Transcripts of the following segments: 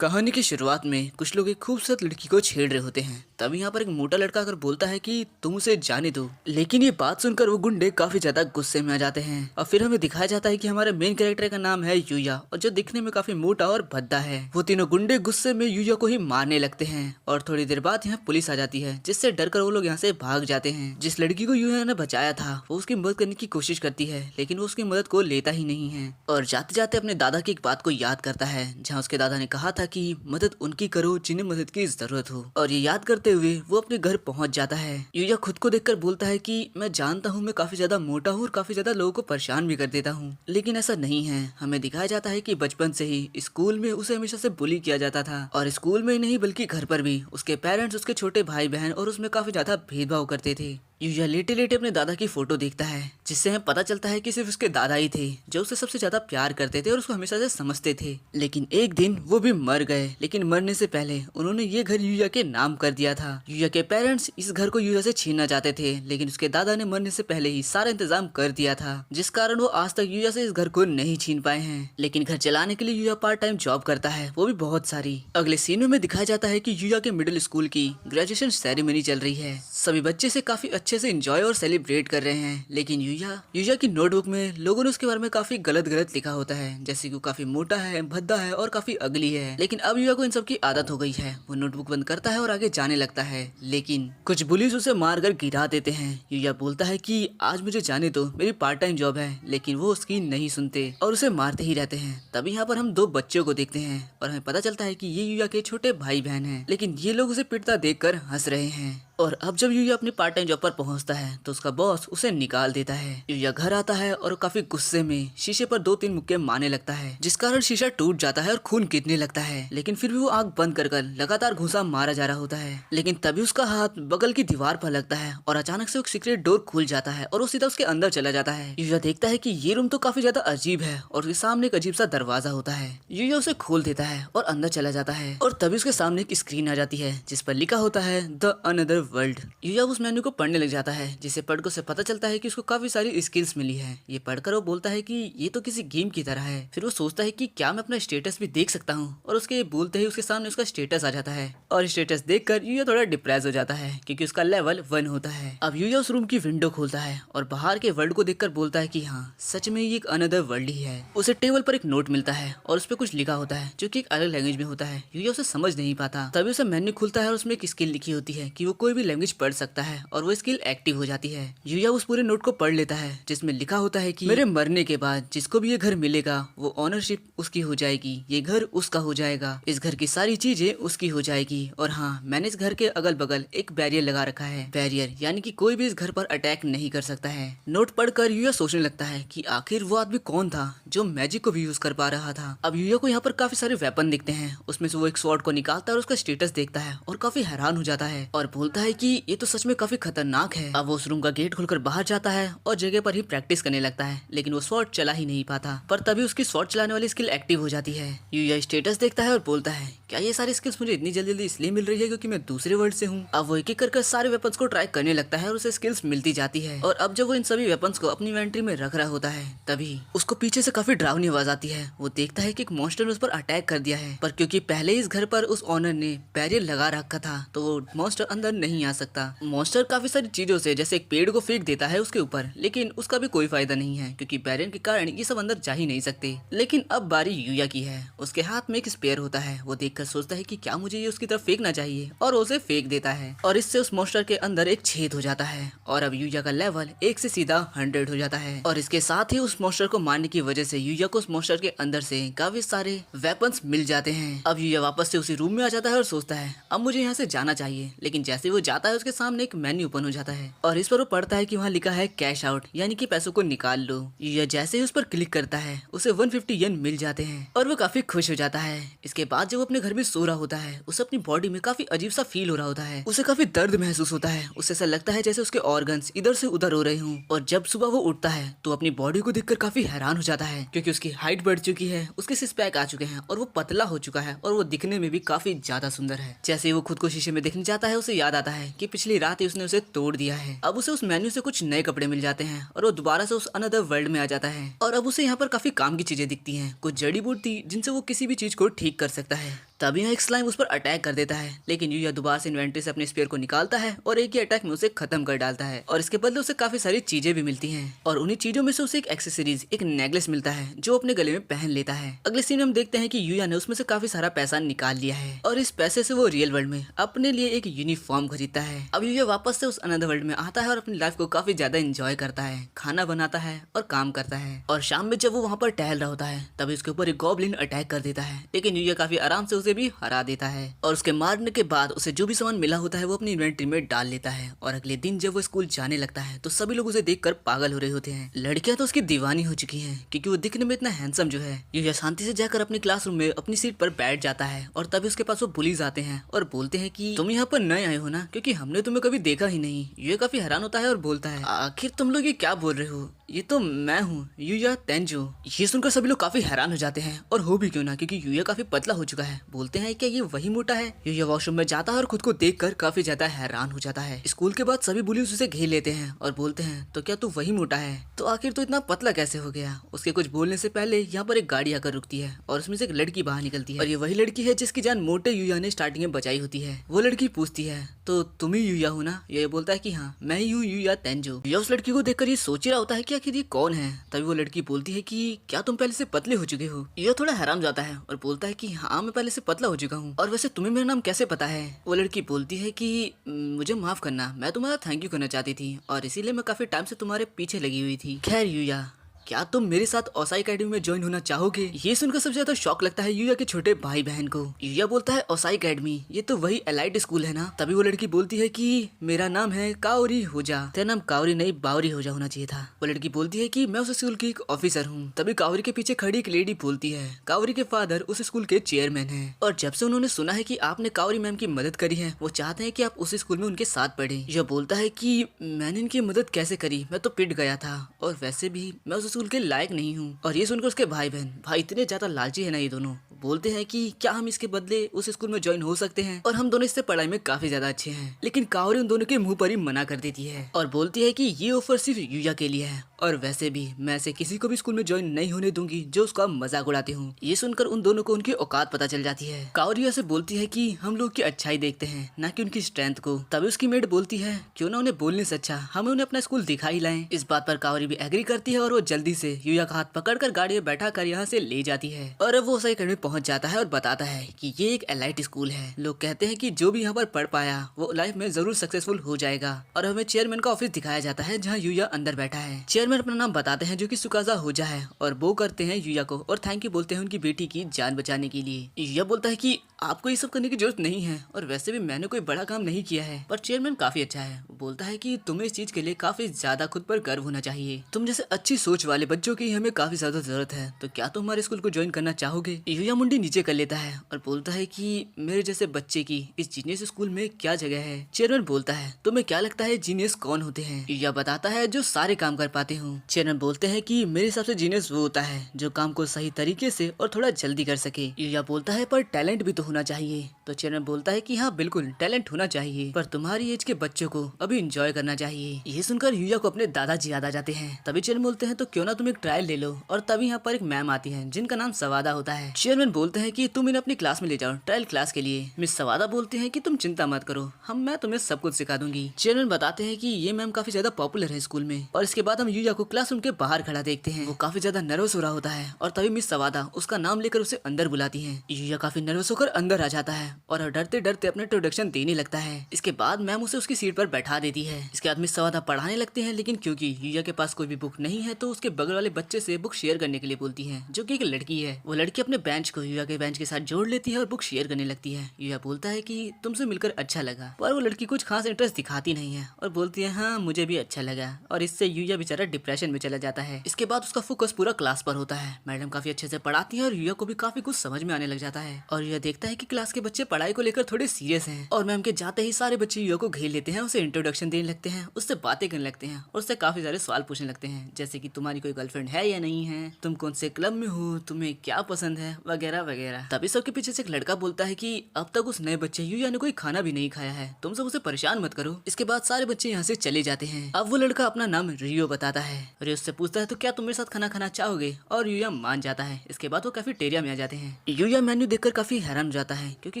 कहानी की शुरुआत में कुछ लोग एक खूबसूरत लड़की को छेड़ रहे होते हैं। तभी यहाँ पर एक मोटा लड़का आकर बोलता है कि तुम उसे जाने दो। लेकिन ये बात सुनकर वो गुंडे काफी ज्यादा गुस्से में आ जाते हैं और फिर हमें दिखाया जाता है कि हमारे मेन कैरेक्टर का नाम है यूया और जो दिखने में काफी मोटा और भद्दा है। वो तीनों गुंडे गुस्से में यूया को ही मारने लगते हैं और थोड़ी देर बाद यहाँ पुलिस आ जाती है, जिससे डरकर वो लोग यहाँ से भाग जाते हैं। जिस लड़की को यूया ने बचाया था वो उसकी मदद करने की कोशिश करती है, लेकिन वो उसकी मदद को लेता ही नहीं है और जाते जाते अपने दादा की एक बात को याद करता है, जहाँ उसके दादा ने कहा था कि मदद उनकी करो जिन्हें मदद की जरूरत हो। और ये याद करते हुए वो अपने घर पहुंच जाता है। यूया खुद को देखकर बोलता है कि मैं जानता हूँ मैं काफी ज्यादा मोटा हूँ और काफी ज्यादा लोगों को परेशान भी कर देता हूँ, लेकिन ऐसा नहीं है। हमें दिखाया जाता है कि बचपन से ही स्कूल में उसे हमेशा से बुली किया जाता था और स्कूल में ही नहीं बल्कि घर पर भी उसके पेरेंट्स, उसके छोटे भाई बहन और उसमें काफी ज्यादा भेदभाव करते थे। यूया लेटे लेटे अपने दादा की फोटो देखता है, जिससे हमें पता चलता है कि सिर्फ उसके दादा ही थे जो उसे सबसे ज्यादा प्यार करते थे और उसको हमेशा से समझते थे। लेकिन एक दिन वो भी मर गए, लेकिन मरने से पहले उन्होंने ये घर यूया के नाम कर दिया था। यूया के पेरेंट्स इस घर को यूया से छीनना चाहते थे, लेकिन उसके दादा ने मरने से पहले ही सारा इंतजाम कर दिया था, जिस कारण वो आज तक यूया से इस घर को नहीं छीन पाए हैं। लेकिन घर चलाने के लिए यूया पार्ट टाइम जॉब करता है, वो भी बहुत सारी। अगले सीन में दिखाया जाता है कि यूया के मिडिल स्कूल की ग्रेजुएशन सेरेमनी चल रही है। सभी बच्चे से काफी अच्छे से एंजॉय और सेलिब्रेट कर रहे हैं, लेकिन यूया की नोटबुक में लोगों ने उसके बारे में काफी गलत लिखा होता है, जैसे कि वो काफी मोटा है, भद्दा है और काफी अगली है। लेकिन अब यूया को इन सब की आदत हो गई है। वो नोटबुक बंद करता है और आगे जाने लगता है, लेकिन कुछ पुलिस उसे मारकर गिरा देते हैं। यूया बोलता है कि आज मुझे जाने दो, मेरी पार्ट टाइम जॉब है, लेकिन वो उसकी नहीं सुनते और उसे मारते ही रहते हैं। तभी यहाँ पर हम दो बच्चों को देखते हैं और हमें पता चलता है कि ये यूया के छोटे भाई बहन हैं, लेकिन ये लोग उसे पिटता देखकर हंस रहे हैं। और अब जब यूया अपनी पार्ट टाइम जॉब पर पहुंचता है तो उसका बॉस उसे निकाल देता है। यूया घर आता है और काफी गुस्से में शीशे पर 2-3 मुक्के मारने लगता है, जिस कारण शीशा टूट जाता है और खून गिरने लगता है। लेकिन फिर भी वो आंख बंद कर लगातार घूंसा मारा जा रहा होता है। लेकिन तभी उसका हाथ बगल की दीवार पर लगता है और अचानक से एक सीक्रेट डोर खुल जाता है और वो सीधा उसके अंदर चला जाता है। यूया देखता है कि ये रूम तो काफी ज्यादा अजीब है और उसके सामने एक अजीब सा दरवाजा होता है। यूया उसे खोल देता है और अंदर चला जाता है और तभी उसके सामने एक स्क्रीन आ जाती है जिस पर लिखा होता है द अनदर वर्ल्ड। यूया उस मेन्यू को पढ़ने लग जाता है, जिसे पढ़कर उसे पता चलता है कि उसको काफी सारी स्किल्स मिली है। ये पढ़कर वो बोलता है कि ये तो किसी गेम की तरह है। फिर वो सोचता है कि क्या मैं अपना स्टेटस भी देख सकता हूँ, और उसके बोलते ही उसके सामने उसका स्टेटस आ जाता है और स्टेटस देखकर यूया थोड़ा डिप्रेस हो जाता है क्योंकि उसका लेवल 1 होता है। अब यूया उस रूम की विंडो खोलता है और बाहर के वर्ल्ड को देखकर बोलता है कि हाँ, सच में ये एक अनदर वर्ल्ड ही है। उसे टेबल पर एक नोट मिलता है और उस पर कुछ लिखा होता है जो कि एक अलग लैंग्वेज में होता है। यूया उसे समझ नहीं पाता। तभी उसे मेन्यू खुलता है और उसमें एक स्किल लिखी होती है कि वो कोई भी लैंग्वेज पढ़ सकता है और वो स्किल एक्टिव हो जाती है। यूया उस पूरे नोट को पढ़ लेता है जिसमें लिखा होता है कि मेरे मरने के बाद जिसको भी ये घर मिलेगा वो ऑनरशिप उसकी हो जाएगी, ये घर उसका हो जाएगा, इस घर की सारी चीजें उसकी हो जाएगी। और हाँ, मैंने इस घर के अगल बगल एक बैरियर लगा रखा है। बैरियर यानी कि कोई भी इस घर पर अटैक नहीं कर सकता है। नोट पढ़कर यूया सोचने लगता है कि आखिर वो आदमी कौन था जो मैजिक को भी यूज कर पा रहा था। अब यूया को यहाँ पर काफी सारे वेपन दिखते हैं। उसमें से वो एक स्वॉर्ड को निकालता है और उसका स्टेटस देखता है और काफी हैरान हो जाता है और बोलता है कि ये तो सच में काफी खतरनाक है। अब वो उस रूम का गेट खोलकर बाहर जाता है और जगह पर ही प्रैक्टिस करने लगता है, लेकिन वो स्वॉर्ड चला ही नहीं पाता। पर तभी उसकी स्वॉर्ड चलाने वाली स्किल एक्टिव हो जाती है। यूया स्टेटस देखता है और बोलता है, क्या ये सारी स्किल्स मुझे इतनी जल्दी इसलिए मिल रही है क्योंकि मैं दूसरे वर्ल्ड से हूँ। अब वो एक एक करके सारे वेपन्स को ट्राई करने लगता है और उसे स्किल्स मिलती जाती है। और अब जब वो इन सभी वेपन्स को अपनी इन्वेंटरी में रख रहा होता है, तभी उसको पीछे से काफी डरावनी आवाज आती है। वो देखता है कि एक मॉन्स्टर ने उस पर अटैक कर दिया है, पर क्योंकि पहले इस घर पर उस ओनर ने बैरियर लगा रखा था तो वो मॉन्स्टर अंदर नहीं आ सकता। मॉन्स्टर काफी सारी चीजों से जैसे एक पेड़ को फेंक देता है उसके ऊपर, लेकिन उसका भी कोई फायदा नहीं है क्योंकि बैरियर के कारण ये सब अंदर जा ही नहीं सकते। लेकिन अब बारी यूया की है। उसके हाथ में एक स्पेयर होता है। वो देखकर सोचता है कि क्या मुझे ये उसकी तरफ फेंकना चाहिए, और उसे फेंक देता है और इससे उस मॉन्स्टर के अंदर एक छेद हो जाता है और अब यूया का लेवल 1 से सीधा 100 हो जाता है। और इसके साथ ही उस मॉन्स्टर को मारने की वजह से यूया को उस मॉन्स्टर के अंदर से काफी सारे वेपन्स मिल जाते हैं। अब यूया वापस से उसी रूम में आ जाता है और सोचता है अब मुझे यहाँ से जाना चाहिए। लेकिन जैसे वो जाता है उसके सामने एक मेन्यू ओपन हो जाता है और इस पर वो पढ़ता है कि वहाँ लिखा है कैश आउट, यानी कि पैसों को निकाल लो। यूया जैसे ही उस पर क्लिक करता है उसे 150 येन मिल जाते हैं और वो काफी खुश हो जाता है। इसके बाद जब वो अपने घर में सो रहा होता है उसे अपनी बॉडी में काफी अजीब सा फील हो रहा होता है। उसे काफी दर्द महसूस होता है। उसे ऐसा लगता है जैसे उसके ऑर्गन्स इधर से उधर हो रहे हों। और जब सुबह वो उठता है तो अपनी बॉडी को देखकर काफी हैरान हो जाता है क्योंकि उसकी हाइट बढ़ चुकी है, उसके सिक्स पैक आ चुके हैं और वो पतला हो चुका है और वो दिखने में भी काफी ज्यादा सुंदर है। जैसे ही वो खुद को शीशे में देखने जाता है उसे याद आता है कि पिछली रात ही उसने उसे तोड़ दिया है। अब उसे उस मेन्यू से कुछ नए कपड़े मिल जाते हैं और वो दोबारा से उस अनदर वर्ल्ड में आ जाता है। और अब उसे यहाँ पर काफी काम की चीजें दिखती हैं, कुछ जड़ी बूटी जिनसे वो किसी भी चीज को ठीक कर सकता है। तभी यहाँ एक स्लाइम उस पर अटैक कर देता है, लेकिन यूया दोबारा से इन्वेंटरी से अपने स्पेयर को निकालता है और एक ही अटैक में उसे खत्म कर डालता है और इसके बदले उसे काफी सारी चीजें भी मिलती हैं और उन्हीं चीजों में से उसे एक एक्सेसरीज, एक नेकलेस मिलता है जो अपने गले में पहन लेता है। अगले सीन में हम देखते हैं कि यूया ने उसमें से काफी सारा पैसा निकाल लिया है और इस पैसे से वो रियल वर्ल्ड में अपने लिए एक यूनिफॉर्म खरीदता है। अब यूया वापस से उस अनदर वर्ल्ड में आता है और अपनी लाइफ को काफी ज्यादा एंजॉय करता है, खाना बनाता है और काम करता है। और शाम में जब वो वहाँ पर टहल रहा होता है तभी उसके ऊपर एक गॉब्लिन अटैक कर देता है, लेकिन यूया काफी आराम से उसे भी हरा देता है और उसके मारने के बाद उसे जो भी सामान मिला होता है वो अपनी इन्वेंटरी में डाल लेता है। और अगले दिन जब वो स्कूल जाने लगता है तो सभी लोग उसे देखकर पागल हो रहे होते हैं। लड़कियां तो उसकी दीवानी हो चुकी हैं क्योंकि वो दिखने में इतना हैंडसम जो है। यूया शांति से जाकर अपने क्लासरूम में अपनी सीट पर बैठ जाता है और तभी उसके पास वो पुलिस आते हैं और बोलते हैं कि तुम यहाँ पर नए आए हो ना, क्योंकि हमने तुम्हें कभी देखा ही नहीं। यूया काफी हैरान होता है और बोलता है आखिर तुम लोग ये क्या बोल रहे हो, ये तो मैं हूँ यूया तेंजो। ये सुनकर सभी लोग काफी हैरान हो जाते हैं और हो भी क्यों ना, क्योंकि यूया काफी पतला हो चुका है। बोलते हैं क्या ये वही मोटा है। यूया वॉशरूम में जाता है और खुद को देखकर काफी ज्यादा हैरान हो जाता है। स्कूल के बाद सभी बुलीज उसे घेर लेते हैं और बोलते हैं तो क्या तू वही मोटा है, तो आखिर तो इतना पतला कैसे हो गया। उसके कुछ बोलने से पहले यहाँ पर एक गाड़ी आकर रुकती है और उसमें से एक लड़की बाहर निकलती है और ये वही लड़की है जिसकी जान मोटे यूया ने स्टार्टिंग में बचाई होती है। वो लड़की पूछती है तो तुम ही यूया हो ना। ये बोलता है कि हाँ मैं ही हूँ यूया तेंजो। यूया उस लड़की को देखकर ये सोच रहा होता है कि आखिर ये कौन है। तभी वो लड़की बोलती है कि क्या तुम पहले से पतले हो चुके हो। यूया थोड़ा हैरान हो जाता है और बोलता है कि हाँ मैं पहले से पतला हो चुका हूँ, और वैसे तुम्हें मेरा नाम कैसे पता है। वो लड़की बोलती है कि मुझे माफ करना, मैं तुम्हारा थैंक यू करना चाहती थी और इसीलिए मैं काफी टाइम से तुम्हारे पीछे लगी हुई थी। खैर यूया, क्या तुम मेरे साथ ओसाई एकेडमी में ज्वाइन होना चाहोगे। ये सुनकर सबसे ज्यादा शौक लगता है यूया के छोटे भाई बहन को। यूया बोलता है ओसाई एकेडमी, ये तो वही एलाइट स्कूल है ना। तभी वो लड़की बोलती है कि मेरा नाम है काओरी होजा। तेरा नाम काओरी नहीं बावरी होजा होना चाहिए था। वो लड़की बोलती है कि मैं उस स्कूल की एक ऑफिसर हूँ। तभी काओरी के पीछे खड़ी एक लेडी बोलती है काओरी के फादर उस स्कूल के चेयरमैन है और जब से उन्होंने सुना है कि आपने काओरी मैम की मदद करी है वो चाहते हैं कि आप उस स्कूल में उनके साथ पढ़े। यह बोलता है कि मैंने इनकी मदद कैसे करी, मैं तो पिट गया था और वैसे भी मैं उस स्कूल के लायक नहीं हूँ। और ये सुनकर उसके भाई बहन भाई इतने ज्यादा लालची है ना ये दोनों, बोलते हैं कि क्या हम इसके बदले उस स्कूल में ज्वाइन हो सकते हैं और हम दोनों इससे पढ़ाई में काफी ज्यादा अच्छे हैं। लेकिन काओरी उन दोनों के मुंह पर ही मना कर देती है और बोलती है कि ये ऑफर सिर्फ यूया के लिए है और वैसे भी मैं ऐसे किसी को भी स्कूल में ज्वाइन नहीं होने दूंगी जो उसका मजाक उड़ाते हूँ। ये सुनकर उन दोनों को उनकी औकात पता चल जाती है। काओरी से बोलती है कि हम लोग की अच्छाई देखते हैं ना कि उनकी स्ट्रेंथ को। तभी उसकी मेड बोलती है क्यों ना उन्हें बोलने से अच्छा हमें उन्हें अपना स्कूल दिखा ही लाएं। इस बात पर काओरी भी एग्री करती है और वो जल्दी से यूया का हाथ पकड़कर गाड़ी में बैठा कर यहाँ से ले जाती है और अब वो ओसाई एकेडमी पहुंच जाता है और बताता है कि ये एक एलाइट स्कूल है। लोग कहते हैं कि जो भी यहाँ पर पढ़ पाया वो लाइफ में जरूर सक्सेसफुल हो जाएगा। और हमें चेयरमैन का ऑफिस दिखाया जाता है जहाँ यूया अंदर बैठा है। चेयरमैन अपना नाम बताते हैं जो कि सुकाजा होजा है और वो करते हैं यूया को और थैंक यू बोलते हैं उनकी बेटी की जान बचाने के लिए। यूया बोलता है कि आपको ये सब करने की जरूरत नहीं है और वैसे भी मैंने कोई बड़ा काम नहीं किया है। पर चेयरमैन काफी अच्छा है, वो बोलता है कि तुम्हें इस चीज के लिए काफी ज्यादा खुद पर गर्व होना चाहिए। तुम जैसे अच्छी सोच वाले बच्चों की हमें काफी ज्यादा जरूरत है, तो क्या तुम हमारे स्कूल को ज्वाइन करना चाहोगे। यूया मुंडी नीचे कर लेता है और बोलता है कि मेरे जैसे बच्चे की इस जीनियस स्कूल में क्या जगह है। चेयरमैन बोलता है तुम्हें क्या लगता है जीनियस कौन होते हैं। यूया बताता है जो सारे काम कर पाते हो। चेयरमैन बोलते हैं कि मेरे हिसाब से जीनियस वो होता है जो काम को सही तरीके से और थोड़ा जल्दी कर सके। यूया बोलता है पर टैलेंट भी तो होना चाहिए। तो चेयरमैन बोलता है कि हाँ बिल्कुल टैलेंट होना चाहिए, पर तुम्हारी एज के बच्चों को अभी एंजॉय करना चाहिए। ये सुनकर यूया को अपने दादाजी याद आ जाते हैं। तभी चेयरमैन बोलते हैं तो क्यों ना तुम एक ट्रायल ले लो। और तभी यहाँ पर एक मैम आती है जिनका नाम सवादा होता है। चेयरमैन बोलते हैं कि तुम इन्हें अपनी क्लास में ले जाओ ट्रायल क्लास के लिए। मिस सवादा बोलते हैं कि तुम चिंता मत करो, मैं तुम्हें सब कुछ सिखा दूंगी। चेयरमैन बताते हैं कि ये मैम काफी ज्यादा पॉपुलर है स्कूल में। और इसके बाद हम यूया को क्लासरूम के बाहर खड़ा देखते हैं। वो काफी ज्यादा नर्वस हो रहा होता है और तभी मिस सवादा उसका नाम लेकर उसे अंदर बुलाती है। यूया काफी नर्वस होकर अंदर आ जाता है और डरते डरते अपने इंट्रोडक्शन देने लगता है। इसके बाद मैम उसे उसकी सीट पर बैठा देती है। इसके बाद मिस सवादा पढ़ाने लगते हैं, लेकिन क्योंकि यूया के पास कोई भी बुक नहीं है तो उसके बगल वाले बच्चे से बुक शेयर करने के लिए बोलती है, जो कि एक लड़की है। वो लड़की अपने बेंच को यूया के बेंच के साथ जोड़ लेती है और बुक शेयर करने लगती है। यूया बोलता है कि तुमसे मिलकर अच्छा लगा, पर वो लड़की कुछ खास इंटरेस्ट दिखाती नहीं है और बोलती है हाँ मुझे भी अच्छा लगा। और इससे यूया बेचारा डिप्रेशन में चला जाता है। इसके बाद उसका फोकस पूरा क्लास पर होता है। मैडम काफी अच्छे से पढ़ाती है और यूया को भी काफी कुछ समझ में आने लग जाता है। और यूया देखता है कि क्लास के बच्चे पढ़ाई को लेकर थोड़े सीरियस हैं और मैम के जाते ही सारे बच्चे यूया को घेर लेते हैं, उसे इंट्रोडक्शन देने लगते हैं, उससे बातें करने लगते हैं और उससे काफी सारे सवाल पूछने लगते हैं, जैसे कि तुम्हारी कोई गर्लफ्रेंड है या नहीं है, तुम कौन से क्लब में हो, तुम्हें क्या पसंद है, वगैरह वगैरह। तभी सबके पीछे से एक लड़का बोलता है कि अब तक उस नए बच्चे यूया ने कोई खाना भी नहीं खाया है, तुम सब उसे परेशान मत करो। इसके बाद सारे बच्चे यहाँ से चले जाते हैं। अब वो लड़का अपना नाम रियो बताता है। रियो उससे पूछता है तो क्या तुम मेरे साथ खाना चाहोगे, और यूया मान जाता है। इसके बाद वो कैफेटेरिया में आ जाते हैं। यूया मेन्यू देखकर काफी हैरान हो जाता है क्योंकि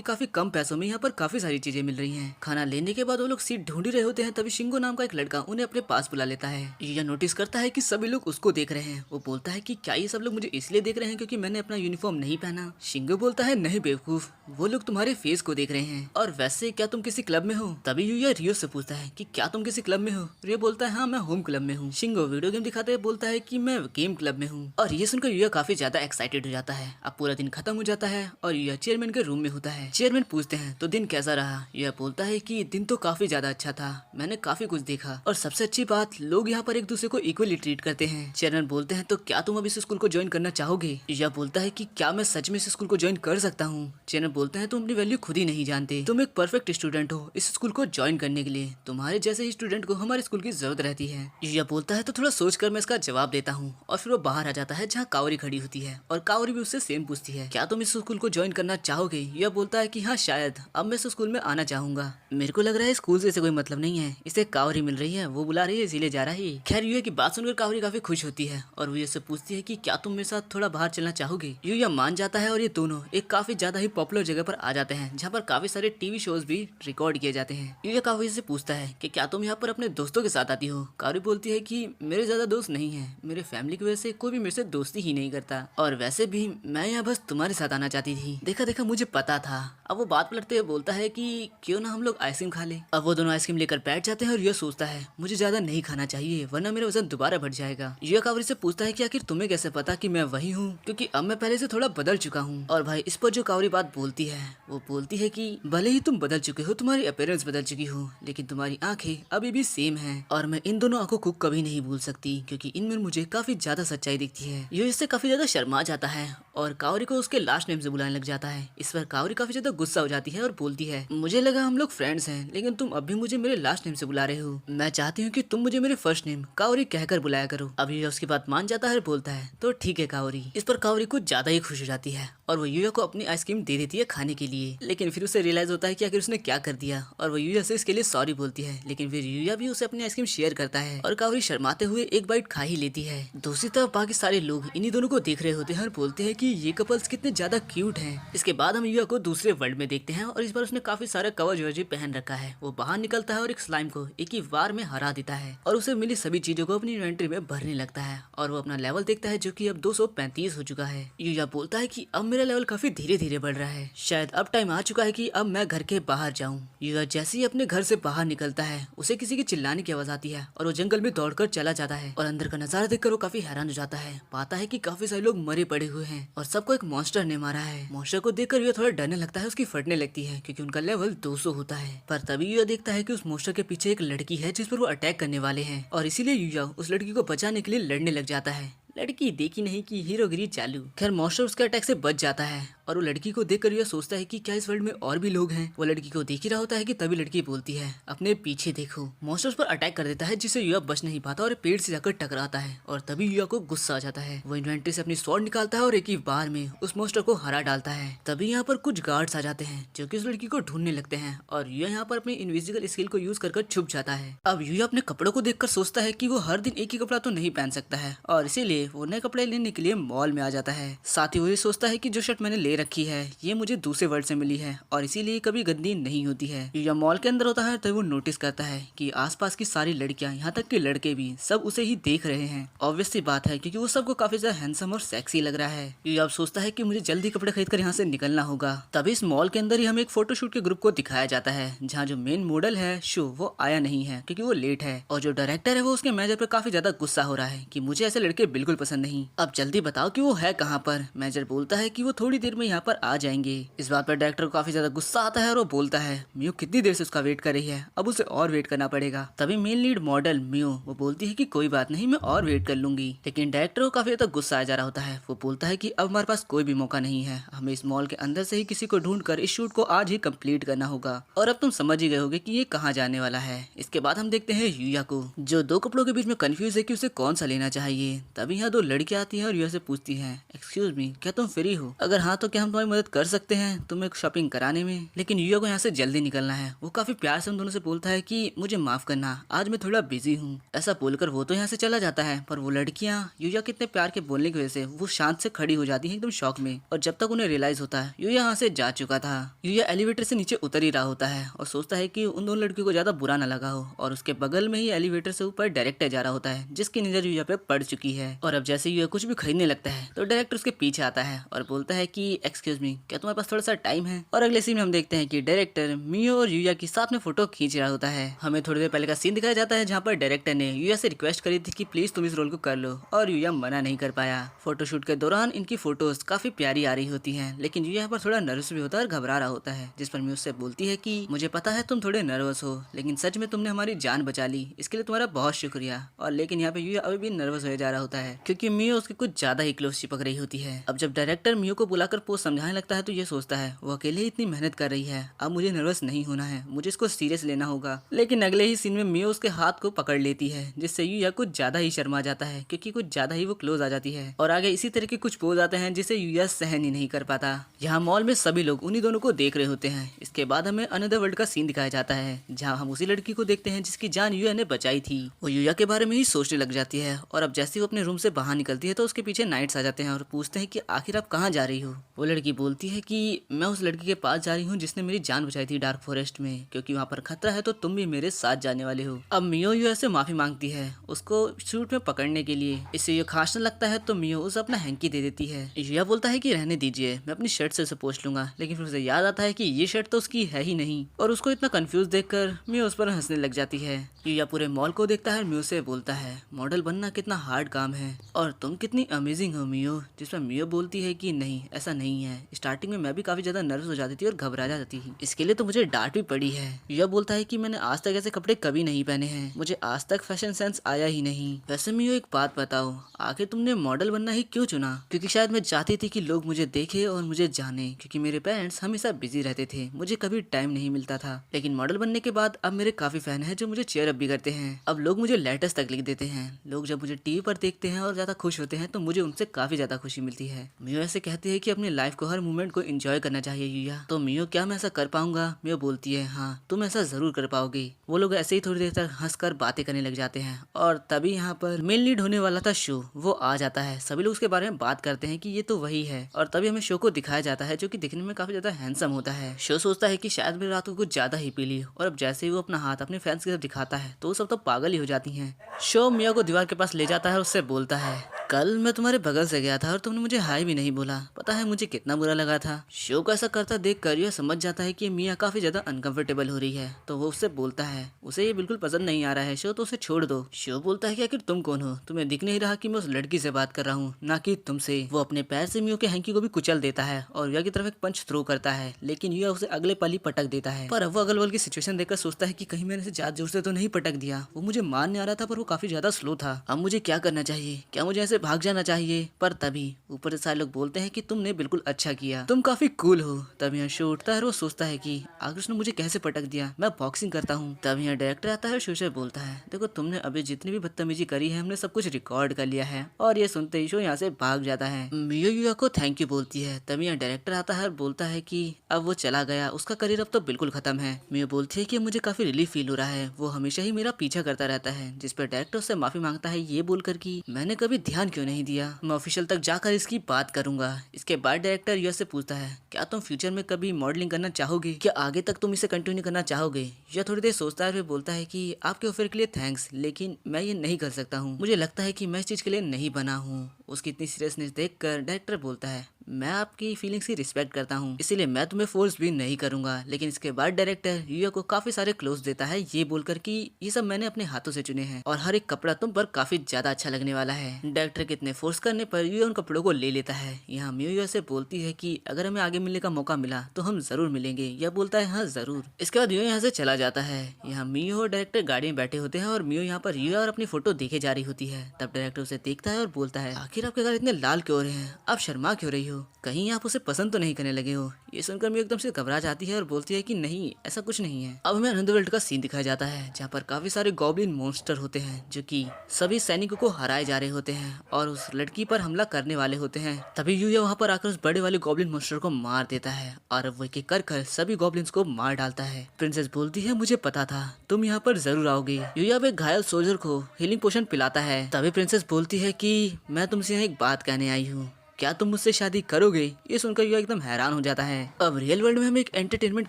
काफी कम पैसों में यहाँ पर काफी सारी चीजें मिल रही हैं। खाना लेने के बाद वो लोग सीट ढूंढ ही रहे होते हैं, तभी शिंगो नाम का एक लड़का उन्हें अपने पास बुला लेता है। यूया नोटिस करता है कि सभी लोग उसको देख रहे हैं। वो बोलता है कि क्या ये सब लोग मुझे इसलिए देख रहे हैं क्योंकि मैंने अपना यूनिफॉर्म नहीं पहना। शिंगो बोलता है नहीं बेवकूफ, वो लोग तुम्हारे फेस को देख रहे हैं। और वैसे क्या तुम किसी क्लब में हो? तभी यूया रियो से पूछता है कि क्या तुम किसी क्लब में हो? रियो बोलता है हाँ मैं होम क्लब में हूँ। शिंगो वीडियो गेम दिखाते हुए बोलता है कि मैं गेम क्लब में हूँ। और ये सुनकर यूया काफी ज्यादा एक्साइटेड हो जाता है। अब पूरा दिन खत्म हो जाता है और यूया चेयरमैन के रूम में होता है। चेयरमैन पूछते हैं तो दिन कैसा रहा? यूया बोलता है कि दिन तो काफी ज्यादा अच्छा था, मैंने काफी कुछ देखा और सबसे अच्छी बात लोग यहाँ पर एक दूसरे को इक्वली ट्रीट करते हैं। चेयरमैन बोलते हैं तो क्या तुम अब इस स्कूल को ज्वाइन करना चाहोगे? यूया बोलता है कि क्या मैं सच में इस स्कूल को ज्वाइन कर सकता हूँ? चेयरमैन बोलते हैं तुम अपनी वैल्यू खुद ही नहीं जानते, तुम एक परफेक्ट स्टूडेंट हो इस स्कूल को ज्वाइन करने के लिए, तुम्हारे जैसे ही स्टूडेंट को हमारे स्कूल की जरूरत रहती है। यूया बोलता है तो थोड़ा सोचकर मैं इसका जवाब देता हूँ। और फिर वो बाहर आ जाता है जहाँ काओरी खड़ी होती है और काओरी भी उससे सेम पूछती है क्या तुम इस स्कूल को ज्वाइन करना चाहोगे? यूया बोलता है कि हाँ शायद अब मैं इस स्कूल में आना चाहूंगा, मेरे को लग रहा है स्कूल से इसे कोई मतलब नहीं है, इसे काओरी मिल रही है, वो बुला रही है इसीलिए जा रहा है। खैर यूया की बात सुनकर काओरी काफी खुश होती है और वो इससे पूछती है कि क्या तुम मेरे साथ थोड़ा बाहर चलना चाहोगे? यूया मान जाता है और ये दोनों एक काफी ज्यादा ही पॉपुलर जगह पर आ जाते हैं जहाँ पर काफी सारे टीवी शोज भी रिकॉर्ड किए जाते हैं। यूया काफी से पूछता है कि क्या तुम यहाँ पर अपने दोस्तों के साथ आती हो? काओरी बोलती है कि मेरे ज्यादा दोस्त नहीं है, मेरे फैमिली की वजह से कोई भी मेरे से दोस्ती ही नहीं करता और वैसे भी मैं यहाँ बस तुम्हारे साथ आना चाहती थी, देखा देखा मुझे पता था। अब वो बात पलटते हुए बोलता है कि क्यों ना हम लोग आइसक्रीम खा ले। अब वो दोनों आइसक्रीम लेकर बैठ जाते हैं और यह सोचता है मुझे ज्यादा नहीं खाना चाहिए वरना मेरा वजन दोबारा बढ़ जाएगा। यूया काओरी से पूछता है कि आखिर तुम्हें कैसे पता कि मैं वही हूँ, क्योंकि अब मैं पहले से थोड़ा बदल चुका हूँ। और भाई इस पर जो काओरी बात बोलती है वो बोलती है कि भले ही तुम बदल चुके हो, तुम्हारी अपीयरेंस बदल चुकी हो, लेकिन तुम्हारी आंखें अभी भी सेम है और मैं इन दोनों आंखों को कभी नहीं भूल सकती क्योंकि इनमें मुझे काफी ज्यादा सच्चाई दिखती है। ये इससे काफी ज्यादा शर्मा जाता है और काओरी को उसके लास्ट नेम से बुलाने लग जाता है। इस पर काओरी काफी ज्यादा गुस्सा हो जाती है और बोलती है मुझे लगा हम लोग फ्रेंड्स हैं, लेकिन तुम अब भी मुझे मेरे लास्ट नेम से बुला रहे हो, मैं चाहती हूँ कि तुम मुझे मेरे फर्स्ट नेम काओरी कहकर बुलाया करो। अभी उसकी बात मान जाता है, बोलता है तो ठीक है काओरी। इस पर काओरी कुछ ज्यादा ही खुश हो जाती है और वो यूया को अपनी आइसक्रीम दे देती है खाने के लिए, लेकिन फिर उसे रियलाइज होता है कि आखिर उसने क्या कर दिया और वो यूया से इसके लिए सॉरी बोलती है। लेकिन फिर यूया भी उसे अपनी आइसक्रीम शेयर करता है और काओरी शर्माते हुए एक बाइट खा ही लेती है। दूसरी तरफ बाकी सारे लोग इन्हीं दोनों को देख रहे होते हैं और बोलते हैं कि ये कपल्स कितने ज्यादा क्यूट हैं। इसके बाद हम यूया को दूसरे वर्ल्ड में देखते हैं और इस बार उसने काफी सारा कवच वज पहन रखा है। वो बाहर निकलता है और एक स्लाइम को एक ही बार में हरा देता है और उसे मिली सभी चीजों को अपनी इन्वेंटरी में भरने लगता है और वो अपना लेवल देखता है जो कि अब 235 हो चुका है। यूया बोलता है कि अब मेरा लेवल काफी धीरे धीरे बढ़ रहा है, शायद अब टाइम आ चुका है कि अब मैं घर के बाहर जाऊं। यूया जैसे ही अपने घर से बाहर निकलता है उसे किसी की चिल्लाने की आवाज आती है और वो जंगल में दौड़कर चला जाता है और अंदर का नजारा देखकर वो काफी हैरान हो जाता है। पाता है कि काफी सारे लोग मरे पड़े हुए हैं और सबको एक मॉन्स्टर ने मारा है। मॉन्स्टर को देखकर यूया थोड़ा डरने लगता है, उसकी फटने लगती है क्योंकि उनका लेवल 200 होता है। पर तभी यूया देखता है कि उस मॉन्स्टर के पीछे एक लड़की है जिस पर वो अटैक करने वाले हैं और इसीलिए यूया उस लड़की को बचाने के लिए लड़ने लग जाता है। लड़की देखी नहीं कि हीरोगिरी चालू। खैर मॉन्स्टर उसके अटैक से बच जाता है और वो लड़की को देखकर यह सोचता है कि क्या इस वर्ल्ड में और भी लोग हैं। वो लड़की को देख ही रहा होता है कि तभी लड़की बोलती है अपने पीछे देखो। मॉन्स्टर उस पर अटैक कर देता है जिससे युवा बच नहीं पाता और पेड़ से जाकर टकराता है और तभी युवा को गुस्सा आ जाता है। वो इन्वेंटरी से अपनी स्वॉर्ड निकालता है और एक ही बार में उस मॉन्स्टर को हरा डालता है। तभी यहाँ पर कुछ गार्ड्स आ जाते हैं जो कि उस लड़की को ढूंढने लगते हैं और युवा यहाँ पर अपनी इनविजिबल स्किल को यूज कर छुप जाता है। अब युवा अपने कपड़ों को देखकर सोचता है कि वो हर दिन एक ही कपड़ा तो नहीं पहन सकता है और इसीलिए वो नए कपड़े लेने के लिए मॉल में आ जाता है। साथ ही वो ये सोचता है कि जो शर्ट मैंने ले रखी है ये मुझे दूसरे वर्ल्ड से मिली है और इसीलिए कभी गंदी नहीं होती है। युया मॉल के अंदर होता है तभी वो नोटिस करता है कि आसपास की सारी लड़कियां यहाँ तक के लड़के भी सब उसे ही देख रहे हैं। ऑब्वियस सी बात है क्योंकि वो सबको काफी ज्यादा हैंडसम और सेक्सी लग रहा है। युया अब सोचता है कि मुझे जल्दी कपड़े खरीद कर यहाँ से निकलना होगा। तभी इस मॉल के अंदर ही हमें एक फोटोशूट के ग्रुप को दिखाया जाता है जहाँ जो मेन मॉडल है शो वो आया नहीं है क्योंकि वो लेट है और जो डायरेक्टर है वो उसके मैनेजर पर काफी ज्यादा गुस्सा हो रहा है कि मुझे ऐसे लड़के बिल्कुल पसंद नहीं, अब जल्दी बताओ कि वो है कहाँ पर। मैनेजर बोलता है कि वो थोड़ी देर में यहाँ पर आ जाएंगे। इस बात पर डायरेक्टर को काफी ज्यादा गुस्सा आता है और वो बोलता है मियो कितनी देर से उसका वेट कर रही है, अब उसे और वेट करना पड़ेगा। तभी मेन लीड मॉडल मियो वो बोलती है कि कोई बात नहीं मैं और वेट कर लूंगी, लेकिन डायरेक्टर को काफी ज्यादा गुस्सा आ जा रहा होता है। वो बोलता है कि अब हमारे पास कोई भी मौका नहीं है, हमें इस मॉल के अंदर से ही किसी को ढूंढकर इस शूट को आज ही कंप्लीट करना होगा। और अब तुम समझ ही गए होगे कि ये कहाँ जाने वाला है। इसके बाद हम देखते हैं युया को जो दो कपड़ों के बीच में कंफ्यूज है कि उसे कौन सा लेना चाहिए। तभी यहाँ दो लड़कियां आती हैं और युया से पूछती हैं एक्सक्यूज मी क्या तुम फ्री हो, अगर हाँ तो क्या हम तुम्हारी मदद कर सकते हैं तुम्हें शॉपिंग कराने में। लेकिन यूया को यहाँ से जल्दी निकलना है। वो काफी प्यार से उन दोनों से बोलता है कि मुझे माफ करना, आज मैं थोड़ा बिजी हूँ। ऐसा बोलकर वो तो यहाँ से चला जाता है, पर वो लड़कियाँ यूया के इतने प्यार के बोलने की वजह से वो शांत से खड़ी हो जाती है एकदम शॉक में। और जब तक उन्हें रियलाइज होता है यूया यहाँ से जा चुका था। यूया एलिवेटर से नीचे उतर ही रहा होता है और सोचता है कि उन दोनों लड़कियों को ज्यादा बुरा न लगा हो। और उसके बगल में ही एलिवेटर से ऊपर डायरेक्टर जा रहा होता है जिसकी नजर यूया पे पड़ चुकी है। और अब जैसे यूया कुछ भी खरीदने लगता है तो डायरेक्टर उसके पीछे आता है और बोलता है कि एक्सक्यूज मी, क्या तुम्हारे पास थोड़ा सा टाइम है। और अगले सीन में हम देखते हैं कि डायरेक्टर मियो और यूया की साथ में फोटो खींच रहा होता है। हमें थोड़ी देर पहले का सीन दिखाया जाता है जहाँ पर डायरेक्टर ने यूया से रिक्वेस्ट करी थी कि प्लीज तुम इस रोल को कर लो और यूया मना नहीं कर पाया। फोटोशूट के दौरान इनकी फोटोज काफी प्यारी आ रही होती हैं, लेकिन यूया यहाँ पर थोड़ा नर्वस भी होता है और घबरा रहा होता है। जिस पर मियो उससे बोलती है कि मुझे पता है तुम थोड़े नर्वस हो, लेकिन सच में तुमने हमारी जान बचा ली, इसके लिए तुम्हारा बहुत शुक्रिया। और लेकिन यहाँ पे यूया अभी भी नर्वस हो जा रहा होता है क्योंकि मियो उसके कुछ ज्यादा ही क्लोज चिपक रही होती है। अब जब डायरेक्टर मियो को बुलाकर पोस्ट समझाने लगता है तो ये सोचता है वो अकेले इतनी मेहनत कर रही है, अब मुझे नर्वस नहीं होना है, मुझे इसको सीरियस लेना होगा। लेकिन अगले ही सीन में मियो उसके हाथ को पकड़ लेती है जिससे यूया कुछ ज्यादा ही शर्मा जाता है क्योंकि कुछ ज्यादा ही वो क्लोज आ जाती है। और आगे इसी तरह के कुछ पोज आते हैं जिसे यूया सहन ही नहीं कर पाता। यहाँ मॉल में सभी लोग उन्हीं दोनों को देख रहे होते हैं। इसके बाद हमें अनदर वर्ल्ड का सीन दिखाया जाता है जहाँ हम उसी लड़की को देखते हैं जिसकी जान यूया ने बचाई थी। वो यूया के बारे में ही सोचने लग जाती है और अब जैसे वो अपने रूम से बाहर निकलती है तो उसके पीछे नाइट्स आ जाते हैं और पूछते हैं कि आखिर आप कहाँ जा रही हो। वो लड़की बोलती है कि मैं उस लड़की के पास जा रही हूँ जिसने मेरी जान बचाई थी डार्क फॉरेस्ट में, क्योंकि वहाँ पर खतरा है तो तुम भी मेरे साथ जाने वाले हो। अब मियो यूया से माफी मांगती है उसको शूट में पकड़ने के लिए। इससे यूया खांसने लगता है तो मियो उसे अपना हैंकी दे देती है। यूया बोलता है कि रहने दीजिए, मैं अपनी शर्ट से उसे पोंछ लूंगा, लेकिन फिर उसे याद आता है कि ये शर्ट तो उसकी है ही नहीं। और उसको इतना कंफ्यूज देखकर मियो उस पर हंसने लग जाती है। यूया पूरे मॉल को देखता है, मियो से बोलता है मॉडल बनना कितना हार्ड काम है और तुम कितनी अमेजिंग हो मियो। जिस पर मियो बोलती है कि नहीं ऐसा नहीं है, स्टार्टिंग में मैं भी काफी ज्यादा नर्वस हो जाती थी और घबरा जाती थी, इसके लिए तो मुझे डांट भी पड़ी है। यूया बोलता है कि मैंने आज तक ऐसे कपड़े कभी नहीं पहने हैं, मुझे आज तक फैशन सेंस आया ही नहीं। वैसे मियो एक बात बताओ, आखिर तुमने मॉडल बनना ही क्यों चुना? क्योंकि शायद मैं चाहती थी कि लोग मुझे देखे और मुझे जाने, क्योंकि मेरे पेरेंट्स हमेशा बिजी रहते थे, मुझे कभी टाइम नहीं मिलता था। लेकिन मॉडल बनने के बाद अब मेरे काफी फैन हैं जो मुझे चेयर अप भी करते हैं। अब लोग मुझे लेटर्स तक लिख देते हैं। लोग जब मुझे टीवी पर देखते हैं और ज्यादा खुश होते हैं तो मुझे उनसे काफी ज्यादा खुशी मिलती है। मियो ऐसे कहते हैं कि अपनी लाइफ को हर मोमेंट को एंजॉय करना चाहिए यूया। तो मियो क्या मैं ऐसा कर पाऊंगा? मियो बोलती है हाँ तुम ऐसा जरूर कर पाओगी। वो लोग ऐसे ही थोड़ी देर तक हंसकर बातें करने लग जाते हैं और तभी यहाँ पर मेन लीड होने वाला था शो, वो आ जाता है। सभी लोग उसके बारे में बात करते हैं कि ये तो वही है और तभी हमें शो को दिखाया जाता है जो कि दिखने में काफी ज्यादा हैंडसम होता है। शो सोचता है कि शायद मेरी रात को कुछ ज्यादा ही पी ली और अब जैसे ही वो अपना हाथ अपने फैंस की तरफ दिखाता है तो वो सब तो पागल ही हो जाती हैं। शो मिया को दीवार के पास ले जाता है और उससे बोलता है कल मैं तुम्हारे बगल से गया था और तुमने मुझे हाय भी नहीं बोला, पता है मुझे कितना बुरा लगा था। शो को ऐसा करता देख कर यह समझ जाता है कि मिया काफी ज्यादा अनकंफर्टेबल हो रही है तो वो उससे बोलता है उसे ये बिल्कुल पसंद नहीं आ रहा है शो, तो उसे छोड़ दो। शो बोलता है कि आखिर तुम कौन हो, तुम्हें दिख नहीं रहा कि मैं उस लड़की से बात कर रहा हूँ ना कि तुमसे। वो अपने पैर से मियो के हैंकी को भी कुचल देता है और युया की तरफ एक पंच थ्रो करता है, लेकिन युया उसे अगले पल ही पटक देता है। पर अब वो अगल बगल की सिचुएशन देखकर सोचता है कि कहीं मैंने इसे ज्यादा जोर से तो नहीं पटक दिया। वो मुझे मार नहीं आ रहा था पर वो काफी ज्यादा स्लो था। अब मुझे क्या करना चाहिए? क्या मुझे ऐसे भाग जाना चाहिए? पर तभी ऊपर से सारे लोग बोलते हैं कि तुमने बिल्कुल अच्छा किया, तुम काफी कूल हो। तब यहाँ शो उठता है और वो सोचता है कि आखिर उसने मुझे कैसे पटक दिया, मैं बॉक्सिंग करता हूँ। तब यहाँ डायरेक्टर आता है और शो से बोलता है देखो तुमने अभी जितनी भी बदतमीजी करी है हमने सब कुछ रिकॉर्ड कर लिया है। और ये सुनते ही शो यहाँ से भाग जाता है। मियो युया को थैंक यू बोलती है। तभी यहाँ डायरेक्टर आता है और बोलता है कि अब वो चला गया, उसका करियर अब तो बिल्कुल खत्म है। मियो बोलती है कि मुझे काफी रिलीफ फील हो रहा है, वो हमेशा ही मेरा पीछा करता रहता है। जिस पर डायरेक्टर उससे माफी मांगता है ये बोलकर कि मैंने कभी ध्यान क्यों नहीं दिया, मैं ऑफिशियल तक जाकर इसकी बात करूंगा। इसके बाद डायरेक्टर युया से पूछता है क्या तुम फ्यूचर में कभी मॉडलिंग करना चाहोगे, क्या आगे तक तुम इसे कंटिन्यू करना चाहोगे? युया थोड़ी देर सोचता है फिर बोलता है कि आपके ऑफर के लिए थैंक्स, लेकिन मैं ये नहीं कर सकता हूँ, मुझे लगता है कि मैं इस चीज के लिए नहीं बना हूँ। उसकी इतनी सीरियसनेस देखकर डायरेक्टर बोलता है मैं आपकी फीलिंग्स की रिस्पेक्ट करता हूँ, इसीलिए मैं तुम्हें फोर्स भी नहीं करूंगा। लेकिन इसके बाद डायरेक्टर युया को काफी सारे क्लोज देता है ये बोलकर कि ये सब मैंने अपने हाथों से चुने हैं और हर एक कपड़ा तुम पर काफी ज्यादा अच्छा लगने वाला है। डायरेक्टर के इतने फोर्स करने पर युया उन कपड़ों को ले लेता है। यहाँ मियो युया से बोलती है कि अगर हमें आगे मिलने का मौका मिला तो हम जरूर मिलेंगे। यह बोलता है हाँ जरूर। इसके बाद युया यहाँ से चला जाता है। यहाँ मियो और डायरेक्टर गाड़ी में बैठे होते हैं और मियो यहाँ पर युया और अपनी फोटो देखे जा रही होती है। तब डायरेक्टर उसे देखता है और बोलता है आखिर आखिर आपके गाल इतने लाल क्यों हो रहे हैं? आप शर्मा क्यों रही हो? कहीं आप उसे पसंद तो नहीं करने लगे हो? ये सुनकर मैं एकदम से घबरा जाती है और बोलती है कि नहीं, ऐसा कुछ नहीं है। अब हमें अंडरवर्ल्ड का सीन दिखाया जाता है जहाँ पर काफी सारे गॉब्लिन मॉन्स्टर होते हैं जो कि सभी सैनिकों को हराए जा रहे होते हैं और उस लड़की पर हमला करने वाले होते हैं। तभी यूया वहाँ पर आकर उस बड़े वाले गॉब्लिन मॉन्स्टर को मार देता है और वो एक एक कर सभी गॉब्लिन्स को मार डालता है। प्रिंसेस बोलती है मुझे पता था तुम यहाँ पर जरूर आओगे। यूया एक घायल सोल्जर को हीलिंग पोशन पिलाता है। तभी प्रिंसेस बोलती है कि मैं तुमसे यहाँ एक बात कहने आई हूँ, क्या तुम मुझसे शादी करोगे? ये सुनकर युवा एकदम हैरान हो जाता है। अब रियल वर्ल्ड में हमें एक एंटरटेनमेंट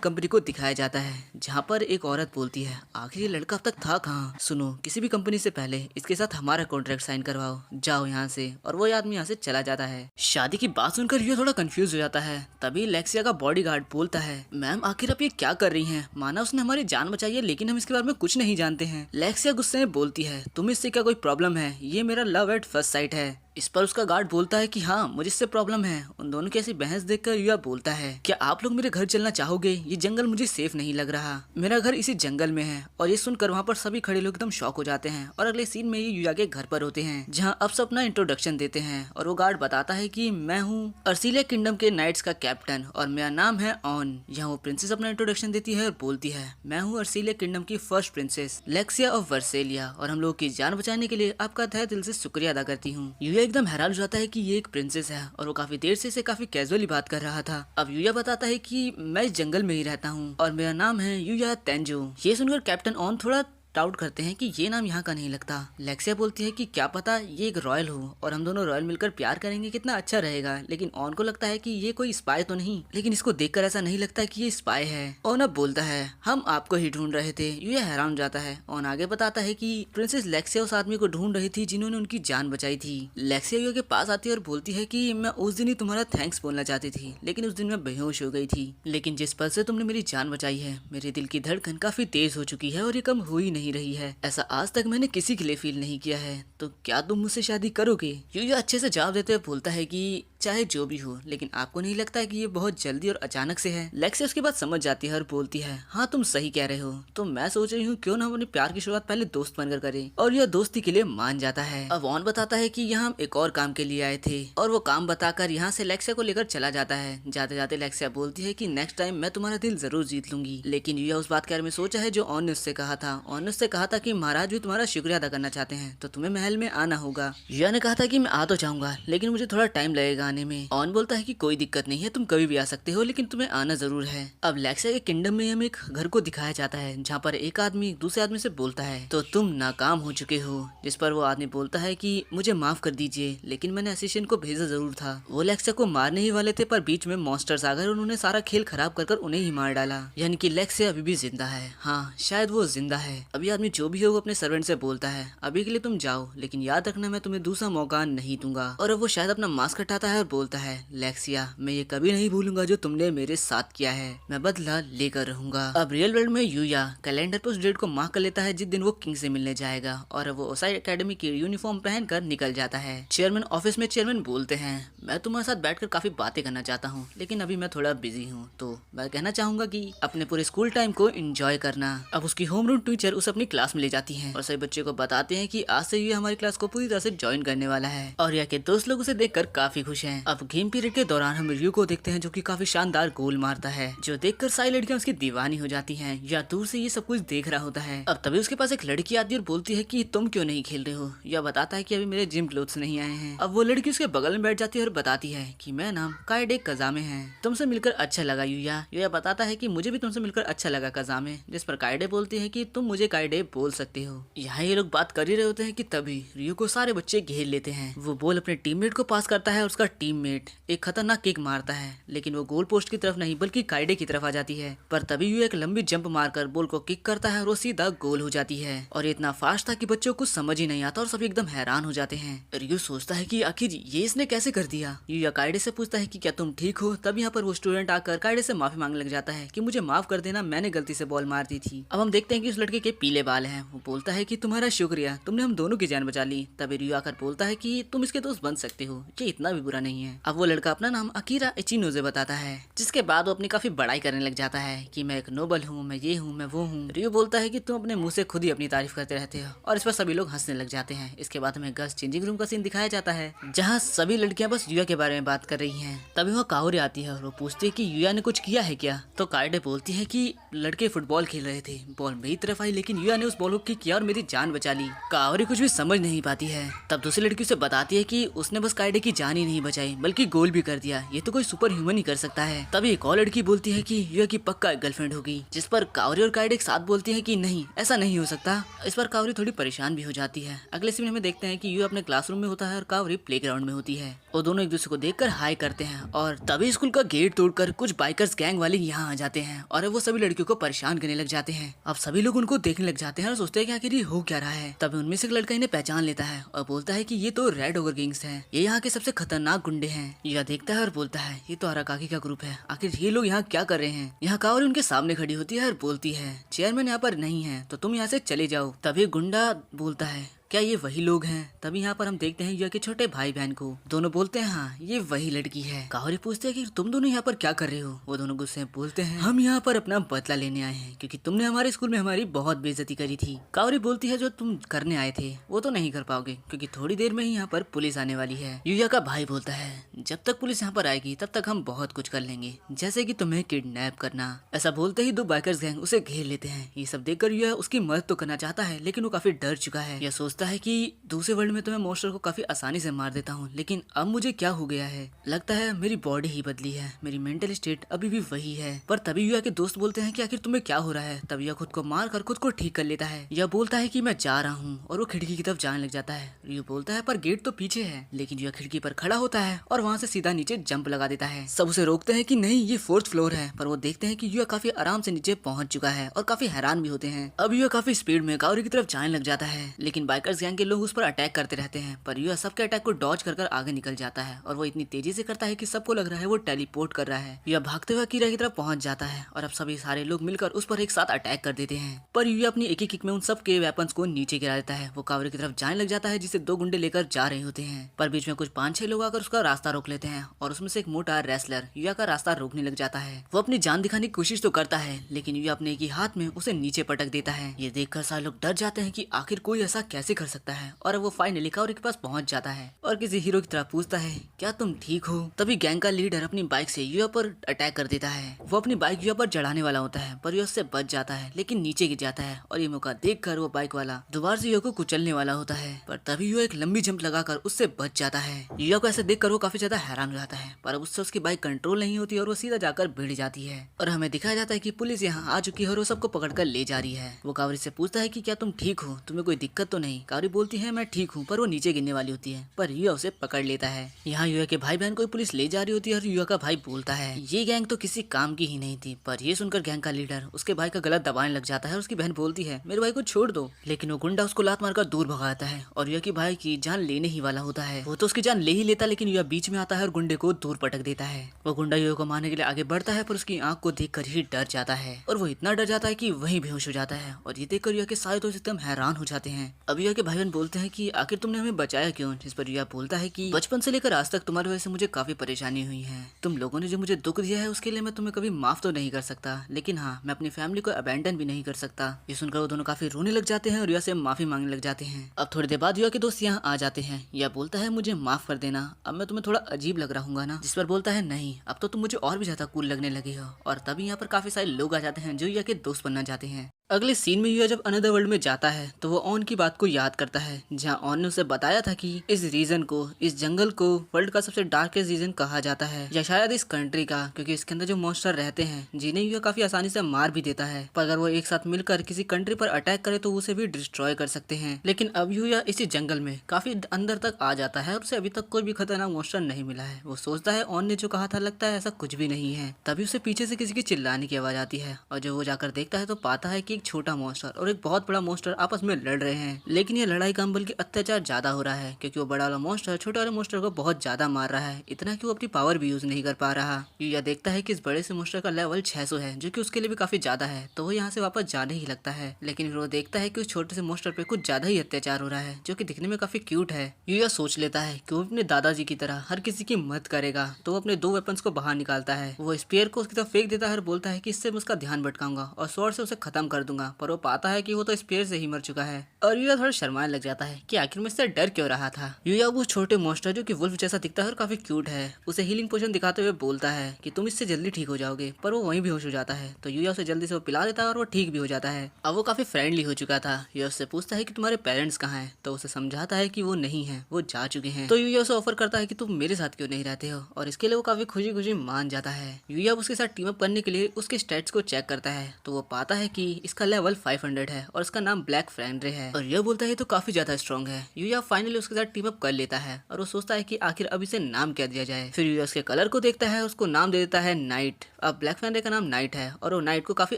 कंपनी को दिखाया जाता है जहाँ पर एक औरत बोलती है आखिर ये लड़का अब तक था कहाँ? सुनो, किसी भी कंपनी से पहले इसके साथ हमारा कॉन्ट्रैक्ट साइन करवाओ, जाओ यहाँ से। और वो आदमी यहाँ से चला जाता है। शादी की बात सुनकर युवा थोड़ा कंफ्यूज हो जाता है। तभी लेक्सिया का बॉडीगार्ड बोलता है मैम आखिर आप ये क्या कर रही है? माना उसने हमारी जान बचाई है लेकिन हम इसके बारे में कुछ नहीं जानते हैं। लेक्सिया गुस्से में बोलती है तुम्हें इससे क्या कोई प्रॉब्लम है? ये मेरा लव एट फर्स्ट साइट है। इस पर उसका गार्ड बोलता है कि हाँ मुझे इससे प्रॉब्लम है। उन दोनों की ऐसी बहस देखकर युवा बोलता है क्या आप लोग मेरे घर चलना चाहोगे? ये जंगल मुझे सेफ नहीं लग रहा, मेरा घर इसी जंगल में है। और ये सुनकर वहाँ पर सभी खड़े लोग एकदम शॉक हो जाते हैं और अगले सीन में ये युवा के घर पर होते हैं जहाँ अब सब अपना इंट्रोडक्शन देते हैं। और वो गार्ड बताता है कि मैं हूँ अर्सिलिया किंगडम के नाइट्स का कैप्टन और मेरा नाम है ऑन। यहाँ वो प्रिंसेस अपना इंट्रोडक्शन देती है और बोलती है मैं हूँ अर्सिलिया किंगडम की फर्स्ट प्रिंसेस लेक्सिया ऑफ वर्सेलिया और हम लोग की जान बचाने के लिए आपका तहे दिल से शुक्रिया अदा करती हूँ। युया एकदम हैरान हो जाता है कि ये एक प्रिंसेस है और वो काफी देर से इसे काफी कैजुअली बात कर रहा था। अब युया बताता है कि मैं इस जंगल में ही रहता हूँ और मेरा नाम है युया तेंजो। ये सुनकर कैप्टन ऑन थोड़ा डाउट करते हैं कि ये नाम यहाँ का नहीं लगता। लेक्सिया बोलती है कि क्या पता ये एक रॉयल हो और हम दोनों रॉयल मिलकर प्यार करेंगे, कितना अच्छा रहेगा। लेकिन ऑन को लगता है कि ये कोई स्पाई तो नहीं, लेकिन इसको देखकर ऐसा नहीं लगता कि ये स्पाई है। ऑन अब बोलता है हम आपको ही ढूंढ रहे थे। ये हैरान हो जाता है। ऑन आगे बताता है कि प्रिंसेस लेक्सिया उस आदमी को ढूंढ रही थी जिन्होंने उनकी जान बचाई थी। लेक्सिया युया के पास आती है और बोलती है कि मैं उस दिन ही तुम्हारा थैंक्स बोलना चाहती थी लेकिन उस दिन मैं बेहोश हो गई थी। लेकिन जिस पल से तुमने मेरी जान बचाई है मेरे दिल की धड़कन काफी तेज हो चुकी है और ये कम हो ही नहीं रही है। ऐसा आज तक मैंने किसी के लिए फील नहीं किया है। तो क्या तुम मुझसे शादी करोगे? युया अच्छे से जवाब देते हुए बोलता है कि चाहे जो भी हो लेकिन आपको नहीं लगता है कि ये बहुत जल्दी और अचानक से है? लेक्सिया उसके बाद समझ जाती है और बोलती है हाँ तुम सही कह रहे हो। तो मैं सोच रही हूँ क्यों ना हम अपने प्यार की शुरुआत पहले दोस्त बनकर करें। और यह दोस्ती के लिए मान जाता है। अब ऑन बताता है कि यहाँ हम एक और काम के लिए आए थे और वो काम बताकर यहाँ से लेक्सिया को लेकर चला जाता है। जाते जाते लेक्सिया बोलती है कि नेक्स्ट टाइम मैं तुम्हारा दिल जरूर जीत लूंगी। लेकिन युया उस बात के बारे में सोचा है जो ऑन ने उससे कहा था। ऑन ने उससे कहा था कि महाराज भी तुम्हारा शुक्रिया अदा करना चाहते हैं तो तुम्हें महल में आना होगा। युया ने कहा था कि मैं आ तो जाऊंगा लेकिन मुझे थोड़ा टाइम लगेगा आने में। ऑन बोलता है कि कोई दिक्कत नहीं है, तुम कभी भी आ सकते हो लेकिन तुम्हें आना जरूर है। अब लेक्सिया के किंगडम में हमें एक घर को दिखाया जाता है जहाँ पर एक आदमी दूसरे आदमी से बोलता है तो तुम नाकाम हो चुके हो। जिस पर वो आदमी बोलता है कि मुझे माफ कर दीजिए लेकिन मैंने असिस्टेंट को भेजा जरूर था। वो लेक्सिया को मारने ही वाले थे पर बीच में मॉन्स्टर्स आ गए और उन्होंने सारा खेल खराब कर उन्हें ही मार डाला। यानी कि लेक्सिया अभी भी जिंदा है। हाँ शायद वो जिंदा है। अभी आदमी जो भी हो वो अपने सर्वेंट से बोलता है अभी के लिए तुम जाओ लेकिन याद रखना मैं तुम्हें दूसरा मौका नहीं दूंगा। और अब वो शायद अपना मास्क हटाता है और बोलता है लेक्सिया मैं ये कभी नहीं भूलूंगा जो तुमने मेरे साथ किया है, मैं बदला लेकर रहूंगा। अब रियल वर्ल्ड में युया कैलेंडर पर उस डेट को मार्क कर लेता है जिस दिन वो किंग से मिलने जाएगा और वो ओसाई एकेडमी की यूनिफॉर्म पहनकर निकल जाता है। चेयरमैन ऑफिस में चेयरमैन बोलते हैं मैं तुम्हारे साथ बैठकर काफी बातें करना चाहता हूँ लेकिन अभी मैं थोड़ा बिजी हूँ तो मैं कहना चाहूंगा कि अपने पूरे स्कूल टाइम को एंजॉय करना। अब उसकी होम रूम टीचर उसे अपनी क्लास में ले जाती है और सभी बच्चों को बताते हैं कि आज से ये हमारी क्लास को पूरी तरह से ज्वाइन करने वाला है। और या के दोस्त लोग उसे देखकर काफी खुश हैं। अब गेम पीरियड के दौरान हम रियो को देखते हैं जो कि काफी शानदार गोल मारता है जो देखकर सारी लड़कियां उसकी दीवानी हो जाती हैं या दूर से ये सब कुछ देख रहा होता है। अब तभी उसके पास एक लड़की आती है और बोलती है कि तुम क्यों नहीं खेल रहे हो? या बताता है कि अभी मेरे जिम क्लोथ्स नहीं आए हैं। अब वो लड़की उसके बगल में बैठ जाती है और बताती है कि मैं नाम काइडे कजामे है, तुमसे मिलकर अच्छा लगा युया। युया बताता है कि मुझे भी तुमसे मिलकर अच्छा लगा कजामे। जिस पर काइडे बोलती है कि तुम मुझे काइडे बोल सकते हो। यहाँ ये लोग बात कर ही रहे होते हैं कि तभी रियो को सारे बच्चे घेर लेते हैं। वो बॉल अपने टीममेट को पास करता है और उसका टीममेट एक खतरनाक किक मारता है लेकिन वो गोल पोस्ट की तरफ नहीं बल्कि काइडे की तरफ आ जाती है। पर तभी युया एक लंबी जंप मारकर बॉल को किक करता है और वो सीधा गोल हो जाती है। और ये इतना फास्ट था कि बच्चों को समझ ही नहीं आता और सभी एकदम हैरान हो जाते हैं। रियो सोचता है कि आखिर ये इसने कैसे कर दिया। युया काइडे से पूछता है कि क्या तुम ठीक हो? तब यहाँ पर वो स्टूडेंट आकर काइडे से माफी मांगने लग जाता है कि मुझे माफ कर देना, मैंने गलती से बॉल मार दी थी। अब हम देखते हैं कि उस लड़के के पीले बाल हैं। वो बोलता है कि तुम्हारा शुक्रिया, तुमने हम दोनों की जान बचा ली। तभी रियो आकर बोलता है कि तुम इसके दोस्त बन सकते हो, ये इतना भी बुरा नहीं है। अब वो लड़का अपना नाम अकीरा इचिनोजे बताता है, जिसके बाद वो अपनी काफी बड़ाई करने लग जाता है कि मैं एक नोबल हूँ, मैं ये हूँ, मैं वो हूँ। रियो बोलता है कि तुम अपने मुंह से खुद ही अपनी तारीफ करते रहते हो, और इस पर सभी लोग हंसने लग जाते हैं। इसके बाद हमें गर्ल्स चेंजिंग रूम का सीन दिखाया जाता है, जहाँ सभी लड़कियां बस युया के बारे में बात कर रही हैं। तभी वह काओरी आती है और वो पूछती है कि युया ने कुछ किया है क्या। तो कायडे बोलती है कि लड़के फुटबॉल खेल रहे थे, बॉल मेरी तरफ आई, लेकिन युया ने उस बॉल को किक किया और मेरी जान बचा ली। काओरी कुछ भी समझ नहीं पाती है। तब दूसरी लड़की उसे बताती है कि उसने बस कायडे की जान ही नहीं बचाई, बल्कि गोल भी कर दिया। ये तो कोई सुपर ह्यूमन ही कर सकता है। तभी एक और लड़की बोलती है कि युया की पक्का गर्लफ्रेंड होगी, जिस पर काओरी और कायडे एक साथ बोलती है कि नहीं, ऐसा नहीं हो सकता। इस पर काओरी थोड़ी परेशान भी हो जाती है। अगले सीन में हमें देखते हैं कि युया अपने क्लासरूम में होता है और काओरी प्लेग्राउंड में होती है। वो दोनों एक दूसरे को देखकर हाई करते हैं, और तभी स्कूल का गेट तोड़कर कुछ बाइकर्स गैंग वाले यहाँ आ जाते हैं और वो सभी लड़कियों को परेशान करने लग जाते हैं। अब सभी लोग उनको देखने लग जाते हैं और सोचते हैं कि आखिर ये हो क्या रहा है। तभी उनमें से एक लड़का इन्हें पहचान लेता है और बोलता है कि ये तो रेड ओगर गैंग्स हैं, ये यहाँ के सबसे खतरनाक गुंडे हैं। युया देखता है और बोलता है ये तो अराकाकी का ग्रुप है, आखिर ये लोग यहाँ क्या कर रहे हैं। यहाँ काओरी उनके सामने खड़ी होती है और बोलती है चेयरमैन यहाँ पर नहीं है, तो तुम यहाँ से चले जाओ। तभी गुंडा बोलता है क्या ये वही लोग हैं। तभी यहाँ पर हम देखते हैं युया के छोटे भाई बहन को। दोनों बोलते हैं हाँ ये वही लड़की है। काओरी पूछते हैं कि तुम दोनों यहाँ पर क्या कर रहे हो। वो दोनों गुस्से में बोलते हैं हम यहाँ पर अपना बदला लेने आए हैं, क्योंकि तुमने हमारे स्कूल में हमारी बहुत बेइज्जती करी थी। काओरी बोलती है जो तुम करने आए थे वो तो नहीं कर पाओगे, क्योंकि थोड़ी देर में ही यहाँ पर पुलिस आने वाली है। युया का भाई बोलता है जब तक पुलिस यहाँ पर आएगी तब तक हम बहुत कुछ कर लेंगे, जैसे कि तुम्हें किडनैप करना। ऐसा बोलते ही दो बाइकर्स गैंग उसे घेर लेते हैं। ये सब देखकर युया उसकी मदद तो करना चाहता है, लेकिन वो काफी डर चुका है। यह सोचता है कि दूसरे वर्ल्ड में तो मैं मॉन्स्टर को काफी आसानी से मार देता हूँ, लेकिन अब मुझे क्या हो गया है। लगता है मेरी बॉडी ही बदली है, मेरी मेंटल स्टेट अभी भी वही है। पर तभी युया के दोस्त बोलते हैं कि आखिर तुम्हें क्या हो रहा है। तभी युया खुद को मार कर खुद को ठीक कर लेता है। यह बोलता है कि मैं जा रहा हूँ, और वो खिड़की की तरफ जाने लग जाता है। रियो बोलता है पर गेट तो पीछे है, लेकिन युया खिड़की पर खड़ा होता है और वहाँ से सीधा नीचे जंप लगा देता है। सब उसे रोकते हैं कि नहीं ये 4th फ्लोर है, पर वो देखते हैं कि युया काफी आराम से नीचे पहुंच चुका है और काफी हैरान भी होते हैं। अब युया काफी स्पीड में काओरी की तरफ जाने लग जाता है, लेकिन बाइकर्स गैंग के लोग उस पर अटैक करते रहते हैं। पर युया सबके अटैक को डॉज कर आगे निकल जाता है, और वो इतनी तेजी से करता है कि सबको लग रहा है वो टेलीपोर्ट कर रहा है। युया भागते हुए अकीरा की तरफ पहुंच जाता है, और अब सभी सारे लोग मिलकर उस पर एक साथ अटैक कर देते हैं। पर युया अपनी एक ही किक में उन सब के वेपन्स को नीचे गिरा देता है। वो कावरी की तरफ जाने लग जाता है, जिसे दो गुंडे लेकर जा रहे होते हैं। पर बीच में कुछ 5-6 लोग आकर उसका रास्ता रोक लेते हैं, और उसमें से एक मोटा रेसलर युया का रास्ता रोकने लग जाता है। वो अपनी जान दिखाने की कोशिश तो करता है, लेकिन युया अपने एक ही हाथ में उसे नीचे पटक देता है। ये देखकर सारे लोग डर जाते हैं कि आखिर कोई ऐसा कैसे कर सकता है, और वो फाइनली कावरी के पास पहुंच जाता है और किसी हीरो की तरह पूछता है क्या तुम ठीक हो। तभी गैंग का लीडर अपनी बाइक से युया पर अटैक कर देता है। वो अपनी बाइक युया पर चढ़ाने वाला होता है, पर युया उससे बच जाता है, लेकिन नीचे गिर जाता है। और ये मौका देखकर वो बाइक वाला दोबारा से युया को कुचलने वाला होता है, पर तभी युया एक लंबी जंप लगाकर उससे बच जाता है। युया को ऐसे देखकर वो काफी ज्यादा हैरान हो जाता है, पर अब उससे उसकी बाइक कंट्रोल नहीं होती और वो सीधा जाकर भिड़ जाती है। और हमें दिखाया जाता है कि पुलिस यहाँ आ चुकी है और वो सबको पकड़कर ले जा रही है। वो कावरी से पूछता है कि क्या तुम ठीक हो, तुम्हें कोई दिक्कत तो नहीं। कावरी बोलती है मैं ठीक हूँ, पर वो नीचे गिरने वाली होती है, पर युया उसे पकड़ लेता है। यहाँ युया के भाई बहन को पुलिस ले जा रही होती है, और युया का भाई बोलता है ये गैंग तो किसी काम की ही नहीं थी। पर ये सुनकर गैंग का लीडर उसके भाई का गला दबाने लग जाता है, और उसकी बहन बोलती है मेरे भाई को छोड़ दो, लेकिन वो गुंडा उसको लात मारकर दूर भगाता है, और युया के भाई की जान लेने ही वाला होता है। वो तो उसकी जान ले ही लेता, लेकिन युया बीच में आता है और गुंडे को दूर पटक देता है। वो गुंडा युया को मारने के लिए आगे बढ़ता है, पर उसकी आंख को देखकर ही डर जाता है, और वो इतना डर जाता है कि वहीं बेहोश हो जाता है। और ये देखकर युया के सारे दोस्त एकदम हैरान हो जाते हैं। अब युया के भाई बहन बोलते हैं कि आखिर तुमने हमें बचाया क्यों। जिस पर युया बोलता है कि बचपन से लेकर आज तक तुम्हारी वजह से मुझे काफी परेशानी हुई है। तुम लोगों ने जो मुझे दुख दिया है उसके लिए मैं तुम्हें कभी माफ तो नहीं कर सकता, लेकिन हाँ मैं अपनी फैमिली को अबैंडन भी नहीं कर सकता। ये सुनकर वो दोनों काफी रोने लग जाते हैं और युया से माफी मांगने लग जाते हैं। अब थोड़ी देर बाद युया के दोस्त यहाँ आ जाते हैं। युया बोलता है मुझे माफ कर देना, अब मैं तुम्हें थोड़ा अजीब लग रहा हूँ ना। जिस पर बोलता है नहीं, अब तो तुम मुझे और भी ज्यादा कूल लगने लगे हो। और तभी यहाँ पर काफी सारे लोग आ जाते हैं जो युया के दोस्त बनना चाहते हैं। अगले सीन में युया जब अनदर वर्ल्ड में जाता है तो वो ऑन की बात को याद करता है, जहाँ ऑन ने उसे बताया था कि इस रीजन को, इस जंगल को वर्ल्ड का सबसे डार्केस्ट रीजन कहा जाता है, या शायद इस कंट्री का, क्योंकि इसके अंदर जो मॉन्स्टर रहते हैं जिन्हें युया काफी आसानी से मार भी देता है। पर अगर वो एक साथ मिलकर किसी कंट्री पर अटैक करे तो उसे भी डिस्ट्रॉय कर सकते हैं। लेकिन अब युया इसी जंगल में काफी अंदर तक आ जाता है और उसे अभी तक कोई भी खतरनाक मॉन्स्टर नहीं मिला है। वो सोचता है ऑन ने जो कहा था लगता है ऐसा कुछ भी नहीं है। तभी उसे पीछे से किसी की चिल्लाने की आवाज आती है, और जब वो जाकर देखता है तो पाता है कि एक छोटा मॉन्स्टर और एक बहुत बड़ा मॉन्स्टर आपस में लड़ रहे हैं, लेकिन ये लड़ाई कम बल्कि अत्याचार ज्यादा हो रहा है क्योंकि वो बड़ा वाला मॉन्स्टर छोटे वाले मॉन्स्टर को बहुत ज्यादा मार रहा है, इतना कि वो अपनी पावर भी यूज नहीं कर पा रहा। यूया देखता है कि इस बड़े से मॉन्स्टर का लेवल 600 है जो कि उसके लिए भी काफी ज्यादा है, तो वो यहाँ से वापस जाने ही लगता है। लेकिन फिर वो देखता है कि उस छोटे से मॉन्स्टर पे कुछ ज्यादा ही अत्याचार हो रहा है जो कि दिखने में काफी क्यूट है। यूया सोच लेता है कि वो अपने दादाजी की तरह हर किसी की मदद करेगा, तो वो अपने 2 वेपन्स को बाहर निकालता है। वो स्पीयर को उसकी तरफ फेंक देता है और बोलता है कि इससे मैं उसका ध्यान भटकाऊंगा और स्वॉर्ड से उसे खत्म कर दूंगा, पर वो पाता है कि वो तो स्पीयर से ही मर चुका है और यूया थोड़ा शर्माने लग जाता है कि आखिर में इससे डर क्यों रहा था। यूया वो छोटे मॉन्स्टर जो कि वुल्फ जैसा दिखता है और काफी क्यूट है, उसे हीलिंग पोशन दिखाते हुए बोलता है कि तुम इससे जल्दी ठीक हो जाओगे, पर वो वहीं बेहोश हो जाता है। तो यूया उसे जल्दी से वो पिला देता है और वो ठीक भी हो जाता है। अब वो काफी फ्रेंडली हो चुका था। यूया उससे पूछता है कि तुम्हारे पेरेंट्स कहाँ हैं, तो उसे समझाता है कि वो नहीं है, वो जा चुके हैं। तो यूया उसे ऑफर करता है कि तुम मेरे साथ क्यों नहीं रहते हो, और इसके लिए वो काफी खुशी खुशी मान जाता है। यूया उसके साथ टीम अप करने के लिए उसके स्टैट्स को चेक करता है, तो वो पाता है कि इसका लेवल 500 है और इसका नाम ब्लैक फ्रेंड्रे है, और यह बोलता है तो काफी ज्यादा स्ट्रॉन्ग है। यूया फाइनली उसके साथ टीम अप कर लेता है और वो सोचता है कि आखिर अब इसे नाम क्या दिया जाए। फिर यूया उसके कलर को देखता है, उसको नाम दे देता है नाइट। अब ब्लैक फ्रेंड्रे का नाम नाइट है और वो नाइट को काफी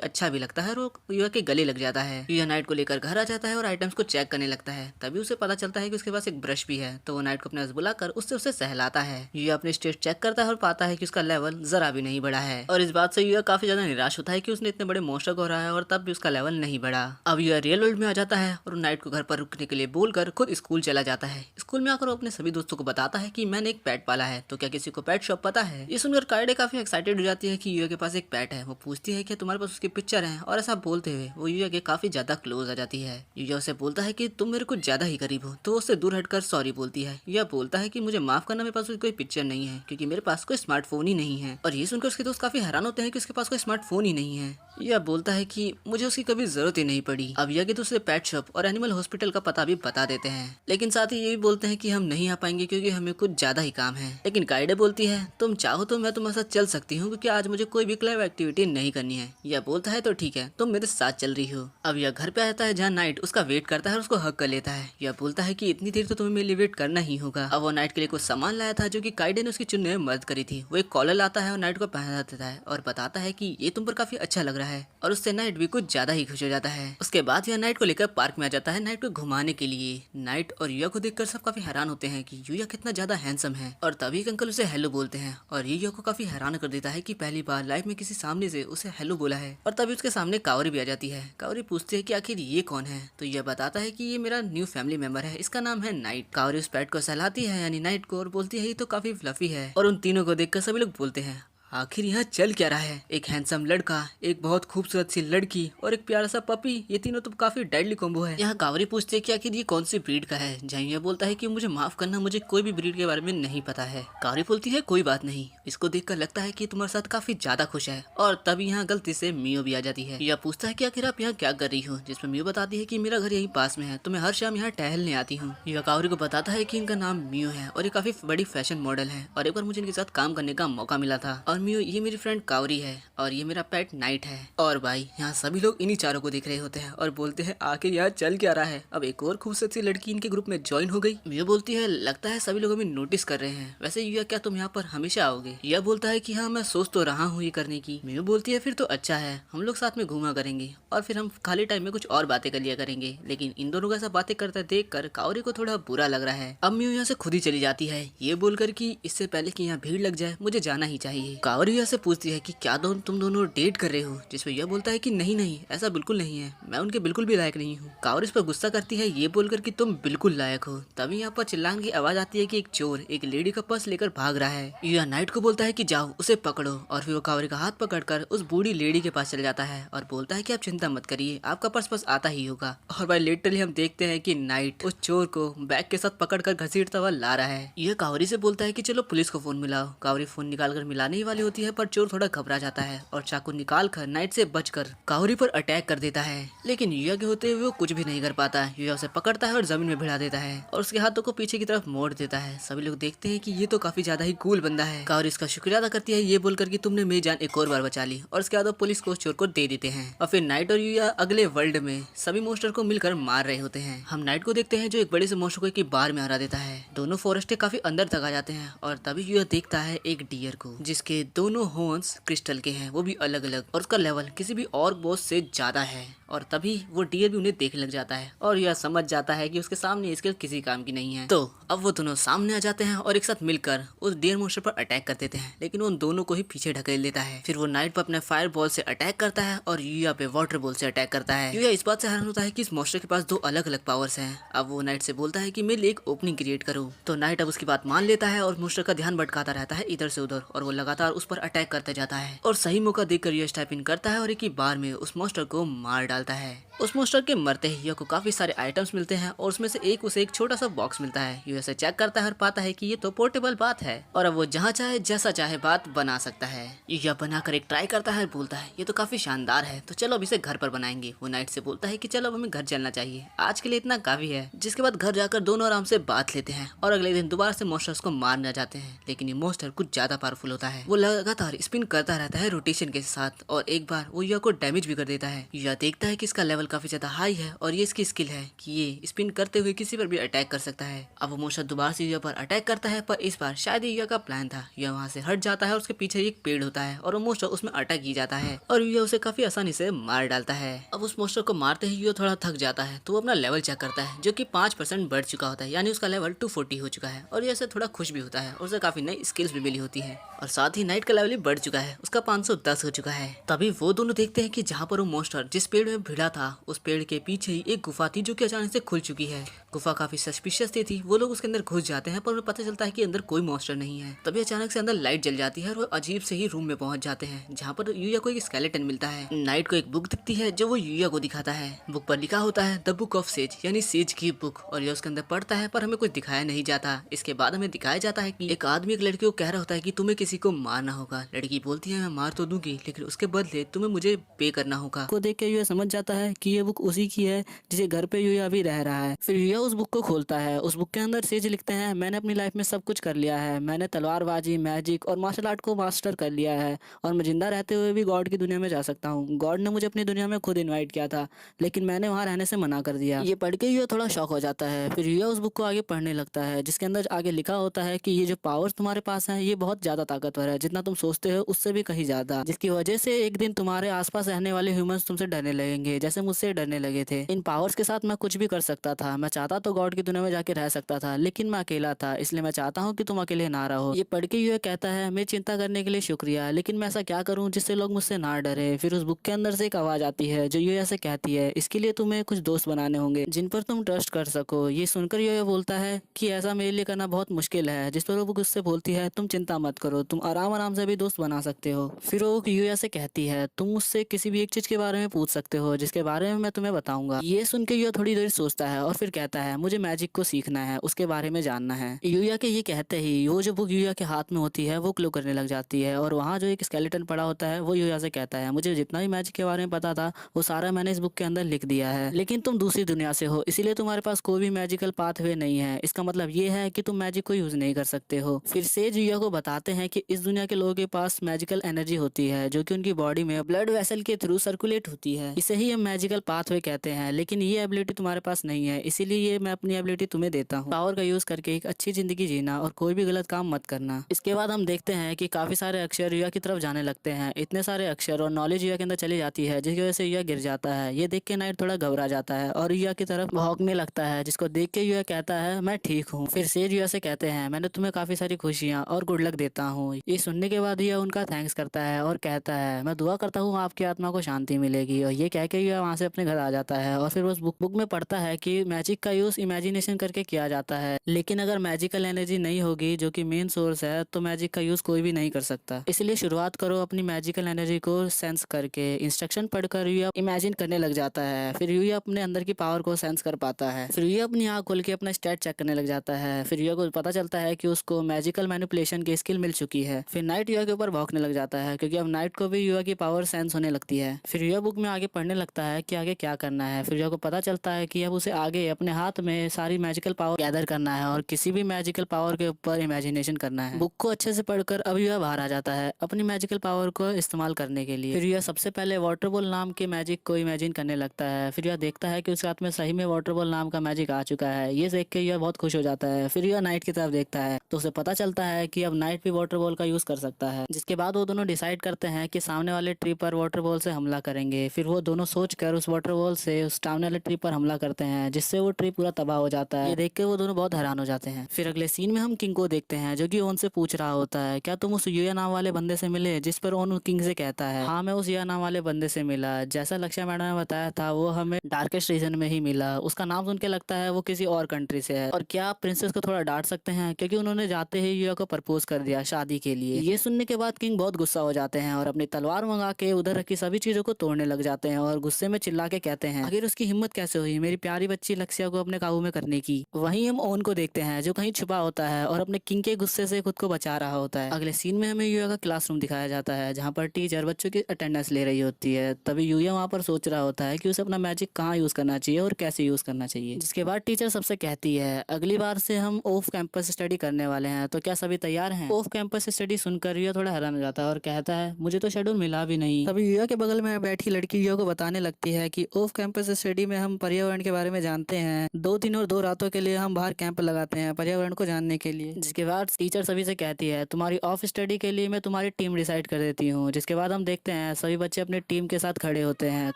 अच्छा भी लगता है और वो यूया के गले लग जाता है। यूया नाइट को लेकर घर आ जाता है और आइटम्स को चेक करने लगता है। तभी उसे पता चलता है कि उसके पास एक ब्रश भी है, तो वो नाइट को अपने पास बुलाकर उससे उसे सहलाता है। यूया अपने स्टेट चेक करता है और पाता है कि उसका लेवल जरा भी नहीं बढ़ा है, और इस बात से यूया काफी ज्यादा निराश होता है कि उसने इतने बड़े मॉन्स्टर को हराया और तब भी उसका लेवल नहीं बढ़ा। अब यूया रियल वर्ल्ड में आ जाता है और नाइट को घर पर रुकने के लिए बोलकर खुद स्कूल चला जाता है। स्कूल में आकर वो अपने सभी दोस्तों को बताता है कि मैंने एक पेट पाला है, तो क्या किसी को पेट शॉप पता है। ये सुनकर कायडे काफी एक्साइटेड हो जाती है कि यूया के पास एक पेट है। वो पूछती है कि तुम्हारे पास उसकी पिक्चर है, और ऐसा बोलते हुए वो यूया के काफी ज्यादा क्लोज आ जाती है। यूया उसे बोलता है कि तुम मेरे कुछ ज्यादा ही करीब हो, तो उससे दूर हटकर सॉरी बोलती है। यूया बोलता है कि मुझे माफ करना, मेरे पास कोई पिक्चर नहीं है क्योंकि मेरे पास कोई स्मार्टफोन ही नहीं है। और ये सुनकर उसके दोस्त काफी हैरान होते हैं कि उसके पास कोई स्मार्टफोन ही नहीं है। यह बोलता है कि मुझे उसकी कभी जरूरत ही नहीं पड़ी। अब यह कि दूसरे पेट शॉप और एनिमल हॉस्पिटल का पता भी बता देते हैं, लेकिन साथ ही ये भी बोलते हैं कि हम नहीं आ पाएंगे क्योंकि हमें कुछ ज्यादा ही काम है। लेकिन कायडे बोलती है तुम चाहो तो मैं तुम्हारे साथ चल सकती हूँ क्योंकि आज मुझे कोई भी क्लब एक्टिविटी नहीं करनी है। यह बोलता है तो ठीक है, तुम मेरे साथ चल रही हो। अब यह घर पे आता है जहाँ नाइट उसका वेट करता है और उसको हक कर लेता है। यह बोलता है कि इतनी देर तो तुम्हें मेरे लिए वेट करना ही होगा। अब वो नाइट के लिए कुछ सामान लाया था जो कि कायडे ने उसकी चुनने में मदद करी थी। वो एक कॉलर लाता है और नाइट को पहना देता है और बताता है कि ये तुम पर काफी अच्छा लग रहा है, और उससे नाइट भी कुछ ज्यादा ही खुश हो जाता है। उसके बाद यह नाइट को लेकर पार्क में आ जाता है नाइट को घुमाने के लिए। नाइट और यूया को देखकर सब काफी हैरान होते हैं कि यूया कितना ज्यादा हैंडसम है, और तभी एक अंकल उसे हेलो बोलते हैं और यूया को काफी हैरान कर देता है कि पहली बार लाइफ में किसी सामने से उसे हेलो बोला है। और तभी उसके सामने कावरी भी आ जाती है। कावरी पूछती है कि आखिर ये कौन है, तो यह बताता है कि ये मेरा न्यू फैमिली मेंबर है, इसका नाम है नाइट। कावरी उस पेट को सहलाती है यानी नाइट को, और बोलती है ये तो काफी फ्लफी है। और उन तीनों को देखकर सभी लोग बोलते हैं आखिर यहाँ चल क्या रहा है। एक हैंडसम लड़का, एक बहुत खूबसूरत सी लड़की और एक प्यारा सा पपी, ये तीनों तो काफी डेडली कॉम्बो है। यहाँ कावरी पूछती है कि आखिर ये कौन सी ब्रीड का है। जैन बोलता है कि मुझे माफ करना, मुझे कोई भी ब्रीड के बारे में नहीं पता है। कावरी बोलती है कोई बात नहीं, इसको देखकर लगता है कि तुम्हारे साथ काफी ज्यादा खुश है। और तभी यहाँ गलती से मियो भी आ जाती है। यह पूछता है कि आखिर आप यहाँ क्या कर रही हो, जिसमें मियो बताती है कि मेरा घर यही पास में है, तो मैं हर शाम यहाँ टहलने आती हूँ। यह कावरी को बताता है कि इनका नाम मियो है और ये काफी बड़ी फैशन मॉडल है, और एक बार मुझे इनके साथ काम करने का मौका मिला था। और मियो ये मेरी फ्रेंड कावरी है और ये मेरा पेट नाइट है। और भाई यहाँ सभी लोग इन्हीं चारों को देख रहे होते हैं और बोलते हैं आखिर यहाँ चल क्या रहा है। अब एक और खूबसूरत सी लड़की इनके ग्रुप में ज्वाइन हो गई। मियो बोलती है लगता है सभी लोग हमें नोटिस कर रहे हैं, वैसे यूया क्या तुम यहाँ पर हमेशा आओगे। यह बोलता है कि हाँ मैं सोच तो रहा हूँ ये करने की। मियो बोलती है फिर तो अच्छा है, हम लोग साथ में घूमा करेंगे और फिर हम खाली टाइम में कुछ और बातें कर लिया करेंगे। लेकिन इन दोनों का ऐसा बातें करते देख कर कावरी को थोड़ा बुरा लग रहा है। अब मियो यहाँ से खुद ही चली जाती है, ये बोलकर कि इससे पहले कि यहाँ भीड़ लग जाए मुझे जाना ही चाहिए। कावरी यहाँ से पूछती है कि क्या तुम दोनों डेट कर रहे हो, जिसमें यह बोलता है कि नहीं नहीं ऐसा बिल्कुल नहीं है, मैं उनके बिल्कुल भी लायक नहीं हूँ। कावरी इस पर गुस्सा करती है ये बोलकर कि तुम बिल्कुल लायक हो। तभी यहाँ पर चिल्लाने की आवाज आती है कि एक चोर एक लेडी का पर्स लेकर भाग रहा है। यूया नाइट को बोलता है कि जाओ उसे पकड़ो, और फिर वो कावरी का हाथ पकड़कर उस बूढ़ी लेडी के पास चले जाता है और बोलता है कि आप चिंता मत करिए, आपका पर्स बस आता ही होगा। और भाई लिटरली हम देखते हैं कि नाइट उस चोर को बैग के साथ पकड़कर घसीटता हुआ ला रहा है। यह कावरी से बोलता है कि चलो पुलिस को फोन मिलाओ। कावरी फोन निकालकर मिलाने ही वाली होती है, पर चोर थोड़ा घबरा जाता है और चाकू निकाल कर नाइट से बचकर कावरी पर अटैक कर देता है। लेकिन यूया के होते हुए वो कुछ भी नहीं कर पाता। यूया उसे पकड़ता है और जमीन में भिड़ा देता है और उसके हाथों को पीछे की तरफ मोड़ देता है। सभी लोग देखते हैं कि ये तो काफी ज्यादा ही कूल बंदा है। कावरी पुलिस का शुक्रिया अदा करती है ये बोलकर कि तुमने मेरी जान एक और बार बचा ली, और उसके बाद वो पुलिस को चोर को दे देते हैं। और फिर नाइट और यूया अगले वर्ल्ड में सभी मॉन्स्टर को मिलकर मार रहे होते हैं। हम नाइट को देखते हैं जो एक बड़े से मॉन्स्टर को एक बार में हरा देता है। दोनों फॉरेस्ट के काफी अंदर तक आ जाते हैं और तभी यूया देखता है एक डियर को जिसके दोनों हॉर्न्स क्रिस्टल के हैं, वो भी अलग अलग, और उसका लेवल किसी भी और बॉस से ज्यादा है। और तभी वो डियर भी उन्हें देखने लग जाता है और यह समझ जाता है कि उसके सामने स्किल किसी काम की नहीं है। तो अब वो दोनों सामने आ जाते हैं और एक साथ मिलकर उस डियर मॉन्स्टर पर अटैक कर देते हैं, लेकिन उन दोनों को ही पीछे ढकेल देता है। फिर वो नाइट पर अपने फायर बॉल से अटैक करता है और यूया पे वाटर बॉल से अटैक करता है। यूया इस बात से हैरान होता है कि इस मॉन्स्टर के पास दो अलग अलग पावर्स हैं। अब वो नाइट से बोलता है कि मेरे लिए एक ओपनिंग क्रिएट करो। तो नाइट अब उसकी बात मान लेता है और मॉन्स्टर का ध्यान भटकाता रहता है इधर से उधर, और वो लगातार उस पर अटैक करते जाता है। और सही मौका देखकर यूया स्टेप इन करता है और एक ही बार में उस मॉन्स्टर को मार डालता है। उस मॉन्स्टर के मरते ही यूया को काफी सारे आइटम्स मिलते हैं और उसमें से उसे एक छोटा सा बॉक्स मिलता है। यूया से चेक करता है और पाता है कि ये तो पोर्टेबल बात है और अब वो जहाँ चाहे जैसा चाहे बात बना सकता है। यूया बनाकर एक ट्राई करता है, बोलता है ये तो काफी शानदार है, तो चलो अब इसे घर पर बनाएंगे। वो नाइट से बोलता है कि चलो अब हमें घर चलना चाहिए, आज के लिए इतना काफी है। जिसके बाद घर जाकर दोनों आराम से बात लेते हैं और अगले दिन दोबारा से मॉन्स्टर्स को मारने जाते हैं। लेकिन ये मॉन्स्टर कुछ ज्यादा पावरफुल होता है। वो लगातार स्पिन करता रहता है रोटेशन के साथ और एक बार वो यूया को डैमेज भी कर देता है। यूया देखता है कि इसका लेवल काफी ज्यादा हाई है और ये इसकी स्किल है कि ये स्पिन करते हुए किसी पर भी अटैक कर सकता है। अब वो मॉन्स्टर दोबारा से यूया पर अटैक करता है, पर इस बार शायद यूया का प्लान था। यूया वहाँ से हट जाता है और उसके पीछे एक पेड़ होता है और वो मॉन्स्टर उसमें अटैक की जाता है और यूया उसे काफी आसानी से मार डालता है। अब उस मॉन्स्टर को मारते ही यूया थोड़ा थक जाता है तो वो अपना लेवल चेक करता है जो कि 5% बढ़ चुका होता है, यानी उसका लेवल 240 हो चुका है। और ये थोड़ा खुश भी होता है और उसे काफी नई स्किल्स भी मिली होती है और साथ ही नाइट का लेवल भी बढ़ चुका है, उसका 510 हो चुका है। तभी वो दोनों देखते हैं कि जहाँ पर वो मॉन्स्टर जिस पेड़ में भिड़ा था उस पेड़ के पीछे ही एक गुफा थी जो कि अचानक से खुल चुकी है। गुफा काफी सस्पिशियस थी। वो लोग उसके अंदर घुस जाते हैं पर उन्हें पता चलता है कि अंदर कोई मॉन्स्टर नहीं है। तभी अचानक से अंदर लाइट जल जाती है और वो अजीब से ही रूम में पहुंच जाते हैं जहाँ पर यूया को एक स्केलेटन मिलता है। नाइट को एक बुक दिखती है जो वो यूया को दिखाता है। बुक पर लिखा होता है द बुक ऑफ सेज, यानी सेज की बुक, और ये उसके अंदर पढ़ता है पर हमें कुछ दिखाया नहीं जाता। इसके बाद हमें दिखाया जाता है कि एक आदमी एक लड़की को कह रहा होता है कि तुम्हें किसी को मारना होगा। लड़की बोलती है मैं मार तो दूंगी लेकिन उसके बदले तुम्हें मुझे पे करना होगा। को देख के यूया समझ जाता है कि ये बुक उसी की है जिसे घर पे यूया अभी रह रहा है। फिर यूया उस बुक को खोलता है। उस बुक के अंदर सेज लिखते हैं मैंने अपनी लाइफ में सब कुछ कर लिया है, मैंने तलवारबाजी, मैजिक और मार्शल आर्ट को मास्टर कर लिया है और मैं जिंदा रहते हुए भी गॉड की दुनिया में जा सकता हूँ। गॉड ने मुझे अपनी दुनिया में खुद इन्वाइट किया था लेकिन मैंने वहाँ रहने से मना कर दिया। ये पढ़ के यूया थोड़ा शॉक हो जाता है। फिर यूया उस बुक को आगे पढ़ने लगता है जिसके अंदर आगे लिखा होता है कि ये जो पावर्स तुम्हारे पास है ये बहुत ज्यादा ताकतवर है, जितना तुम सोचते हो उससे भी कहीं ज्यादा, जिसकी वजह से एक दिन तुम्हारे आसपास रहने वाले ह्यूमंस तुमसे डरने लगेंगे जैसे मुझसे डरने लगे थे। इन पावर्स के साथ मैं कुछ भी कर सकता था। मैं चाहता तो गॉड की दुनिया में जाके रह सकता था लेकिन मैं अकेला था, इसलिए मैं चाहता हूँ कि तुम अकेले ना रहो। ये पढ़ के यूया कहता है मेरी चिंता करने के लिए शुक्रिया, लेकिन मैं ऐसा क्या करूँ जिससे लोग मुझसे ना डरे। फिर उस बुक के अंदर से एक आवाज आती है जो यूया से कहती है इसके लिए तुम्हें कुछ दोस्त बनाने होंगे जिन पर तुम ट्रस्ट कर सको। ये सुनकर यूया बोलता है कि ऐसा मेरे लिए करना बहुत मुश्किल है, जिस पर वो बुक उससे बोलती है तुम चिंता मत करो, तुम आराम आराम से भी दोस्त बना सकते हो। फिर वो यूया से कहती है तुम मुझसे किसी भी एक चीज के बारे में पूछ सकते हो जिसके बारे में मैं तुम्हें बताऊंगा। ये सुन के यूया थोड़ी देर सोचता है और फिर कहता है मुझे मैजिक को सीखना है, उसके बारे में जानना है। यूया के ये कहते ही वो जो बुक यूया के हाथ में होती है वो ग्लो करने लग जाती है और वहाँ जो एक स्केलेटन पड़ा होता है वो यूया से कहता है मुझे जितना भी मैजिक के बारे में पता था वो सारा मैंने इस बुक के अंदर लिख दिया है, लेकिन तुम दूसरी दुनिया से हो इसीलिए तुम्हारे पास कोई भी मैजिकल पाथवे नहीं है। इसका मतलब ये है कि तुम मैजिक को यूज नहीं कर सकते हो। फिर सेज यूया को बताते हैं कि इस दुनिया के लोगों के पास मैजिकल एनर्जी होती है जो कि उनकी बॉडी में ब्लड वेसल के थ्रू सर्कुलेट होती है, इसे ही हम मैजिकल पाथवे कहते हैं। लेकिन ये एबिलिटी तुम्हारे पास नहीं है, इसीलिए ये मैं अपनी एबिलिटी तुम्हें देता हूँ। पावर का यूज करके एक अच्छी जिंदगी जीना और कोई भी गलत काम मत करना। इसके बाद हम देखते हैं कि काफी सारे अक्षर यूया की तरफ जाने लगते हैं। इतने सारे अक्षर और नॉलेज यूया के अंदर चली जाती है जिसकी वजह से यूया गिर जाता है। ये देख के नाइट थोड़ा घबरा जाता है और यूया की तरफ भौंकने लगता है, जिसको देख के यूया कहता है मैं ठीक हूँ। फिर सेज यूया से कहते हैं मैंने तुम्हें काफी सारी खुशियाँ और गुड लक देता हूँ। ये सुनने के बाद यूया उनका थैंक्स करता है और कहता है मैं दुआ करता हूँ आपकी आत्मा को शांति मिलेगी। और ये कह के यूया वहाँ से अपने घर आ जाता है और फिर उस बुक में पढ़ता है कि मैजिक का यूज इमेजिनेशन करके किया जाता है, लेकिन अगर मैजिकल एनर्जी नहीं होगी जो कि मेन सोर्स है तो मैजिक का यूज कोई भी नहीं कर सकता। इसलिए शुरुआत करो अपनी मैजिकल एनर्जी को सेंस करके। इंस्ट्रक्शन पढ़कर यूया इमेजिन करने लग जाता है। फिर यूया अपने अंदर की पावर को सेंस कर पाता है। फिर यूया अपनी आँख खोल के अपना स्टैट चेक करने लग जाता है। फिर यूया को पता चलता है कि उसको मैजिकल मैनिपुलेशन की स्किल मिल चुकी है। फिर नाइट यूया के ऊपर भौंकने लग जाता है क्योंकि अब नाइट को भी यूया की पावर सेंस होने लगती है। फिर यूया बुक में आगे पढ़ने लगता है कि आगे क्या करना है। फिर यूया को पता चलता है कि अब उसे आगे अपने हाथ में सारी मैजिकल पावर गैदर करना है और किसी भी मैजिकल पावर के ऊपर इमेजिनेशन करना है। बुक को अच्छे अच्छे से पढ़कर अब युया बाहर आ जाता है अपनी मैजिकल पावर को इस्तेमाल करने के लिए। फिर युया सबसे पहले वाटर बॉल नाम के मैजिक को इमेजिन करने लगता है। फिर युया देखता है कि उसके हाथ में सही में वाटर बॉल नाम का मैजिक आ चुका है। ये देख के युया बहुत खुश हो जाता है। फिर युया नाइट की तरफ देखता है तो उसे पता चलता है कि अब नाइट भी वाटर बॉल का यूज कर सकता है। जिसके बाद वो दोनों डिसाइड करते हैं कि सामने वाले ट्री पर वाटर बॉल से हमला करेंगे। फिर वो दोनों सोचकर उस वाटर बॉल से उस सामने वाले ट्री पर हमला करते हैं, जिससे वो ट्री पूरा तबाह हो जाता है। ये देख के वो दोनों बहुत हैरान हो जाते हैं। फिर अगले सीन में हम किंग को देखते हैं जो कि ओन से पूछ रहा होता है, क्या तुम उस युया नाम वाले बंदे से मिले? जिस पर ओन किंग से कहता है, हाँ मैं उस युया नाम वाले बंदे से मिला। जैसा लक्ष्य मैडम ने बताया था वो हमें डार्केस्ट रीजन में ही मिला। उसका नाम सुन के लगता है वो किसी और कंट्री से है। और क्या आप प्रिंसेस को थोड़ा डांट सकते हैं क्योंकि उन्होंने जाते ही युया को प्रपोज कर दिया शादी के लिए। ये सुनने के बाद किंग बहुत गुस्सा हो जाते हैं और अपनी तलवार मंगा के उधर रखी सभी चीजों को तोड़ने लग जाते हैं और गुस्से में चिल्ला के कहते हैं, आखिर उसकी हिम्मत कैसे हुई मेरी प्यारी बच्ची लक्ष्या को अपने काबू में करने की। वहीं हम ओन को देखते हैं जो कहीं छुपा होता है और अपने किंग के गुस्से से खुद को बचा रहा होता है। अगले सीन में हमें युया का क्लासरूम दिखाया जाता है जहाँ पर टीचर बच्चों की अटेंडेंस ले रही होती है। तभी युया वहाँ पर सोच रहा होता है कि उसे अपना मैजिक कहाँ यूज करना चाहिए और कैसे यूज करना चाहिए। जिसके बाद टीचर सबसे कहती है, अगली बार से हम ऑफ कैंपस स्टडी करने वाले हैं, तो क्या सभी तैयार हैं? ऑफ कैंपस स्टडी सुनकर युया थोड़ा हैरान हो जाता है और कहता है, मुझे तो शेड्यूल मिला भी नहीं। तभी युया के बगल में बैठी लड़की युया को बताने लगती है कि ऑफ कैंपस स्टडी में हम पर्यावरण के बारे में जानते हैं। 2 दिन और 2 रातों के लिए हम बाहर कैंप लगाते हैं पर्यावरण को जानने के लिए। जिसके बाद टीचर सभी से कहती है, तुम्हारी ऑफ स्टडी के लिए मैं तुम्हारी टीम डिसाइड कर देती हूँ। जिसके बाद हम देखते हैं सभी बच्चे अपनी टीम के साथ खड़े होते हैं।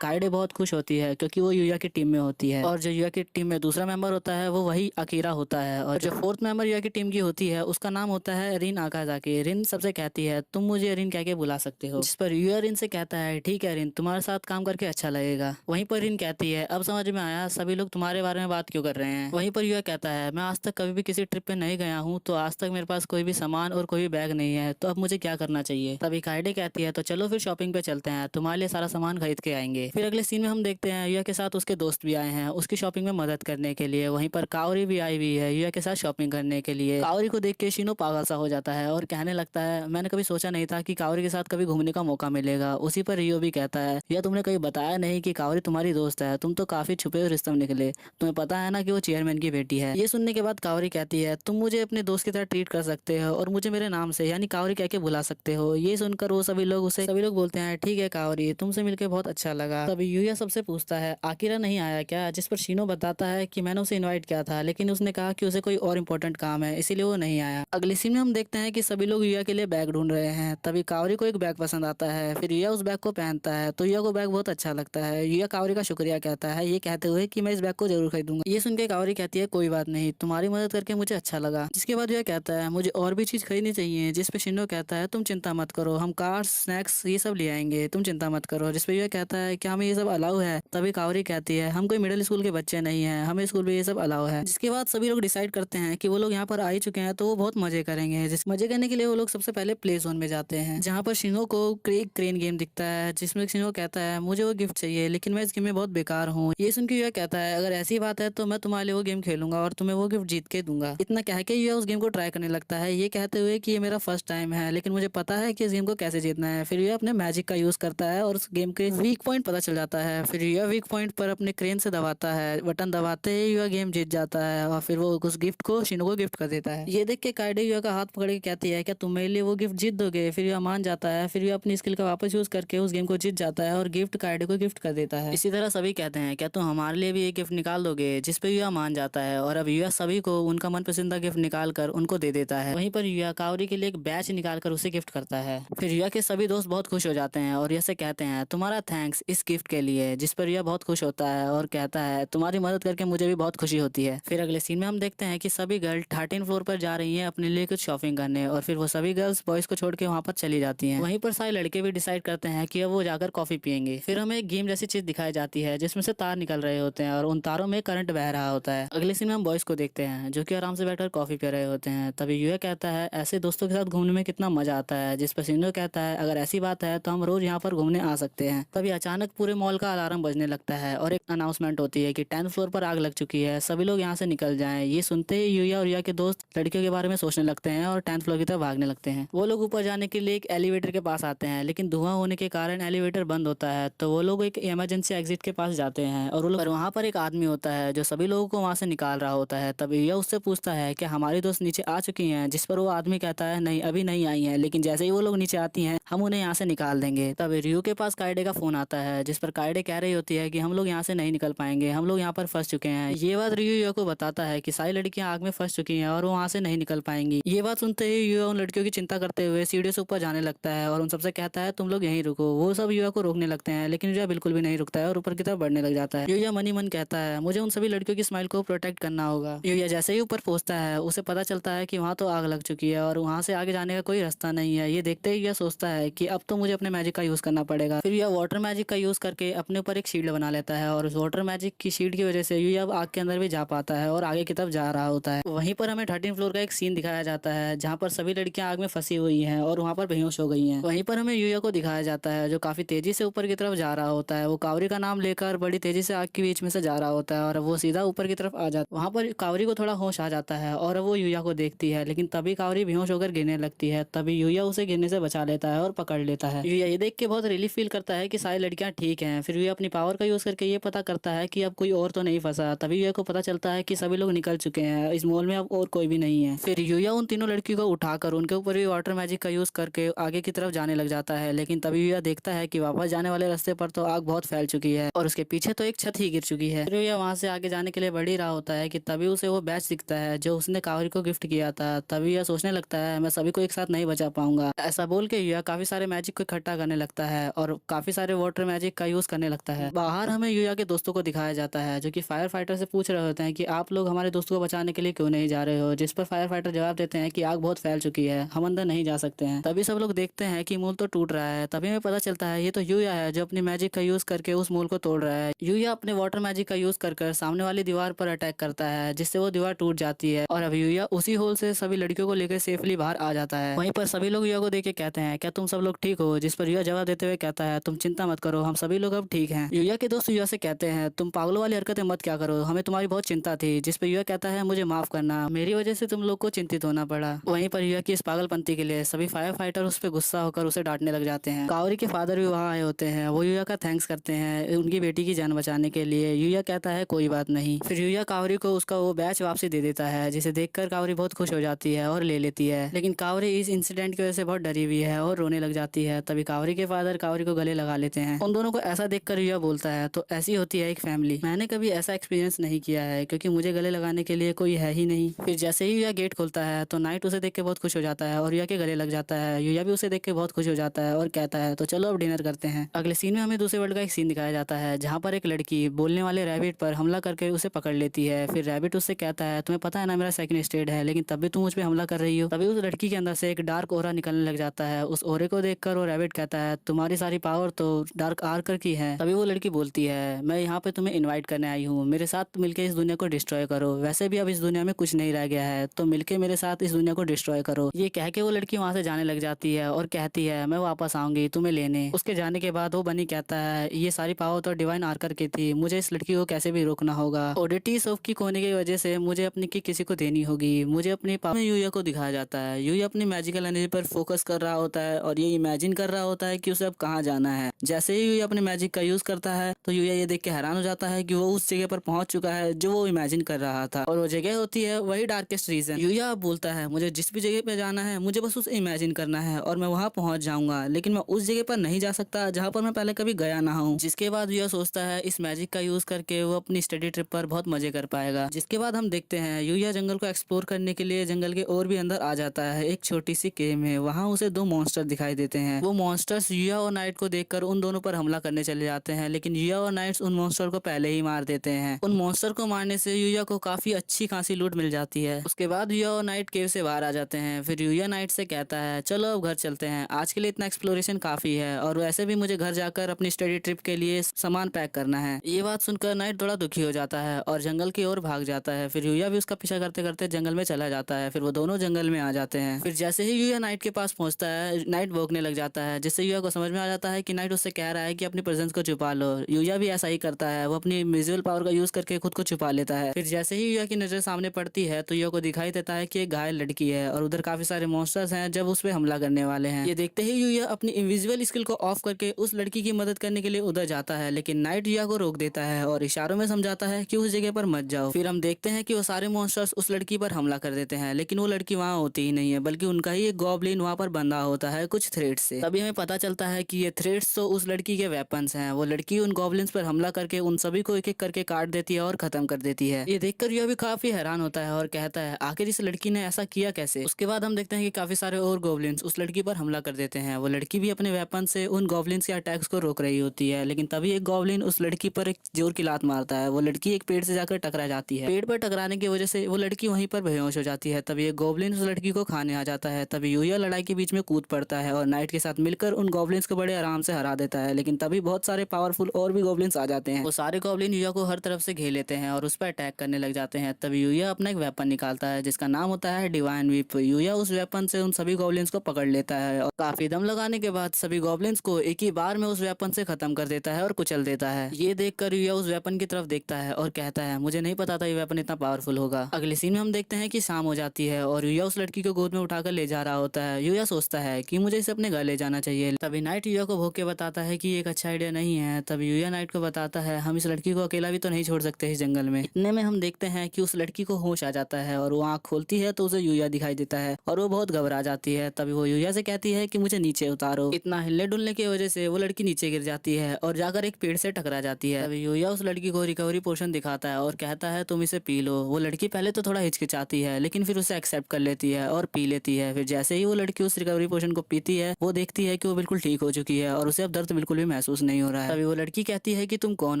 काइडे बहुत खुश होती है क्योंकि वो युया की टीम में होती है और जो युया की टीम में दूसरा मेंबर होता है वो वही अकीरा होता है और जो 4th मेंबर युया की टीम की होती है उसका नाम होता है रिन आकाजाकी। रिन सबसे कहती है, तुम मुझे रिन कह के बुला सकते हो। जिस पर युया रिन से कहता है, ठीक है रिन, तुम्हारे साथ काम करके अच्छा लगेगा। वहीं पर रिन कहती है, अब समझ में आया सभी लोग तुम्हारे बारे में बात क्यों कर रहे हैं। वहीं पर युया कहता है, मैं आज तक कभी भी किसी ट्रिप पे नहीं गया हूँ, तो आज तक मेरे पास कोई भी सामान और कोई भी बैग नहीं है, तो अब मुझे क्या करना चाहिए। तभी काइडे कहती है, तो चलो फिर शॉपिंग पे चलते हैं, तुम्हारे लिए सारा सामान खरीद के आएंगे। फिर अगले सीन में हम देखते हैं युया के साथ उसके दोस्त भी आए हैं उसकी शॉपिंग में मदद करने के लिए। वहीं पर काओरी भी आई हुई है युया के साथ शॉपिंग करने के लिए। काओरी को देख के शिनो पागल सा हो जाता है और कहने लगता है, मैंने कभी सोचा नहीं था कि काओरी के साथ कभी घूमने का मौका मिलेगा। उसी पर रियो भी कहता है, या तुमने कभी बताया नहीं कि काओरी तुम्हारी दोस्त है, तुम तो काफी छुपे हुए रिश्ते में निकले, तुम्हें पता है ना कि वो चेयरमैन की बेटी है। ये सुनने के बाद काओरी कहती है, तुम मुझे अपने दोस्त की तरह ट्रीट कर सकते हो और मुझे मेरे नाम से यानी काओरी कह के बुला सकते हो। ये सुनकर वो सभी लोग बोलते हैं, ठीक है काओरी, तुमसे मिलकर बहुत अच्छा लगा। तभी युया सबसे पूछता है, आकिरा नहीं आया क्या? जिस पर शिनो बताता है कि मैंने उसे इनवाइट किया था लेकिन उसने कहा कि उसे कोई और इम्पोर्टेंट काम है इसीलिए वो नहीं आया। अगले सीन में हम देखते हैं कि सभी लोग युया के लिए बैग ढूंढ रहे हैं। तभी काओरी को एक बैग पसंद आता है। फिर युया उस बैग को पहनता है तो युया को बैग बहुत अच्छा लगता है। युया काओरी का शुक्रिया कहता है ये कहते हुए कि मैं इस बैग को जरूर खरीदूंगा। ये सुन के काओरी कहती है, कोई बात नहीं, तुम्हारी मदद करके मुझे अच्छा लगा। जिसके बाद युया कहता है, मुझे और भी चीज खरीदनी चाहिए। जिस पे शिनो कहता है, तुम चिंता मत करो, हम कार्स स्नैक्स ये सब ले आएंगे, तुम चिंता मत करो। जिस पे युया कहता है, क्या हमें ये सब अलाउ है? तभी काओरी कहती है, हम कोई मिडिल स्कूल के बच्चे नहीं है, हमें स्कूल में ये सब अलाउ है। जिसके बाद सभी लोग डिसाइड करते हैं कि वो लोग यहाँ पर आ ही चुके हैं तो वो बहुत मजे करेंगे। जिस मजे करने के लिए वो लोग सबसे पहले प्ले जोन में जाते हैं जहाँ पर शिनो को क्रेन गेम दिखता है जिसमें शिनो कहता है, मुझे वो गिफ्ट चाहिए लेकिन मैं इस गेम में बहुत बेकार हूँ। ये सुन के युया कहता है, अगर ऐसी बात है तो मैं तुम्हारे लिए वो गेम खेलूंगा और तुम्हें वो गिफ्ट जीत के दूंगा। इतना कह के युया उस गेम को ट्राई करने लगता है ये कहते हुए कि ये मेरा फर्स्ट टाइम है लेकिन मुझे पता है कि इस गेम को कैसे जीतना है। फिर युया अपने मैजिक का यूज करता है और उस गेम के वीक पॉइंट पता चल जाता है। फिर युया वीक पॉइंट पर अपने क्रेन से दबाता है, बटन दबाते ही युया गेम जीत जाता है और फिर वो उस गिफ्ट को शिनो को गिफ्ट कर देता है। ये देख के काइडे युया का हाथ पकड़ के कहती है, क्या तुम मेरे लिए वो गिफ्ट जीत दोगे? फिर युया मान जाता है। फिर युया अपनी स्किल का वापस यूज करके उस गेम को जीत जाता है और गिफ्ट काइडे को गिफ्ट कर देता है। इसी तरह सभी कहते हैं, क्या तुम हमारे लिए भी एक गिफ्ट निकाल दोगे? जिस पे युया मान जाता है और अब युया सभी को उनका मनपसंदीदा गिफ्ट निकाल कर उनको दे देता है। वहीं पर युया काओरी के लिए एक बैच निकाल कर उसे गिफ्ट करता है। फिर युया के सभी दोस्त बहुत खुश हो जाते हैं और युया से कहते हैं, तुम्हारा थैंक्स इस गिफ्ट के लिए। जिस पर युया बहुत खुश होता है और कहता है, तुम्हारी मदद करके मुझे भी बहुत खुशी होती है। फिर अगले सीन में हम देखते हैं कि सभी गर्ल 13 फ्लोर पर जा रही हैं अपने लिए कुछ शॉपिंग करने और फिर वो सभी गर्ल्स बॉयज को छोड़ के वहाँ पर चली जाती हैं। वहीं पर सारे लड़के भी डिसाइड करते हैं कि अब वो जाकर कॉफी पियेंगे। फिर हमें एक गेम जैसी चीज दिखाई जाती है जिसमें से तार निकल रहे होते हैं और उन तारों में करंट बह रहा होता है। अगले सीन में हम बॉयज को देखते हैं जो कि आराम से बैठकर कॉफी पी रहे होते हैं। तभी युया कहता है, ऐसे दोस्तों के साथ घूमने में कितना मजा आता है। जिस पर शिनो कहता है, अगर ऐसी बात है तो हम रोज यहाँ पर घूमने आ सकते हैं। तभी अचानक पूरे मॉल का अलार्म बजने लगता है और एक अनाउंसमेंट होती है कि 10th फ्लोर पर आग लग चुकी है, सभी लोग यहाँ से निकल जाएं। ये सुनते ही युया और युया के दोस्त लड़कियों के बारे में सोचने लगते हैं और 10th फ्लोर की तरफ भागने लगते हैं। वो लोग ऊपर जाने के लिए एक एलिवेटर के पास आते हैं लेकिन धुआं होने के कारण एलिवेटर बंद होता है। तो वो लोग एक इमरजेंसी एग्जिट के पास जाते हैं और वहाँ पर एक आदमी होता है जो सभी लोगों को वहाँ से निकाल रहा होता है। तभी युया उससे पूछता है कि हमारी दोस्त नीचे आ चुकी हैं। जिस पर वो आदमी आदमी कहता है नहीं अभी नहीं आई है, लेकिन जैसे ही वो लोग नीचे आती हैं हम उन्हें यहाँ से निकाल देंगे। तब रियो के पास काइडे का फोन आता है जिस पर काइडे कह रही होती है कि हम लोग यहाँ से नहीं निकल पाएंगे, हम लोग यहाँ पर फंस चुके हैं। ये बात रियो को बताता है कि सारी लड़कियां आग में फंस चुकी हैं और वो वहाँ से नहीं निकल पाएंगी। ये बात सुनते ही युवा उन लड़कियों की चिंता करते हुए सीढ़ियों से ऊपर जाने लगता है और उन सबसे कहता है तुम लोग यहीं रुको। वो सब युवा को रोकने लगते हैं लेकिन युवा बिल्कुल भी नहीं रुकता है और ऊपर की तरफ बढ़ने लग जाता है। युवा मनी मन कहता है मुझे उन सभी लड़कियों की स्माइल को प्रोटेक्ट करना होगा। युवा जैसे ही ऊपर पहुंचता है उसे पता चलता है कि वहाँ तो आग लग चुकी है और वहाँ से आगे जाने का कोई रास्ता नहीं है। ये देखते ही युवा सोचता है कि अब तो मुझे अपने मैजिक का यूज करना पड़ेगा। फिर युवा वाटर मैजिक का यूज करके अपने ऊपर एक शील्ड बना लेता है और उस वाटर मैजिक की शील्ड की वजह से युवा आग के अंदर भी जा पाता है और आगे की तरफ जा रहा होता है। वहीं पर हमें 13 फ्लोर का एक सीन दिखाया जाता है जहाँ पर सभी लड़कियां आग में फंसी हुई हैं और वहाँ पर बेहोश हो गई हैं। वहीं पर हमें युया को दिखाया जाता है जो काफी तेजी से ऊपर की तरफ जा रहा होता है। वो कावरी का नाम लेकर बड़ी तेजी से आग के बीच में से जा रहा होता है और वो सीधा ऊपर की तरफ आ जाता है। वहाँ पर कावरी को थोड़ा होश आ जाता है और वो युया को देखती है, लेकिन तभी कावरी बेहोश होकर गिरने लगती है। तभी युया उसे गिरने से बचा लेता है और पकड़ लेता है। युया ये देख के बहुत रिलीफ फील करता है कि सारी लड़कियां ठीक हैं। फिर युया अपनी पावर का यूज करके ये पता करता है कि अब कोई और तो नहीं फंसा। तभी युया को पता चलता है कि सभी लोग निकल चुके हैं, इस मॉल में अब और कोई भी नहीं है। फिर युया उन तीनों लड़कियों को उठाकर उनके ऊपर भी वाटर मैजिक का यूज करके आगे की तरफ जाने लग जाता है, लेकिन तभी युया देखता है कि वापस जाने वाले रास्ते पर तो आग बहुत फैल चुकी है और उसके पीछे तो एक छत ही गिर चुकी है। फिर युया वहां से आगे जाने के लिए बढ़ ही रहा होता है कि तभी उसे वो बैच दिखता है जो उसने कावरी को गिफ्ट किया था। तभी युया सोचने लगता है मैं सभी को एक साथ नहीं बचा पाऊंगा। ऐसा बोल के युया काफी सारे मैजिक को इकट्ठा करने लगता है और काफी सारे वाटर मैजिक का यूज करने लगता है। बाहर हमें युया के दोस्तों को दिखाया जाता है जो कि फायर फाइटर से पूछ रहे होते हैं कि आप लोग हमारे दोस्तों को बचाने के लिए क्यों नहीं जा रहे हो, जिस पर फायर फाइटर जवाब देते हैं कि आग बहुत फैल चुकी है, हम अंदर नहीं जा सकते हैं। तभी सब लोग देखते हैं कि मूल तो टूट रहा है। तभी हमें पता चलता है ये तो युया है जो अपनी मैजिक का यूज करके उस मूल को तोड़ रहा है। युया अपने वाटर मैजिक का यूज कर सामने वाली दीवार पर अटैक करता है जिससे वो दीवार टूट जाती है और अब युया उसी होल से सभी लड़कियों को लेकर सेफली बाहर आ जाता है। वहीं पर सभी लोग युया को देख के कहते हैं क्या तुम सब लोग ठीक हो, जिस पर युया जवाब देते हुए कहता है तुम चिंता मत करो, हम सभी लोग अब ठीक हैं। युया के दोस्त युया से कहते हैं तुम पागलों वाली हरकतें मत क्या करो, हमें तुम्हारी बहुत चिंता थी। जिस पर युया कहता है मुझे माफ करना, मेरी वजह से तुम लोग को चिंतित होना पड़ा। वहीं पर युया की इस पागलपंती के लिए सभी फायर फाइटर उस पर गुस्सा होकर उसे डांटने लग जाते हैं। कावरी के फादर भी वहाँ आए होते हैं, वो युया का थैंक्स करते हैं उनकी बेटी की जान बचाने के लिए। युया कहता है कोई बात नहीं। फिर युया कावरी को उसका वो बैच वापसी दे देता है जिसे देखकर कावरी बहुत खुश हो जाती है और ले लेती है। लेकिन कावरी इस इंसिडेंट की वजह से बहुत डरी हुई है और रोने लग जाती है। तभी कावरी के फादर कावरी को गले लगा लेते हैं। उन दोनों को ऐसा देखकर युया बोलता है तो ऐसी होती है एक फैमिली। मैंने कभी ऐसा एक्सपीरियंस नहीं किया है क्योंकि मुझे गले लगाने के लिए कोई है ही नहीं। फिर जैसे ही युया गेट खोलता है तो नाइट उसे देख के बहुत खुश हो जाता है और युया के गले लग जाता है। युया भी उसे देख के बहुत खुश हो जाता है और कहता है तो चलो अब डिनर करते हैं। अगले सीन में हमें दूसरे वर्ल्ड का एक सीन दिखाया जाता है जहाँ पर एक लड़की बोलने वाले रैबिट पर हमला करके उसे पकड़ लेती है। फिर रैबिट उससे कहता है तुम्हें पता है ना मेरा सेकंड स्टेट है, लेकिन तब भी तुम मुझ पे हमला कर रही हो। तभी उस लड़की के अंदर से एक डार्क ओरा निकलने लग जाता है। उस ओरे को देखकर वो रैबिट कहता है तुम्हारी सारी पावर तो डार्क आर्कर की है। तभी वो लड़की बोलती है मैं यहाँ पे तुम्हें इन्वाइट करने आई हूँ, मेरे साथ मिलकर इस दुनिया को डिस्ट्रॉय करो। वैसे भी अब इस दुनिया में कुछ नहीं रह गया है तो मिलके मेरे साथ इस दुनिया को डिस्ट्रॉय करो। ये कह के वो लड़की वहाँ से जाने लग जाती है और कहती है मैं वापस आऊंगी तुम्हें लेने। उसके जाने के बाद वो बनी कहता है ये सारी पावर तो डिवाइन आर्कर की थी, मुझे इस लड़की को कैसे भी रोकना होगा। ओडिटी सोफ की खोने की वजह से मुझे अपनी की किसी को देनी होगी। मुझे अपनी पावर युया को दिखाया जाता है। युया अपनी मैजिकल एनर्जी पर फोकस कर रहा होता है और ये इमेजिन कर रहा होता है कि उसे अब कहाँ जाना है। जैसे ही युया अपने मैजिक का यूज करता है तो युया ये देख के हैरान हो जाता है कि वो उस जगह पर पहुंच चुका है जो वो इमेजिन कर रहा था और वो जगह होती है वही डार्केस्ट रीजन। युया अब बोलता है मुझे जिस भी जगह पे जाना है मुझे बस उसे इमेजिन करना है और मैं वहां पहुंच जाऊंगा, लेकिन मैं उस जगह पर नहीं जा सकता जहां पर मैं पहले कभी गया ना हूं। जिसके बाद युया सोचता है इस मैजिक का यूज करके वो अपनी स्टडी ट्रिप पर बहुत मजे कर पाएगा। जिसके बाद हम देखते हैं युया जंगल को एक्सप्लोर करने के लिए जंगल के और भी अंदर आ जाता है। एक छोटी सी केव में वहाँ उसे दो मॉन्स्टर दिखाई देते हैं। वो मॉन्स्टर्स युया और नाइट को देखकर उन दोनों पर हमला करने चले जाते हैं, लेकिन युया और नाइट्स उन मॉन्स्टर को पहले ही मार देते हैं। उन मॉन्स्टर को मारने से युया को काफी अच्छी खासी लूट मिल जाती है। उसके बाद युया और नाइट केव से बाहर आ जाते हैं। फिर युया नाइट से कहता है चलो अब घर चलते हैं, आज के लिए इतना एक्सप्लोरेशन काफी है और वैसे भी मुझे घर जाकर अपनी स्टडी ट्रिप के लिए सामान पैक करना है। ये बात सुनकर नाइट थोड़ा दुखी हो जाता है और जंगल की ओर भाग जाता है। फिर युया भी उसका पीछा करते करते जंगल में चला जाता है। फिर वो दोनों जंगल में आ जाते हैं। फिर जैसे ही युया नाइट के पास पहुंचता है नाइट भौंकने लग जाता है, जिससे युया को समझ में आ जाता है कि नाइट उससे कह रहा है कि अपनी प्रेजेंस को छुपा लो। युया भी ऐसा ही करता है, वो अपनी विजुअल पावर का यूज करके खुद को छुपा लेता है। फिर जैसे ही युया की नजर सामने पड़ती है तो युया को दिखाई देता है कि एक घायल लड़की है और उधर काफी सारे मॉन्स्टर्स हैं जब उस पे हमला करने वाले हैं। ये देखते ही युया अपनी इनविजिबल स्किल को ऑफ करके उस लड़की की मदद करने के लिए उधर जाता है, लेकिन नाइट युया को रोक देता है और इशारों में समझाता है कि उस जगह पर मत जाओ। फिर हम देखते हैं कि वो सारे मॉन्स्टर्स उस लड़की पर हमला कर देते हैं, लेकिन वो लड़की वहाँ होती ही नहीं है, बल्कि उनका ही एक गॉब्लिन वहाँ पर बंधा होता है कुछ थ्रेड्स से। तभी हमें पता चलता है कि ये थ्रेड्स तो उस लड़की के वेपन्स हैं। वो लड़की उन गॉब्लिन्स पर हमला करके उन सभी को एक एक करके काट देती है और खत्म कर देती है। ये देखकर यह भी काफी हैरान होता है और कहता है आखिर इस लड़की ने ऐसा किया कैसे। उसके बाद हम देखते हैं कि काफी सारे और गॉब्लिन्स उस लड़की पर हमला कर देते हैं। वो लड़की भी अपने वेपन से उन गॉब्लिन्स के अटैक्स को रोक रही होती है, लेकिन तभी एक गॉब्लिन उस लड़की पर एक जोर की लात मारता है। वो लड़की एक पेड़ से जाकर टकरा जाती है। पेड़ पर टकराने की वजह से वो लड़की वहीं पर बेहोश हो जाती है। तभी एक गॉब्लिन उस लड़की को खाने आ जाता है। तभी यूया लड़ाई के बीच में कूद पड़ता है और नाइट के साथ मिलकर उन गॉब्लिन्स को बड़े आराम से हरा देता है। लेकिन तभी बहुत सारे पावरफुल और भी गॉब्लिन्स आ जाते हैं। वो सारे गॉब्लिन यूया को हर तरफ से घेर लेते हैं और उस पर अटैक करने लग जाते हैं। तभी यूया अपना एक वेपन निकालता है जिसका नाम होता है डिवाइन व्हिप। यूया उस वेपन से उन सभी गॉब्लिन्स को पकड़ लेता है और काफी दम लगाने के बाद सभी गॉब्लिन्स को एक ही बार में उस वेपन से खत्म कर देता है और कुचल देता है। ये देखकर यूया उस वेपन की तरफ देखता है और कहता है मुझे नहीं पता था ये वेपन इतना पावरफुल होगा। अगले सीन में हम देखते हैं कि शाम हो जाती है और यूया उस लड़की को गोद में उठाकर ले जा रहा होता है। यूया सोचता है कि मुझे इसे अपने घर ले जाना चाहिए। तभी नाइट यूया को भोग के बताता है कि ये एक अच्छा आइडिया नहीं है। तभी यूया नाइट को बताता है हम इस लड़की को अकेला भी तो नहीं छोड़ सकते इस जंगल में। इतने में हम देखते हैं कि उस लड़की को होश आ जाता है और वो आँख खोलती है तो उसे यूया दिखाई देता है और वो बहुत घबरा जाती है। तभी वो यूया से कहती है कि मुझे नीचे उतारो। इतना हिलने डुलने की वजह से वो लड़की नीचे गिर जाती है और जाकर एक पेड़ से टकरा जाती है। तभी यूया उस लड़की को रिकवरी पोशन दिखाता है और कहता है तुम इसे पी लो। वो लड़की पहले तो थोड़ा हिचकिचाती है लेकिन फिर उसे एक्सेप्ट कर लेती है और पी लेती है। फिर जैसे ही वो लड़की उस रिकवरी पोशन को पीती है वो देखती है कि वो बिल्कुल ठीक हो चुकी है और उसे अब दर्द बिल्कुल भी महसूस नहीं हो रहा है। तभी वो लड़की कहती है कि तुम कौन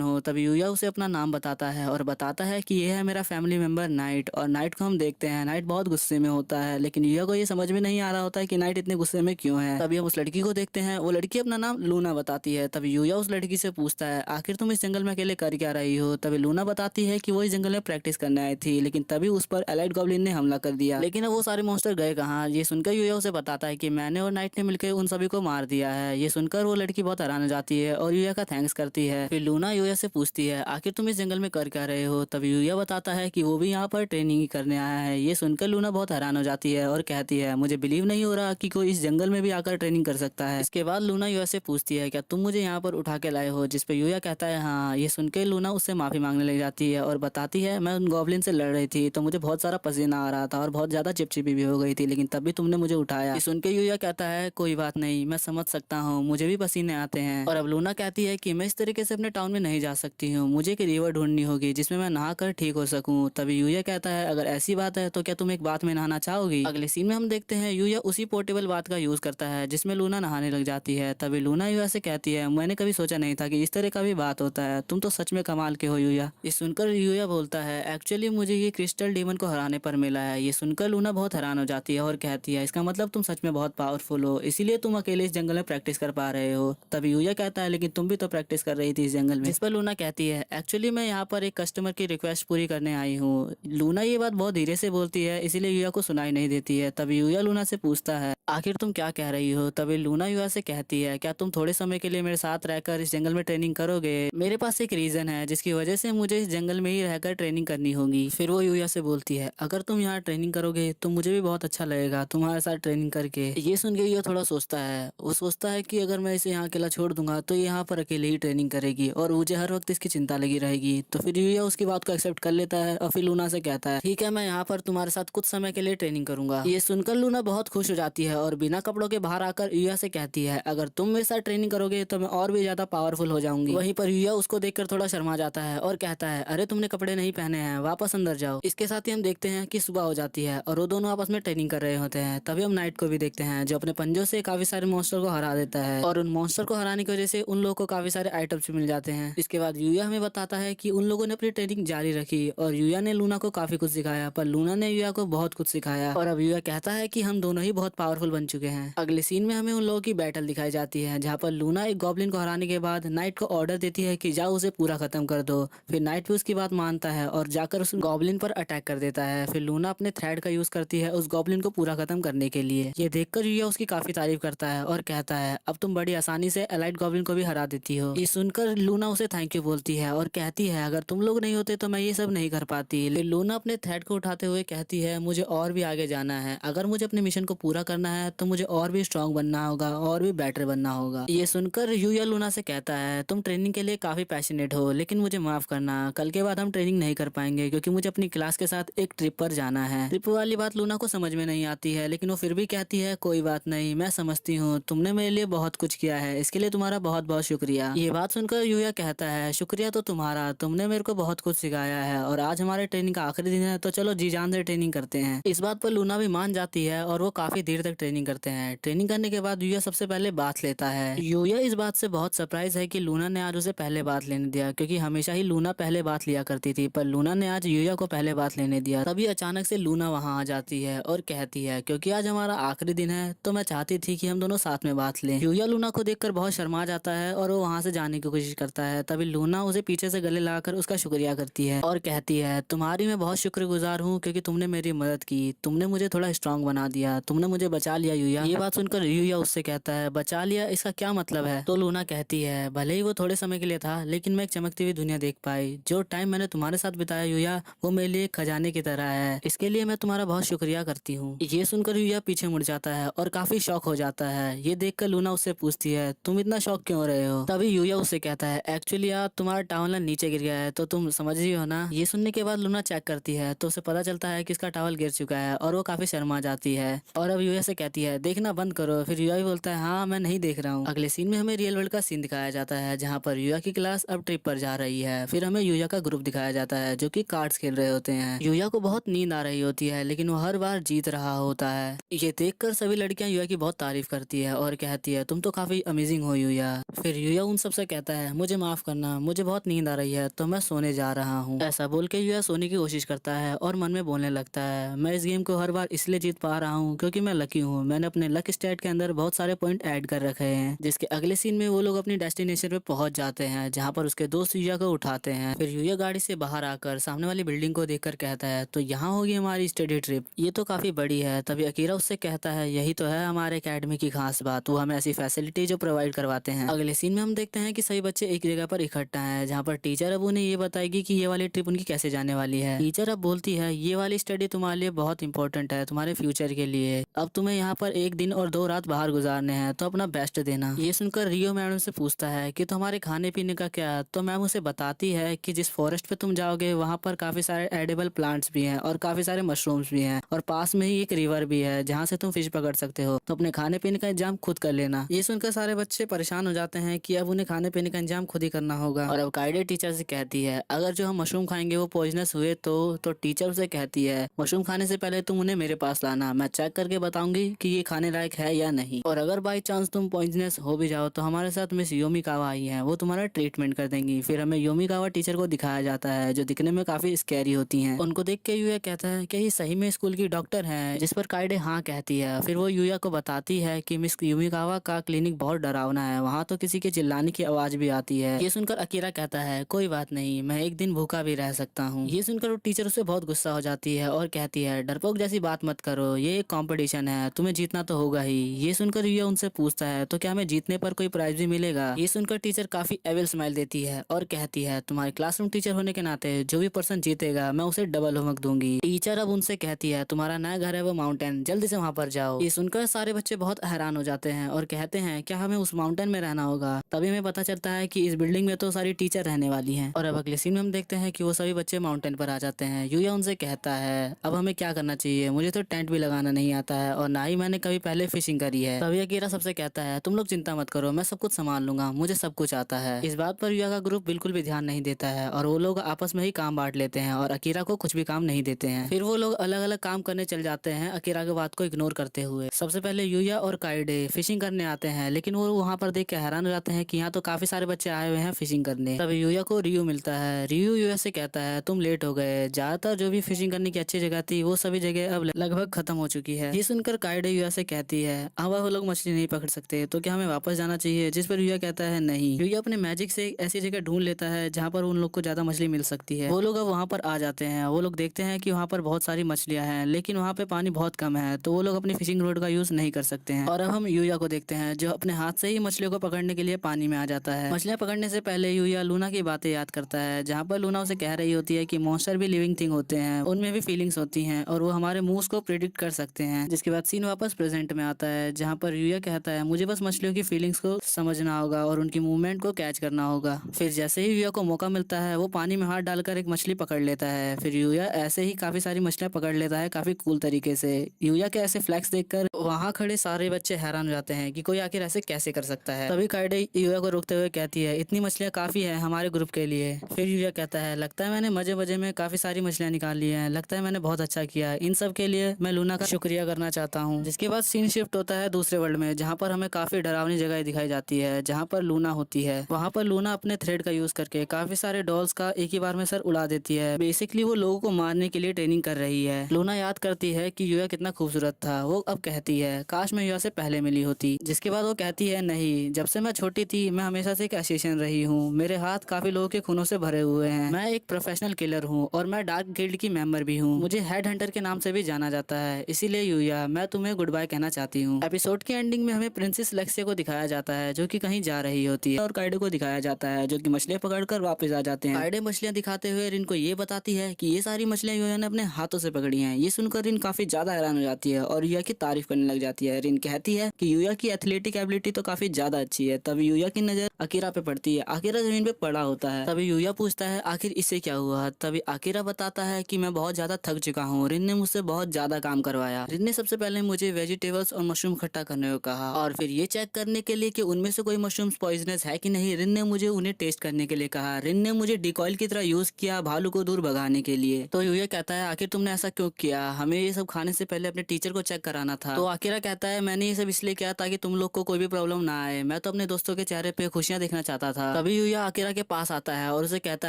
हो। तभी यूया उसे अपना नाम बताता है और बताता है कि ये है मेरा फैमिली मेंबर नाइट। और नाइट को हम देखते हैं नाइट बहुत गुस्से में होता है, लेकिन यूया को ये समझ में नहीं आ रहा होता है कि नाइट इतने गुस्से में क्यों है। तभी हम उस लड़की को देखते हैं। वो लड़की अपना नाम लूना बताती है। तभी यूया उस लड़की से पूछता है आखिर तुम इस जंगल में अकेले कर क्या रही हो। तभी लूना बताती है कि वो इस जंगल में प्रैक्टिस करने आई थी, लेकिन तभी उस पर एलाइट गॉब्लिन ने हमला कर दिया। लेकिन अब वो सारे मॉन्स्टर गए कहाँ। ये सुनकर यूया उसे बताता है कि मैंने और नाइट ने मिलकर उन सभी को मार दिया है। ये सुनकर वो लड़की बहुत हैरान हो जाती है और यूया का थैंक्स करती है। फिर लूना यूया से पूछती है आखिर तुम इस जंगल में कर क्या रहे हो। तभी यूया बताता है कि वो भी यहाँ पर ट्रेनिंग करने आया है। ये सुनकर लूना बहुत हैरान हो जाती है और कहती है मुझे बिलीव नहीं हो रहा कि कोई इस जंगल में भी आकर ट्रेनिंग कर सकता है। इसके बाद लूना यूया से पूछती है क्या तुम मुझे यहाँ पर उठा के लाए हो। जिसपे यूया कहता है हाँ। ये सुनकर लूना उससे माफी मांगने लग जाती है और बताती है मैं उन गॉब्लिन से लड़ रही थी तो मुझे बहुत सारा पसीना आ रहा था और बहुत ज्यादा चिपचिपी भी हो गई थी, लेकिन तभी तुमने मुझे उठाया। ये सुनकर यूया कहता है कोई बात नहीं, मैं समझ सकता हूँ, मुझे भी पसीने आते हैं। और अब लूना कहती है कि मैं इस तरीके से अपने टाउन में नहीं जा सकती हूँ, मुझे एक रिवर ढूंढनी होगी जिसमें मैं नहा कर ठीक हो सकूँ। तभी यूया कहता है अगर ऐसी बात है तो क्या तुम एक बात में नहाना चाहोगी। अगले सीन में हम देखते हैं यूया उसी पोर्टेबल बात का यूज करता है जिसमें लूना नहाने लग जाती है। तभी लूना यूया से कहती है मैंने कभी सोचा नहीं था कि इस तरह का भी बात होता है, तुम तो सच में कमाल के हो यूया। ये सुनकर यूया बोलता है एक्चुअली मुझे ये क्रिस्टल डीमन को हराने पर मिला है। ये सुनकर लूना बहुत हैरान हो जाती है और कहती है इसका मतलब तुम सच में बहुत पावरफुल हो, इसीलिए तुम अकेले इस जंगल में प्रैक्टिस कर पा रहे हो। तभी यूया कहता है लेकिन तुम भी तो प्रैक्टिस कर रही थी इस जंगल में। जिस पर लूना कहती है एक्चुअली मैं यहाँ पर एक कस्टमर की रिक्वेस्ट पूरी करने आई हूँ। लूना ये बात बहुत धीरे से बोलती है इसीलिए यूया को सुनाई नहीं देती है। तभी यूया लूना से पूछता है आखिर तुम क्या कह रही हो। तभी लूना यूया से कहती है क्या तुम थोड़े समय के लिए मेरे साथ रहकर इस जंगल में ट्रेनिंग करोगे। मेरे पास एक रीजन है जिसकी वजह से मुझे इस जंगल में ही रहकर ट्रेनिंग करनी होगी। फिर वो यूया से बोलती है अगर तुम यहाँ ट्रेनिंग करोगे तो मुझे भी बहुत अच्छा लगेगा तुम्हारे साथ ट्रेनिंग करके। ये सुन के यूया थोड़ा सोचता है। वो सोचता है कि अगर मैं इसे यहाँ अकेला छोड़ दूंगा तो ये यहाँ पर अकेले ही ट्रेनिंग करेगी और मुझे हर वक्त इसकी चिंता लगी रहेगी। तो फिर यूया उसकी बात को एक्सेप्ट कर लेता है और फिर लूना से कहता है ठीक है मैं यहाँ पर तुम्हारे साथ कुछ समय के लिए ट्रेनिंग करूंगा। ये सुनकर लूना बहुत खुश हो जाती है और बिना कपड़ों के बाहर आकर यूया से कहती है अगर तुम मेरे साथ ट्रेनिंग करोगे तो मैं और भी ज्यादा पावरफुल हो जाऊंगी। वहीं पर यूया उसको देखकर थोड़ा शर्मा जाता है और कहता है अरे तुमने कपड़े नहीं पहने हैं, वापस अंदर जाओ। इसके साथ ही हम देखते हैं कि सुबह हो जाती है और वो दोनों आपस में ट्रेनिंग कर रहे होते हैं। तभी हम नाइट को भी देखते हैं जो अपने पंजों से काफी सारे मॉन्स्टर को हरा देता है और उन मॉन्स्टर को हराने की वजह से उन लोगों को काफी सारे आइटम्स मिल जाते हैं। इसके बाद यूया हमें बताता है कि उन लोगों ने अपनी ट्रेनिंग जारी रखी और यूया ने लूना को काफी कुछ सिखाया, पर लूना ने यूया को बहुत कुछ सिखाया और अब यूया कहता है कि हम दोनों ही बहुत पावरफुल बन चुके हैं। अगले सीन में हमें उन लोगों की बैटल दिखाई जाती है जहाँ पर लूना एक गॉब्लिन को हराने के बाद नाइट को ऑर्डर देती है कि जाओ उसे पूरा खत्म कर दो। फिर नाइट भी उसकी बात मानता है और जाकर उस गॉब्लिन पर अटैक कर देता है। फिर लूना अपने थ्रेड का यूज करती है उस गॉब्लिन को पूरा खत्म करने के लिए। ये देखकर यूया उसकी काफी तारीफ करता है और कहता है अब तुम बड़ी आसानी से एलाइट गॉब्लिन को भी हरा देती हो। ये सुनकर लूना उसे थैंक यू बोलती है और कहती है अगर तुम लोग नहीं होते तो मैं ये सब नहीं कर पाती। लूना अपने थ्रेड को उठाते हुए कहती है मुझे और भी आगे जाना है, अगर मुझे अपने मिशन को पूरा करना है तो मुझे और भी स्ट्रांग बनना होगा और भी बेटर बनना होगा। ये सुनकर यूया लूना से कहता है तुम ट्रेनिंग के लिए काफी पैशनेट हो, लेकिन मुझे माफ करना, कल के बाद हम ट्रेनिंग नहीं कर पाएंगे क्योंकि मुझे अपनी क्लास के साथ एक ट्रिप पर जाना है। ट्रिप वाली बात लूना लूना को समझ में नहीं आती है, लेकिन वो फिर भी कहती है कोई बात नहीं, मैं समझती हूँ, तुमने मेरे लिए बहुत कुछ किया है, इसके लिए तुम्हारा बहुत बहुत शुक्रिया। ये बात सुनकर यूया कहता है शुक्रिया तो तुम्हारा, तुमने मेरे को बहुत कुछ सिखाया है और आज हमारे ट्रेनिंग का आखिरी दिन है, तो चलो जी जान से ट्रेनिंग करते हैं। इस बात पर लूना भी मान जाती है और वो काफी देर तक ट्रेनिंग करते हैं। ट्रेनिंग करने के बाद यूया सबसे पहले बात लेता है। यूया इस बात से बहुत सरप्राइज है कि लूना ने आज उसे पहले बात लेने दिया, क्योंकि हमेशा ही लूना पहले बात लिया करती थी, पर लूना ने आज यूया को पहले बात लेने दिया। तभी अचानक से लूना वहाँ आ जाती है और कहती है क्योंकि आज हमारा आखिरी दिन है तो मैं चाहती थी कि हम दोनों साथ में बात लें। यूया लूना को देखकर बहुत शर्मा जाता है और वो वहाँ से जाने की कोशिश करता है। तभी लूना उसे पीछे से गले लगाकर उसका शुक्रिया करती है और कहती है तुम्हारी मैं बहुत शुक्रगुजार हूँ, क्योंकि तुमने मेरी मदद की, तुमने मुझे थोड़ा स्ट्रांग बना दिया, तुमने मुझे बचा लिया यूया। ये बात सुनकर यूया उससे कहता है बचा लिया, इसका क्या मतलब है? तो लूना कहती है भले ही वो थोड़े समय के लिए था, लेकिन मैं एक चमकती हुई दुनिया देख पाई। जो टाइम मैंने तुम्हारे साथ बिताया यूया, वो मेरे लिए खजाने की तरह है, इसके लिए मैं तुम्हारा बहुत शुक्रिया करती हूँ। ये सुनकर यूया पीछे मुड़ जाता है और काफी शौक हो जाता है। ये देखकर लूना उससे पूछती है तुम इतना शौक क्यों रहे हो? तभी यूया उससे कहता है एक्चुअली यार तुम्हारा टॉवल नीचे गिर गया है, तो तुम समझ रही हो ना। ये सुनने के बाद लूना चेक करती है तो उसे पता चलता है कि इसका टॉवल गिर चुका है और वो काफी शर्मा जाती है और अब यूया से कहती है देखना बंद करो। फिर यूया भी बोलता है हाँ मैं नहीं देख रहा हूँ। अगले सीन में हमें रियल वर्ल्ड का सीन दिखाया जाता है, जहाँ पर यूया की क्लास अब ट्रिप पर जा रही है। फिर हमें यूया का ग्रुप दिखाया जाता है जो कि कार्ड्स खेल रहे होते हैं। यूया को बहुत नींद आ रही होती है, लेकिन वो हर बार जीत रहा होता है। ये देखकर सभी लड़कियां यूया की बहुत तारीफ करती है और कहती है तुम तो काफी अमेजिंग हो यूया। फिर यूया उन सबसे कहता है मुझे माफ करना, मुझे बहुत नींद आ रही है तो मैं सोने जा रहा हूँ। ऐसा बोल के यूया सोने की कोशिश करता है और मन में बोलने लगता है मैं इस गेम को हर बार इसलिए जीत पा रहा हूँ क्योंकि मैं लकी हूँ, मैंने अपने लक स्टेट के अंदर बहुत सारे पॉइंट ऐड कर रखे हैं। जिसके अगले सीन में वो लोग अपनी डेस्टिनेशन पे पहुंच जाते हैं, जहाँ पर उसके दोस्त यूया को उठाते हैं। फिर यूया गाड़ी से बाहर आकर सामने वाली बिल्डिंग को देखकर कहता है तो यहाँ होगी हमारी स्टडी ट्रिप, ये तो काफी बड़ी है। तभी अकीरा उससे कहता है यही तो है हमारे एकेडमी की खास बात, वो हमें ऐसी फैसिलिटी जो प्रोवाइड करवाते हैं। अगले सीन में हम देखते हैं कि सभी बच्चे एक जगह पर इकट्ठा हैं, जहाँ पर टीचर अब उन्हें ये बताएगी कि ये वाली ट्रिप उनकी कैसे जाने वाली है। टीचर अब बोलती है ये वाली स्टडी तुम्हारे लिए बहुत इंपॉर्टेंट है, तुम्हारे फ्यूचर के लिए। अब तुम्हें यहाँ पर 1 दिन और 2 रात बाहर गुजारने हैं, तो अपना बेस्ट देना। ये सुनकर रियो मैडम से पूछता है कि तुम्हारे खाने पीने का क्या? तो मैम उसे बताती है कि जिस फॉरेस्ट पे तुम जाओगे वहाँ पर काफी सारे एडिबल प्लांट्स भी हैं और काफी सारे मशरूम्स भी हैं, और पास में ही एक रिवर भी है जहाँ से तुम फिश पकड़ सकते हो, तो अपने खाने पीने का इंतजाम खुद कर लेना। ये सुनकर सारे बच्चे परेशान हो जाते हैं कि अब उन्हें खाने पीने का इंतजाम खुद ही करना होगा। और अब काइडे टीचर से कहती है अगर जो हम मशरूम खाएंगे वो पॉइजनस हुए तो टीचर उसे कहती है मशरूम खाने से पहले तुम उन्हें मेरे पास लाना, मैं चेक करके बताऊंगी कि ये खाने लायक है या नहीं, और अगर बाई चांस तुम पॉइजनस हो भी जाओ तो हमारे साथ मिस योमिकावा आई है, वो तुम्हारा ट्रीटमेंट कर देंगी। फिर हमें योमिकावा टीचर को दिखाया जाता है जो दिखने में काफी स्कैरी होती हैं। उनको देख के यूया कहता है कि ये सही में स्कूल की डॉक्टर है, जिस पर काइडे हाँ कहती है। फिर वो यूया को बताती है कि मिस योमिकावा का क्लिनिक बहुत डरावना है, वहाँ तो किसी के चिल्लाने की आवाज भी आती है। ये सुनकर अकीरा कहता है कोई बात नहीं, मैं एक दिन भूखा भी रह सकता हूँ। ये सुनकर वो टीचर उससे बहुत गुस्सा हो जाती है और कहती है डरपोक जैसी बात मत करो, ये एक कंपटीशन है, तुम्हें जीतना तो होगा ही। ये सुनकर यूया उनसे पूछता है तो क्या हमें जीतने पर कोई प्राइज भी मिलेगा? ये सुनकर टीचर काफी एविल स्माइल देती है और कहती है तुम्हारे क्लासरूम टीचर होने के नाते जो भी पर्सन जीतेगा मैं उसे डबल होमवर्क दूंगी। टीचर अब उनसे कहती है तुम्हारा नया घर है वो माउंटेन, जल्दी से वहाँ पर जाओ। ये सुनकर सारे बच्चे बहुत हैरान हो जाते हैं और कहते हैं क्या हमें उस माउंटेन में रहना होगा? तभी हमें पता चलता है कि इस बिल्डिंग में तो सारी टीचर रहने वाली हैं। और अब अगले सीन में हम देखते हैं कि वो सभी बच्चे माउंटेन पर आ जाते हैं। यूया उनसे कहता है अब हमें क्या करना चाहिए, मुझे तो टेंट भी लगाना नहीं आता है और ना ही मैंने कभी पहले फिशिंग करी है। तभी अकीरा सबसे कहता है तुम लोग चिंता मत करो, मैं सब कुछ संभाल लूंगा, मुझे सब कुछ आता है। इस बात पर यूया का ग्रुप बिल्कुल भी ध्यान नहीं देता है और वो लोग आपस में ही काम बांट लेते हैं और अकीरा को कुछ भी काम नहीं देते हैं। फिर वो लोग अलग अलग काम करने चल जाते हैं अकीरा की बात को इग्नोर करते हुए। सबसे पहले यूया और काइडे फिशिंग करने आते हैं, लेकिन वो वहाँ पर देख के हैरान हो जाते हैं कि यहाँ तो काफी सारे बच्चे आए हुए हैं फिशिंग करने। तभी यूया को रियो मिलता है। रियो यूया से कहता है तुम लेट हो गए, ज्यादातर जो भी फिशिंग करने की अच्छी जगह थी वो सभी जगह अब लगभग खत्म हो चुकी है। ये सुनकर काइडे यूया से कहती है अब वो लोग मछली नहीं पकड़ सकते तो क्या हमें वापस जाना चाहिए? जिस पर यूया कहता है नहीं। यूया अपने मैजिक से ऐसी जगह ढूंढ लेता है जहाँ पर उन लोग को ज्यादा मछली मिल सकती है। वो लोग अब वहाँ पर आ जाते हैं। वो लोग देखते हैं कि वहाँ पर बहुत सारी मछलियाँ हैं, लेकिन वहाँ पे पानी बहुत कम है, तो वो लोग अपनी फिशिंग रोड का यूज नहीं कर सकते हैं। और अब हम यूया को देखते हैं जो अपने हाथ से ही मछलियों को पकड़ने के लिए पानी में आ जाता है। मछलियाँ पकड़ने से पहले यूया लूना की बातें याद करता है, जहाँ पर लूना उसे कह रही होती है कि मॉन्स्टर भी लिविंग थिंग होते हैं, उनमें भी फीलिंग्स होती हैं और वो हमारे मूव्स को प्रेडिक्ट कर सकते हैं। जिसके बाद सीन वापस प्रेजेंट में आता है, जहाँ पर यूया कहता है मुझे बस मछलियों की फीलिंग्स को समझना होगा और उनकी मूवमेंट को कैच करना होगा। फिर जैसे ही यूया को मौका मिलता है वो पानी में हाथ डालकर एक मछली पकड़ लेता है। फिर यूया ऐसे ही काफी सारी मछलियां पकड़ लेता है काफी कूल तरीके से। यूया के ऐसे फ्लैक्स देखकर वहाँ खड़े सारे बच्चे हैरान हो जाते हैं कि कोई आखिर ऐसे कैसे कर सकता है। तभी काइडे यूया को रोकते हुए कहती है, इतनी मछलियाँ काफी है हमारे ग्रुप के लिए। फिर यूया कहता है, लगता है मैंने मजे मजे में काफी सारी मछलियाँ निकाल ली हैं, लगता है मैंने बहुत अच्छा किया, इन सब के लिए मैं लूना का शुक्रिया करना चाहता हूँ। जिसके बाद सीन शिफ्ट होता है दूसरे वर्ल्ड में, जहाँ पर हमें काफी डरावनी जगह दिखाई जाती है, जहाँ पर लूना होती है। वहाँ पर लूना अपने थ्रेड का यूज करके काफी सारे डॉल्स का एक ही बार में सर उड़ा देती है। बेसिकली वो लोगों को मारने के लिए ट्रेनिंग कर रही है। लूना याद करती है कि यूया कितना खूबसूरत था। वो अब कहती है, काश मैं यूया से पहले मिली होती। जिसके बाद वो कहती है, नहीं, जब से मैं छोटी थी मैं हमेशा से एक एसिशियन रही हूँ, मेरे हाथ काफी लोगों के खूनों से भरे हुए हैं, मैं एक प्रोफेशनल किलर हूँ और मैं डार्क गिल्ड की मेंबर भी हूँ, मुझे हेड हंटर के नाम से भी जाना जाता है। इसीलिए यूया, मैं तुम्हें गुड बाय कहना चाहती हूँ। एपिसोड के एंडिंग में हमें प्रिंसेस लेक्सिया को दिखाया जाता है जो कि कहीं जा रही होती है, और काइडे को दिखाया जाता है जो कि मछलियां पकड़कर वापस आ जाते हैं। काइडे मछलियां दिखाते हुए रिन को ये बताती है कि ये सारी मछलियां यूया ने अपने हाथों से पकड़ी हैं। ये सुनकर रिन काफी ज्यादा हैरान हो जाती है और यूया की तारीफ करने लग जाती है। रिन कहती है कि यूया की एथलेटिक एबिलिटी तो काफी ज्यादा अच्छी है। तभी यूया की नजर अकीरा पे पड़ती है। अकीरा जमीन पे पड़ा होता है। तभी यूया पूछता है, आखिर इससे क्या हुआ? तभी अकीरा बताता है कि मैं बहुत ज्यादा थक चुका हूँ, रिन ने मुझसे बहुत ज्यादा काम करवाया। रिन ने सबसे पहले मुझे वेजिटेबल्स और मशरूम इकट्ठा करने को कहा, और फिर ये चेक करने के लिए कि उनमें से कोई मशरूम्स पॉइजनस है कि नहीं, रिन ने मुझे उन्हें टेस्ट करने के लिए कहा। रिन ने मुझे डिकॉइल की तरह यूज किया भालू को दूर भगाने के लिए। तो यूया कहता है, आखिर तुमने ऐसा क्यों किया? हमें ये सब खाने से पहले अपने टीचर को चेक कराना था। तो अकीरा कहता है, मैंने ये सब इसलिए किया ताकि तुम लोग को कोई भी प्रॉब्लम ना आए, मैं तो अपने दोस्तों के चेहरे पे खुशियां देखना चाहता था। तभी यूया अकीरा के पास आता है और उसे कहता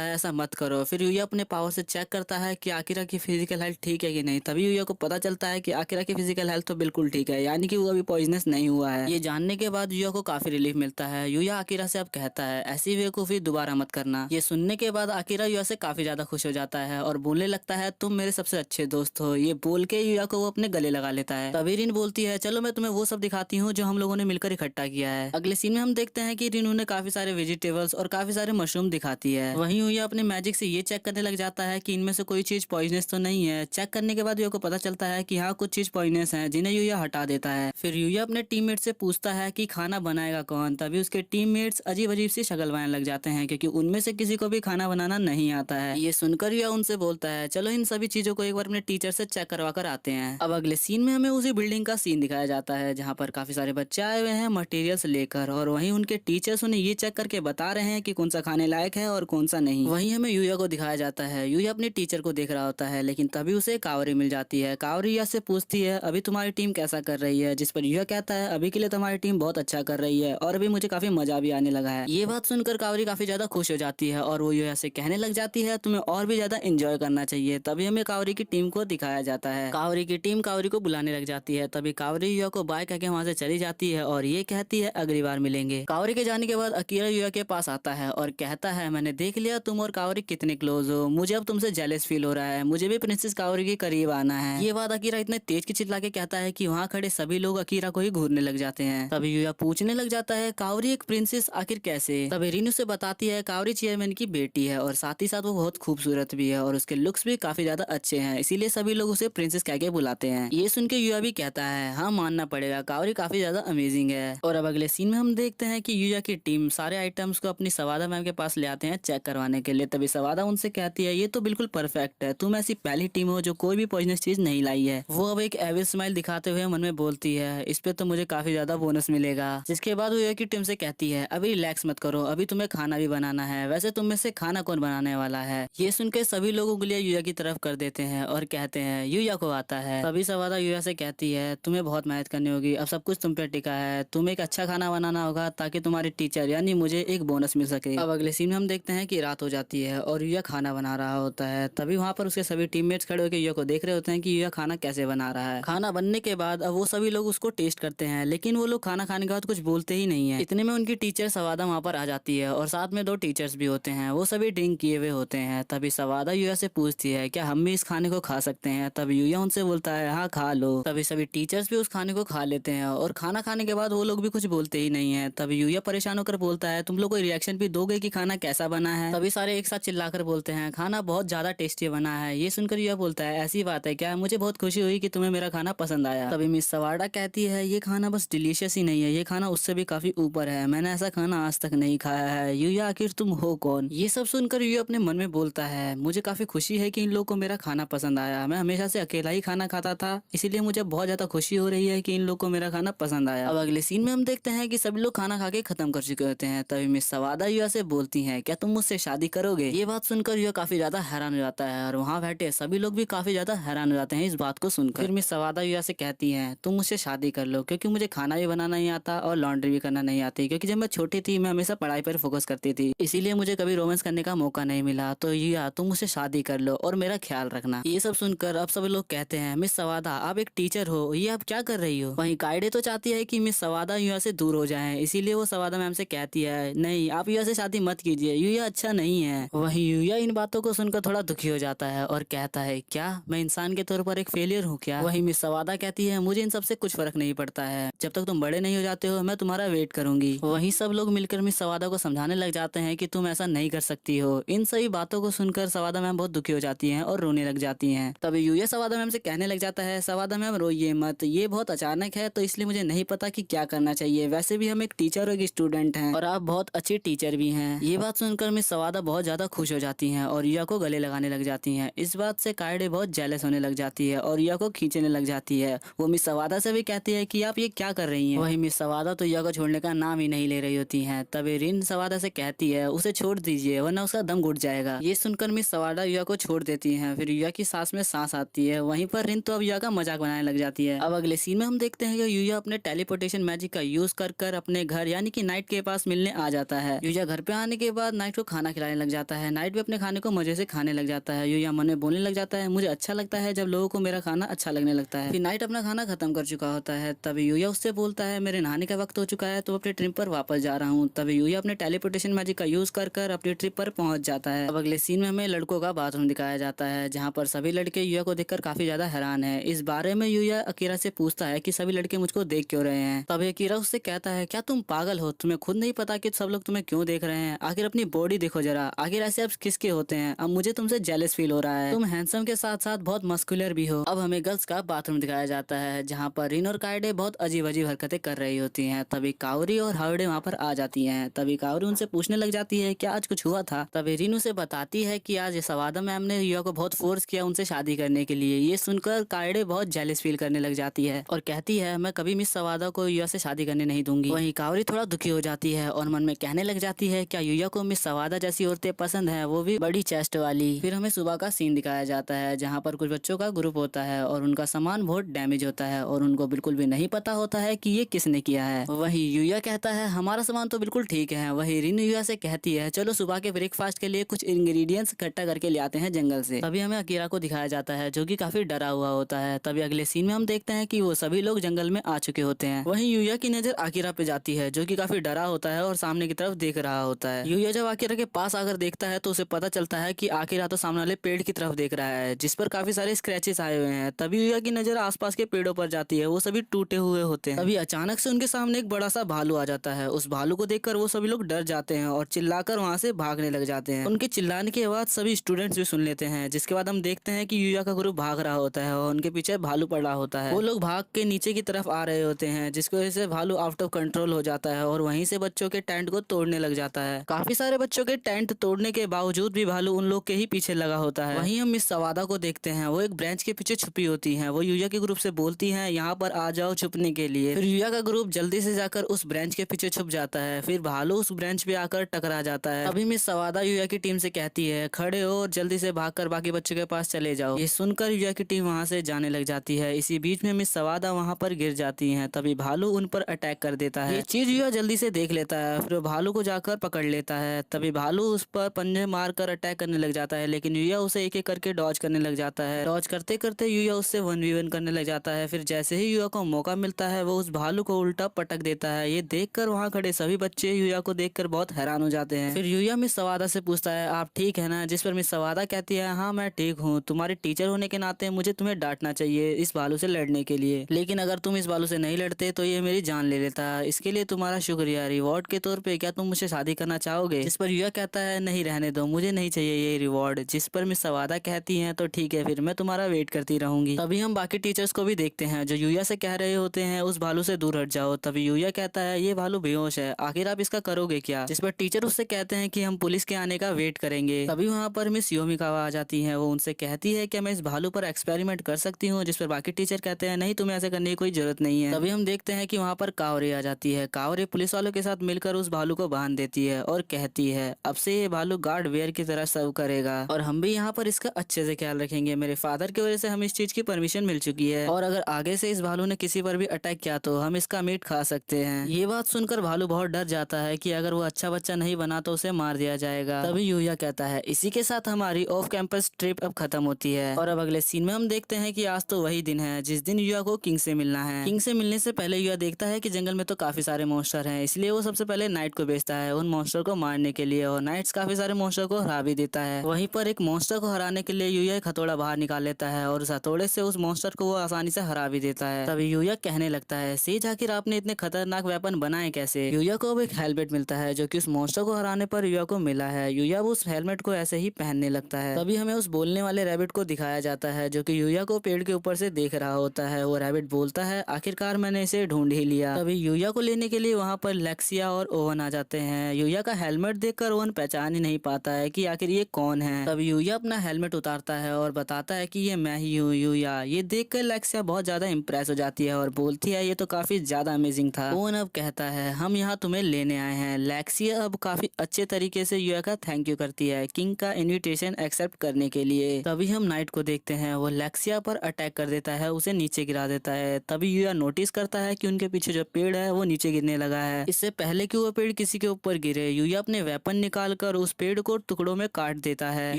है, ऐसा मत करो। फिर यूया अपने पावर से चेक करता है कि अकीरा की फिजिकल हेल्थ ठीक है कि नहीं। तभी यूया को पता चलता है कि अकीरा की फिजिकल हेल्थ तो बिल्कुल ठीक है, यानी कि वो अभी पॉइजनस नहीं हुआ है। ये जानने के बाद यूया को काफी रिलीफ मिलता है। यूया अकीरा से अब कहता है, ऐसी बेवकूफी दोबारा मत करना। ये सुनने के बाद अकीरा यूया से काफी ज्यादा खुश हो जाता है और बोलने लगता है, तुम मेरे सबसे अच्छे दोस्त हो। ये बोल के यूया को वो अपने गले लगा लेता है। तभी रिन बोलती है, चलो मैं तुम्हें वो सब दिखाती हूँ जो हम लोगों ने मिलकर इकट्ठा किया है। अगले सीन में हम देखते हैं कि रिन उन्हें काफी सारे वेजिटेबल्स और काफी सारे मशरूम दिखाती है। वहीं यूया अपने मैजिक से ये चेक करने लग जाता है कि इनमें से कोई चीज पॉइजनस तो नहीं है। चेक करने के बाद यूया को पता चलता है कि हाँ, कुछ चीज पॉइजनस है, जिन्हें यूया हटा देता है। फिर यूया अपने टीममेट से पूछता है कि खाना बनाएगा कौन। तभी उसके टीममेट्स अजीब अजीब सी शक्ल बनाने लग जाते हैं क्योंकि उनमें से किसी को भी खाना बनाना नहीं आता है। ये सुनकर यूया उनसे बोलता है, चलो इन सभी चीजों को एक बार अपने टीचर से चेक करवा कर आते हैं। अब अगले सीन में हमें उसी बिल्डिंग का सीन दिखाया जाता है जहाँ पर काफी सारे बच्चे आए हुए हैं मटेरियल्स लेकर, और वहीं उनके टीचर्स उन्हें ये चेक करके बता रहे हैं कि कौन सा खाने लायक है और कौन सा नहीं। वहीं हमें यूया को दिखाया जाता है। यूया अपने टीचर को देख रहा होता है, लेकिन तभी उसे कावरी मिल जाती है। कावरी यूया से पूछती है, अभी तुम्हारी टीम कैसा कर रही है? जिस पर यूया कहता है, अभी के लिए तुम्हारी टीम बहुत अच्छा कर रही है और अभी मुझे काफी मजा भी आने लगा है। ये बात सुनकर कावरी काफी ज्यादा खुश हो जाती है और वो यूया से कहने लग जाती है, तुम्हें और भी ज्यादा एंजॉय करना चाहिए। तभी हमें कावरी की टीम को दिखाया जाता है। कावरी की टीम कावरी को बुलाने लग जाती है। तभी कावरी यूया को बाय कहके वहाँ से चली जाती है और ये कहती है, अगली बार मिलेंगे। कावरी के जाने के बाद अकीरा यूया के पास आता है और कहता है, मैंने देख लिया तुम और कावरी कितने क्लोज हो, मुझे अब तुमसे जेलस फील हो रहा है, मुझे भी प्रिंसेस कावरी के करीब आना है। ये बात अकीरा इतने तेज की चिल्ला के कहता है कि वहाँ खड़े सभी लोग अकीरा को ही घूरने लग जाते हैं। तभी यूया पूछने लग जाता है, कावरी एक प्रिंसेस आखिर कैसे? तभी रिन उसे बताती है, कावरी चेयरमैन की बेटी है और साथ ही साथ वो बहुत खूबसूरत भी है और उसके लुक्स भी काफी ज्यादा अच्छे हैं, इसीलिए सभी लोग उसे प्रिंसेस कह के बुलाते हैं। ये सुन के यूया भी कहता है, हाँ मानना पड़ेगा, कावरी काफी ज्यादा अमेजिंग है। और अब अगले सीन में हम देखते हैं कि यूया की टीम सारे आइटम्स को अपनी सवादा मैम के पास ले आते हैं चेक करवाने के लिए। तभी सवादा उनसे कहती है, ये तो बिल्कुल परफेक्ट है, तुम ऐसी पहली टीम हो जो कोई भी पॉइजनस चीज नहीं लाई है। वो अब एक एविल स्माइल दिखाते हुए मन में बोलती है, इस पे तो मुझे काफी ज्यादा बोनस मिलेगा। जिसके बाद वो यूया की टीम से कहती है, अभी रिलैक्स मत करो, अभी तुम्हें खाना भी बनाना है। वैसे तुम में से खाना कौन बनाने वाला है? ये सुन के सभी लोग उंगलियां यूया की तरफ कर देते हैं और कहते हैं, यूया को आता है। तभी सवादा यूया से कहती है, तुम्हें बहुत मेहनत करनी होगी, अब सब कुछ तुम पे टिका है, तुम्हें एक अच्छा खाना बनाना होगा ताकि तुम्हारे टीचर यानी मुझे एक बोनस मिल सके। अब अगले सीन में हम देखते हैं कि रात हो जाती है और यूया खाना बना रहा होता है। तभी वहाँ पर उसके सभी टीममेट्स खड़े होकर यूया को देख रहे होते हैं कि यूया खाना कैसे बना रहा है। खाना बनने के बाद अब वो सभी लोग उसको टेस्ट करते हैं, लेकिन वो लोग खाना खाने के बाद कुछ बोलते ही नहीं है। इतने में उनकी टीचर सवादा वहाँ पर आ जाती है और साथ में 2 टीचर्स भी होते हैं, वो सभी ड्रिंक किए हुए होते हैं। तभी सवादा यूया से पूछती है, क्या हम भी इस खाने को खा सकते हैं? तब यूया उनसे बोलता है, हाँ खा लो। तभी सभी टीचर्स भी उस खाने को खा लेते हैं और खाना खाने के बाद वो लोग भी कुछ बोलते ही नहीं है। तभी यूया परेशान होकर बोलता है, तुम लोग कोई रिएक्शन भी दोगे कि खाना कैसा बना है? तभी सारे एक साथ चिल्लाकर बोलते हैं, खाना बहुत ज्यादा टेस्टी बना है। ये सुनकर यूया बोलता है, ऐसी बात है क्या? मुझे बहुत खुशी हुई कि तुम्हें मेरा खाना पसंद आया। तभी मिस सवादा कहती है, ये खाना बस डिलीशियस ही नहीं है, ये खाना उससे भी काफी ऊपर है, मैंने ऐसा खाना आज तक नहीं खाया है। यूया आखिर तुम हो कौन? ये सब सुनकर यूया अपने मन में बोलता है, मुझे काफी खुशी है कि इन लोगों को मेरा खाना पसंद आया, मैं हमेशा हमेशा से अकेला ही खाना खाता था, इसीलिए मुझे बहुत ज्यादा खुशी हो रही है कि इन लोग को मेरा खाना पसंद आया। अब अगले सीन में हम देखते हैं कि सभी लोग खाना खा के खत्म कर चुके होते हैं। तभी मिस सवादा युया से बोलती हैं, क्या तुम मुझसे शादी करोगे? ये बात सुनकर युया काफी ज्यादा हैरान हो जाता है और वहाँ बैठे सभी लोग भी काफी ज्यादा हैरान हो जाते हैं इस बात को सुनकर। फिर मिस सवादा युया से कहती हैं, तुम मुझसे शादी कर लो, क्योंकि मुझे खाना भी बनाना नहीं आता और लॉन्ड्री भी करना नहीं आती, क्योंकि जब मैं छोटी थी मैं हमेशा पढ़ाई पर फोकस करती थी, इसीलिए मुझे कभी रोमांस करने का मौका नहीं मिला। तो युया तुम मुझसे शादी कर लो और मेरा ख्याल रखना। ये सब सुनकर अब सब लोग कहते हैं, मिस सवादा आप एक टीचर हो, ये आप क्या कर रही हो? वहीं कायडे तो चाहती है कि मिस सवादा युया से दूर हो जाएं, इसीलिए वो सवादा मैम से कहती है, नहीं आप युया से शादी मत कीजिए, युया अच्छा नहीं है। वहीं युया इन बातों को सुनकर थोड़ा दुखी हो जाता है और कहता है, क्या मैं इंसान के तौर पर एक फेलियर हूँ क्या? वहीं मिस सवादा कहती है, मुझे इन सबसे कुछ फर्क नहीं पड़ता है, जब तक तुम बड़े नहीं हो जाते हो मैं तुम्हारा वेट करूंगी। वहीं सब लोग मिलकर मिस सवादा को समझाने लग जाते हैं कि तुम ऐसा नहीं कर सकती हो। इन सभी बातों को सुनकर सवादा मैम बहुत दुखी हो जाती हैं और रोने लग जाती हैं। तभी युया सवादा मैम से कहने लग जाता है, सवादा मैम रोइए मत, ये बहुत अचानक है तो इसलिए मुझे नहीं पता कि क्या करना चाहिए, वैसे भी हम एक टीचर और एक स्टूडेंट हैं और आप बहुत अच्छी टीचर भी हैं। ये बात सुनकर मिस सवादा बहुत ज्यादा खुश हो जाती हैं और युया को गले लगाने लग जाती हैं। इस बात से कायडे बहुत जेलस होने लग जाती है और युया को खींचने लग जाती है। वो मिस सवादा से भी कहती है कि आप ये क्या कर रही हैं। वही मिस सवादा तो युया को छोड़ने का नाम ही नहीं ले रही होती हैं। तभी रिन सवादा से कहती है, उसे छोड़ दीजिए वरना उसका दम घुट जाएगा। ये सुनकर मिस सवादा युया को छोड़ देती हैं। फिर युया की सांस में सांस आती है। वहीं पर रिन तो अब युया का मजाक बनाने लग जाती है। अब अगले सीन में हम देखते हैं कि युया अपने टेलीपोर्टेशन मैजिक का यूज कर अपने घर यानी कि नाइट के पास मिलने आ जाता है। युया घर पे आने के बाद नाइट को खाना खिलाने लग जाता है। नाइट भी अपने खाने को मजे से खाने लग जाता है। युया मन में बोलने लग जाता है, मुझे अच्छा लगता है जब लोगों को मेरा खाना अच्छा लगने लगता है। फिर नाइट अपना खाना खत्म कर चुका होता है। तभी युया उससे बोलता है, मेरे नहाने का वक्त हो चुका है तो अपने ट्रिप पर वापस जा रहा हूँ। तभी युया अपने टेलीपोर्टेशन मैजिक का यूज कर अपनी ट्रिप पर पहुंच जाता है। अब अगले सीन में हमें लड़कों का बाथरूम दिखाया जाता है, जहाँ पर सभी लड़के युया को देखकर काफी ज्यादा हैरान है। इस बारे में युया अकीरा से पूछता है कि सभी लड़के मुझको देख क्यों रहे हैं। तभी अकीरा उससे कहता है, क्या तुम पागल हो, तुम्हें खुद नहीं पता कि सब लोग तुम्हें क्यों देख रहे हैं? आखिर अपनी बॉडी देखो जरा, आखिर ऐसे अब किसके होते हैं? अब मुझे तुमसे जेलस फील हो रहा है, तुम हैंडसम के साथ साथ बहुत मस्कुलर भी हो। अब हमें गर्ल्स का बाथरूम दिखाया जाता है, जहाँ पर रिन और कायडे बहुत अजीब अजीब हरकतें कर रही होती हैं। तभी कावरी और हावड़े वहाँ पर आ जाती हैं। तभी कावरी उनसे पूछने लग जाती है, क्या आज कुछ हुआ था? तभी रिन उसे बताती है कि आज सवादा मैम ने युया को बहुत फोर्स किया उनसे शादी करने के लिए। ये सुनकर कायडे बहुत जेलस फील करने लग जाती है और कहती है, मैं कभी मिस सवादा को युया से शादी करने नहीं दूंगी। वहीं कावरी थोड़ा दुखी हो जाती है और मन में कहने लग जाती है, क्या युया को मिस सवादा जैसी औरतें पसंद है, वो भी बड़ी चेस्ट वाली। फिर हमें सुबह का सीन दिखाया जाता है, जहाँ पर कुछ बच्चों का ग्रुप होता है और उनका सामान बहुत डैमेज होता है और उनको बिल्कुल भी नहीं पता होता है कि ये किसने किया है। वही युया कहता है, हमारा सामान तो बिल्कुल ठीक है। वही रिन युया से कहती है, चलो सुबह के ब्रेकफास्ट के लिए कुछ इंग्रेडिएंट्स इकट्ठा करके ले आते हैं जंगल से। तभी हमें अकीरा को दिखाया जाता है, जो कि काफी डरा हुआ होता है। तभी अगले सीन में हम देखते हैं कि वो सभी लोग जंगल में आ चुके होते हैं। वहीं युया की नजर अकीरा पे जाती है, जो कि काफी डरा होता है और सामने की तरफ देख रहा होता है। युया जब अकीरा के पास आकर देखता है तो उसे पता चलता है कि अकीरा तो सामने वाले पेड़ की तरफ देख रहा है, जिस पर काफी सारे स्क्रैचेस आए हुए हैं। तभी युया की नजर आसपास के पेड़ों पर जाती है, वो सभी टूटे हुए होते हैं। तभी अचानक से उनके सामने एक बड़ा सा भालू आ जाता है। उस भालू को देखकर वो सभी लोग डर जाते हैं और चिल्लाकर वहाँ से भागने लग जाते हैं। उनके चिल्लाने की आवाज सभी स्टूडेंट्स भी सुन लेते हैं, जिसके बाद हम देखते हैं कि युया का ग्रुप भाग रहा होता है और उनके पीछे भालू पड़ा होता है। वो लोग भाग के नीचे की तरफ आ रहे होते हैं, जिसकी वजह से भालू आउट ऑफ कंट्रोल हो जाता है और वहीं से बच्चों के टेंट को तोड़ने लग जाता है। काफी सारे बच्चों के टेंट तोड़ने के बावजूद भी भालू उन लोग के ही पीछे लगा होता है। वहीं हम मिस सवादा को देखते हैं, वो एक ब्रांच के पीछे छुपी होती हैं। वो युया के ग्रुप से बोलती हैं, यहाँ पर आ जाओ छुपने के लिए। फिर युया का ग्रुप जल्दी से जाकर उस ब्रांच के पीछे छुप जाता है। फिर भालू उस ब्रांच पे आकर टकरा जाता है। अभी मिस सवादा युया की टीम से कहती है, खड़े हो और जल्दी से भागकर बाकी बच्चों के पास चले जाओ। ये सुनकर युया की टीम वहाँ से जाने लग जाती है। इसी बीच में मिस सवादा वहाँ पर गिर जाती है। तभी भालू उन पर अटैक कर देता है। ये चीज युया जल्दी से देख लेता है, फिर भालू को जाकर पकड़ लेता है। तभी भालू उस पर पंजे मारकर अटैक करने लग जाता है, लेकिन युया उसे एक एक करके डॉज करने लग जाता है। डॉज करते करते युया उससे 1v1 करने लग जाता है। फिर जैसे ही युया को मौका मिलता है, वो उस भालू को उल्टा पटक देता है। ये देखकर वहाँ खड़े सभी बच्चे युया को देखकर बहुत हैरान हो जाते हैं। फिर युया मिस सवादा से पूछता है, आप ठीक है ना? जिस पर मिस सवादा कहती है, हाँ मैं ठीक हूँ, तुम्हारे टीचर होने के नाते मुझे तुम्हें डांटना चाहिए इस भालू से लड़ने के लिए, लेकिन अगर तुम इस भालू से नहीं लड़ते तो ये मेरी जान ले लेता। इसके लिए तुम्हारा शुक्रिया। रिवॉर्ड के तौर पे क्या तुम मुझसे शादी करना चाहोगे? जिस पर युया कहता है, नहीं रहने दो, मुझे नहीं चाहिए ये रिवॉर्ड। जिस पर मिस सवादा कहती हैं, तो ठीक है, फिर मैं तुम्हारा वेट करती रहूंगी। तभी हम बाकी टीचर्स को भी देखते हैं, जो युया से कह रहे होते हैं, उस भालू से दूर हट जाओ। तभी युया कहता है, ये भालू बेहोश है, आखिर आप इसका करोगे क्या? जिस पर टीचर उससे कहते हैं कि हम पुलिस के आने का वेट करेंगे। तभी वहाँ पर मिस योमिकावा आ जाती है। वो उनसे कहती है कि मैं इस भालू पर एक्सपेरिमेंट कर सकती हूँ, जिस पर बाकी टीचर कहते हैं नहीं, तुम्हें ऐसे करने की कोई जरूरत नहीं है। तभी हम देखते हैं कि वहाँ पर कावरी आ जाती है। कावरी पुलिस वालों के साथ मिलकर उस भालू को बांध देती है और कहती है अब से ये भालू गार्ड वेयर की तरह सर्व करेगा और हम भी यहाँ पर इसका अच्छे से ख्याल रखेंगे। मेरे फादर की वजह से हमें इस चीज की परमिशन मिल चुकी है और अगर आगे से इस भालू ने किसी पर भी अटैक किया तो हम इसका मीट खा सकते हैं। ये बात सुनकर भालू बहुत डर जाता है कि अगर वो अच्छा बच्चा नहीं बना तो उसे मार दिया जाएगा। तभी यूया कहता है इसी के साथ हमारी ऑफ कैंपस ट्रिप अब खत्म होती है। और अब अगले सीन में हम देखते हैं कि आज तो वही दिन है जिस दिन यूया को किंग से मिलना है। किंग से मिलने से पहले यूया देखता है कि जंगल में तो काफी सारे मॉन्स्टर हैं, इसलिए वो सबसे पहले नाइट को भेजता है उन मॉन्स्टर को मारने के लिए और नाइट्स काफी सारे मॉन्स्टर को हरा भी देता है। वहीं पर एक मॉन्स्टर को हराने के लिए यूया एक हथौड़ा बाहर निकाल लेता है और उस हथौड़े से उस मॉन्स्टर को वो आसानी से हरा भी देता है। तभी यूया कहने लगता है सेज आखिर आपने इतने खतरनाक वेपन बनाए कैसे। यूया को अब एक हेलमेट मिलता है जो कि उस मॉन्स्टर को हराने पर यूया को मिला है। यूया उस हेलमेट को ऐसे ही पहनने लगता है। तभी हमें उस बोलने वाले रैबिट को दिखाया जाता है जो कि यूया को पेड़ के ऊपर से देख रहा होता है। वो रैबिट बोलता है आखिरकार मैंने इसे ढूंढ ही लिया। तभी यूया को लेने के लिए वहाँ पर लेक्सिया और ओवन आ जाते हैं। यूया का हेलमेट देखकर ओवन पहचान ही नहीं पाता है कि आखिर ये कौन है। तभी यूया अपना हेलमेट उतारता है और बताता है कि ये मैं ही हूँ यूया। ये देखकर लेक्सिया बहुत ज्यादा इम्प्रेस हो जाती है और बोलती है ये तो काफी ज्यादा अमेजिंग था। ओवन अब कहता है हम यहाँ तुम्हें लेने आए हैं। लेक्सिया अब काफी अच्छे तरीके से यूया का थैंक यू करती है किंग का इन्विटेशन एक्सेप्ट करने के लिए। तभी हम नाइट को देखते हैं वो लेक्सिया पर अटैक कर देता है, उसे नीचे गिरा देता है। तभी यूया नोटिस करता है कि उनके पीछे जो पेड़ है वो नीचे गिरने लगा है। इससे पहले कि वो पेड़ किसी के ऊपर गिरे यूया अपने वेपन निकाल कर उस पेड़ को टुकड़ों में काट देता है।